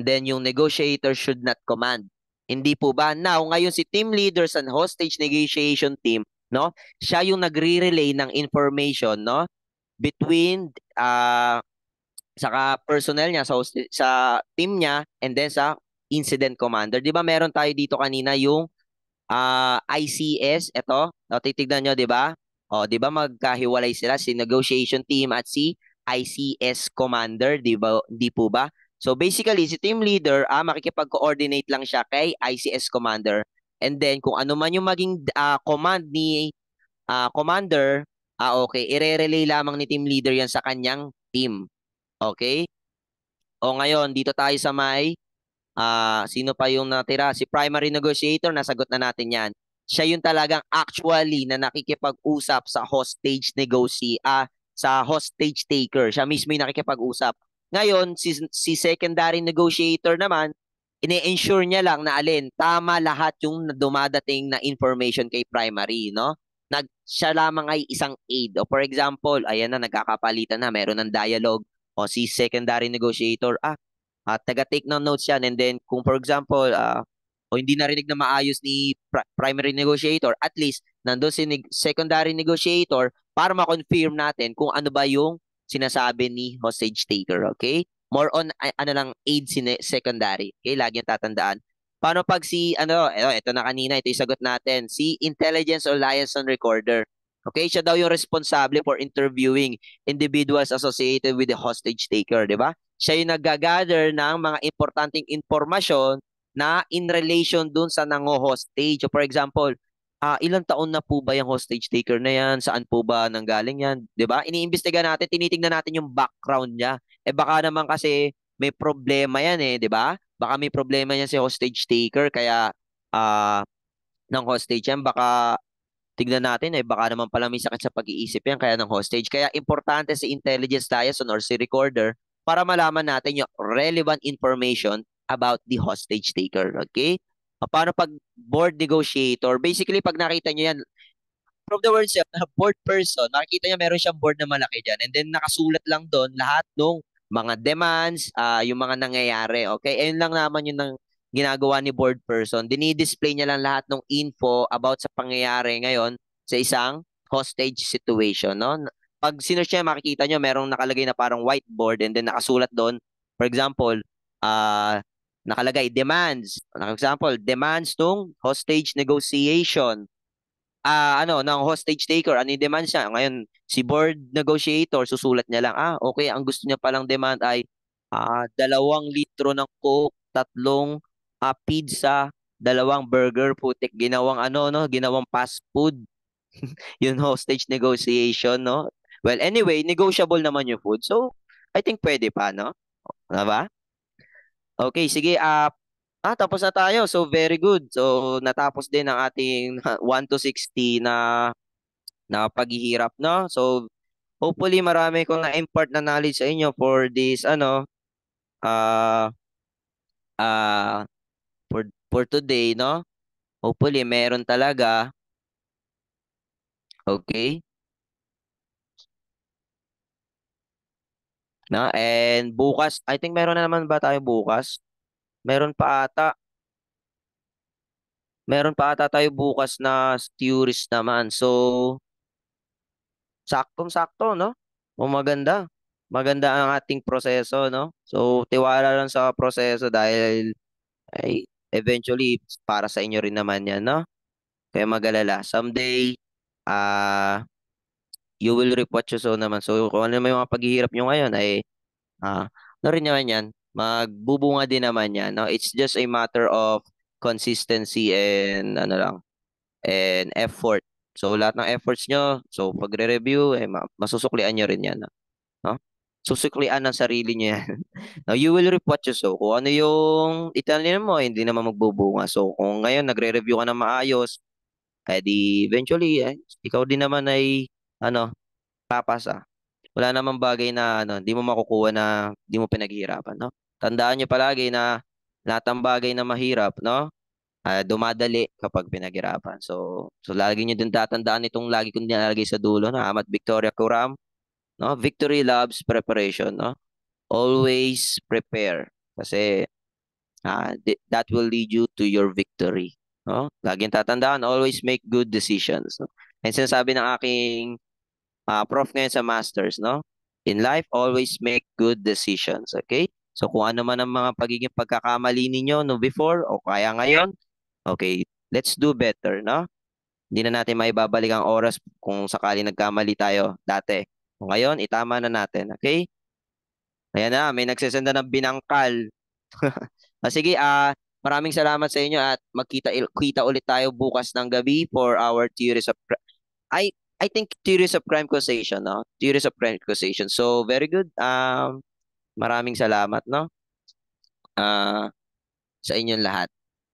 then yung negotiator should not command. Hindi po ba? Now, ngayon si team leader sa hostage negotiation team, no? Siya yung nagre-relay ng information, no? Between saka personnel niya sa team niya and then sa incident commander. 'Di ba meron tayo dito kanina yung ICS, ito. Titignan nyo, 'di ba? 'Di ba magkahiwalay sila si negotiation team at si ICS commander, 'di ba? Di po ba? So basically si team leader makikipag-coordinate lang siya kay ICS commander. And then kung ano man yung maging command ni commander, okay, ire-relay lamang ni team leader 'yan sa kanyang team. Okay? O ngayon, dito tayo sa may, sino pa yung natira? Si primary negotiator, nasagot na natin yan. Siya yung talagang actually na nakikipag-usap sa sa hostage taker. Siya mismo yung nakikipag-usap. Ngayon, si secondary negotiator naman, ini-ensure niya lang na tama lahat yung dumadating na information kay primary, no? Siya lamang ay isang aid. O for example, ayan na, nagkakapalitan na, meron ng dialogue. O si secondary negotiator, taga-take ng notes yan. And then, kung for example, o hindi narinig na maayos ni primary negotiator, at least, nandun si secondary negotiator para ma-confirm natin kung ano ba yung sinasabi ni hostage taker, okay? More on, ano lang, aid secondary. Okay, lagi yung tatandaan. Paano pag ito na kanina, ito yung sagot natin, si intelligence or liaison recorder. Okay, siya daw yung responsable for interviewing individuals associated with the hostage taker, di ba? Siya yung nag-gather ng mga importanteng impormasyon na in relation dun sa nango-hostage. So for example, ilang taon na po ba yung hostage taker na yan? Saan po ba nanggaling yan? Di ba? Iniimbestiga natin, tinitingnan natin yung background niya. Eh baka naman kasi may problema yan eh, di ba? Baka may problema yan si hostage taker, kaya ah ng hostage yan, baka tignan natin eh, baka naman pala may sakit sa pag-iisip yan kaya ng hostage. Kaya importante si intelligence liaison or si recorder para malaman natin yung relevant information about the hostage taker. Okay? Paano pag board negotiator? Basically, pag nakita nyo yan, from the word itself, na board person, makikita niya meron siyang board na malaki dyan. And then nakasulat lang doon lahat ng mga demands, yung mga nangyayari. Okay? Ayun lang naman yung ginagawa ni board person. Dinidisplay niya lang lahat ng info about sa pangyayari ngayon sa isang hostage situation. No? Pag sinearch niya, makikita niyo merong nakalagay na parang whiteboard and then nakasulat doon. For example, nakalagay demands. For example, demands ng hostage negotiation, ng hostage taker, ano yung demand niya? Ngayon, si board negotiator, susulat niya lang, okay, ang gusto niya palang demand ay 2 litro ng Coke, 3 pizza, 2 burger, putik, ginawang no, ginawang fast food, yung hostage negotiation, no? Well, anyway, negotiable naman yung food. So, I think pwede pa, no? Diba? Okay, sige, tapos na tayo. So, very good. So, natapos din ang ating 1 to 60 na paghihirap, no? So, hopefully marami kong na-impart na knowledge sa inyo for this, uh, uh, for today, no? Hopefully, meron talaga. Okay? Na? And bukas, I think meron na naman ba tayo bukas? Meron pa ata. Meron pa ata tayo bukas na theories naman. So, saktong-sakto, no? O maganda. Maganda ang ating proseso, no? So, tiwala lang sa proseso dahil ay eventually para sa inyo rin naman 'yan, no? Kaya mag-alala. Someday, ah you will reap what you sow naman. So, kung ano may mga paghihirap nyo ngayon ay ano rin naman 'yan, magbubunga din naman 'yan, no? It's just a matter of consistency and ano lang, and effort. So, lahat ng efforts nyo, so pagre-review, masusuklian nyo rin 'yan, no? Susuklian ng sarili niyo yan. Now, you will reap what you sow. Kung ano yung itanim mo, hindi naman magbubunga. So, kung ngayon nagre-review ka ng maayos, di eventually, ikaw din naman ay, papasa. Wala namang bagay na, di mo makukuha na di mo pinaghihirapan, no? Tandaan niyo palagi na lahat ng bagay na mahirap, no? Dumadali kapag pinaghirapan. So lagi niyo din tatandaan itong lagi kong nilalagay sa dulo na Amat Victoria Curam, no? Victory loves preparation, no? Always prepare kasi that will lead you to your victory, no? Laging tatandaan, always make good decisions, no? And sinasabi ng aking prof ngayon sa masters, no? In life, always make good decisions, okay? So kung ano man ang mga pagiging pagkakamali ninyo no before o kaya ngayon, okay, let's do better, no? Hindi na natin maibabalik ang oras kung sakali nagkamali tayo dati. Ngayon, itama na natin, okay? Ayan na, may nagsasenda ng binangkal. Sige, maraming salamat sa inyo at kita ulit tayo bukas ng gabi for our theories of I I think theories of crime causation, no? Theories of crime causation. So, very good. Maraming salamat, no? Ah, sa inyong lahat.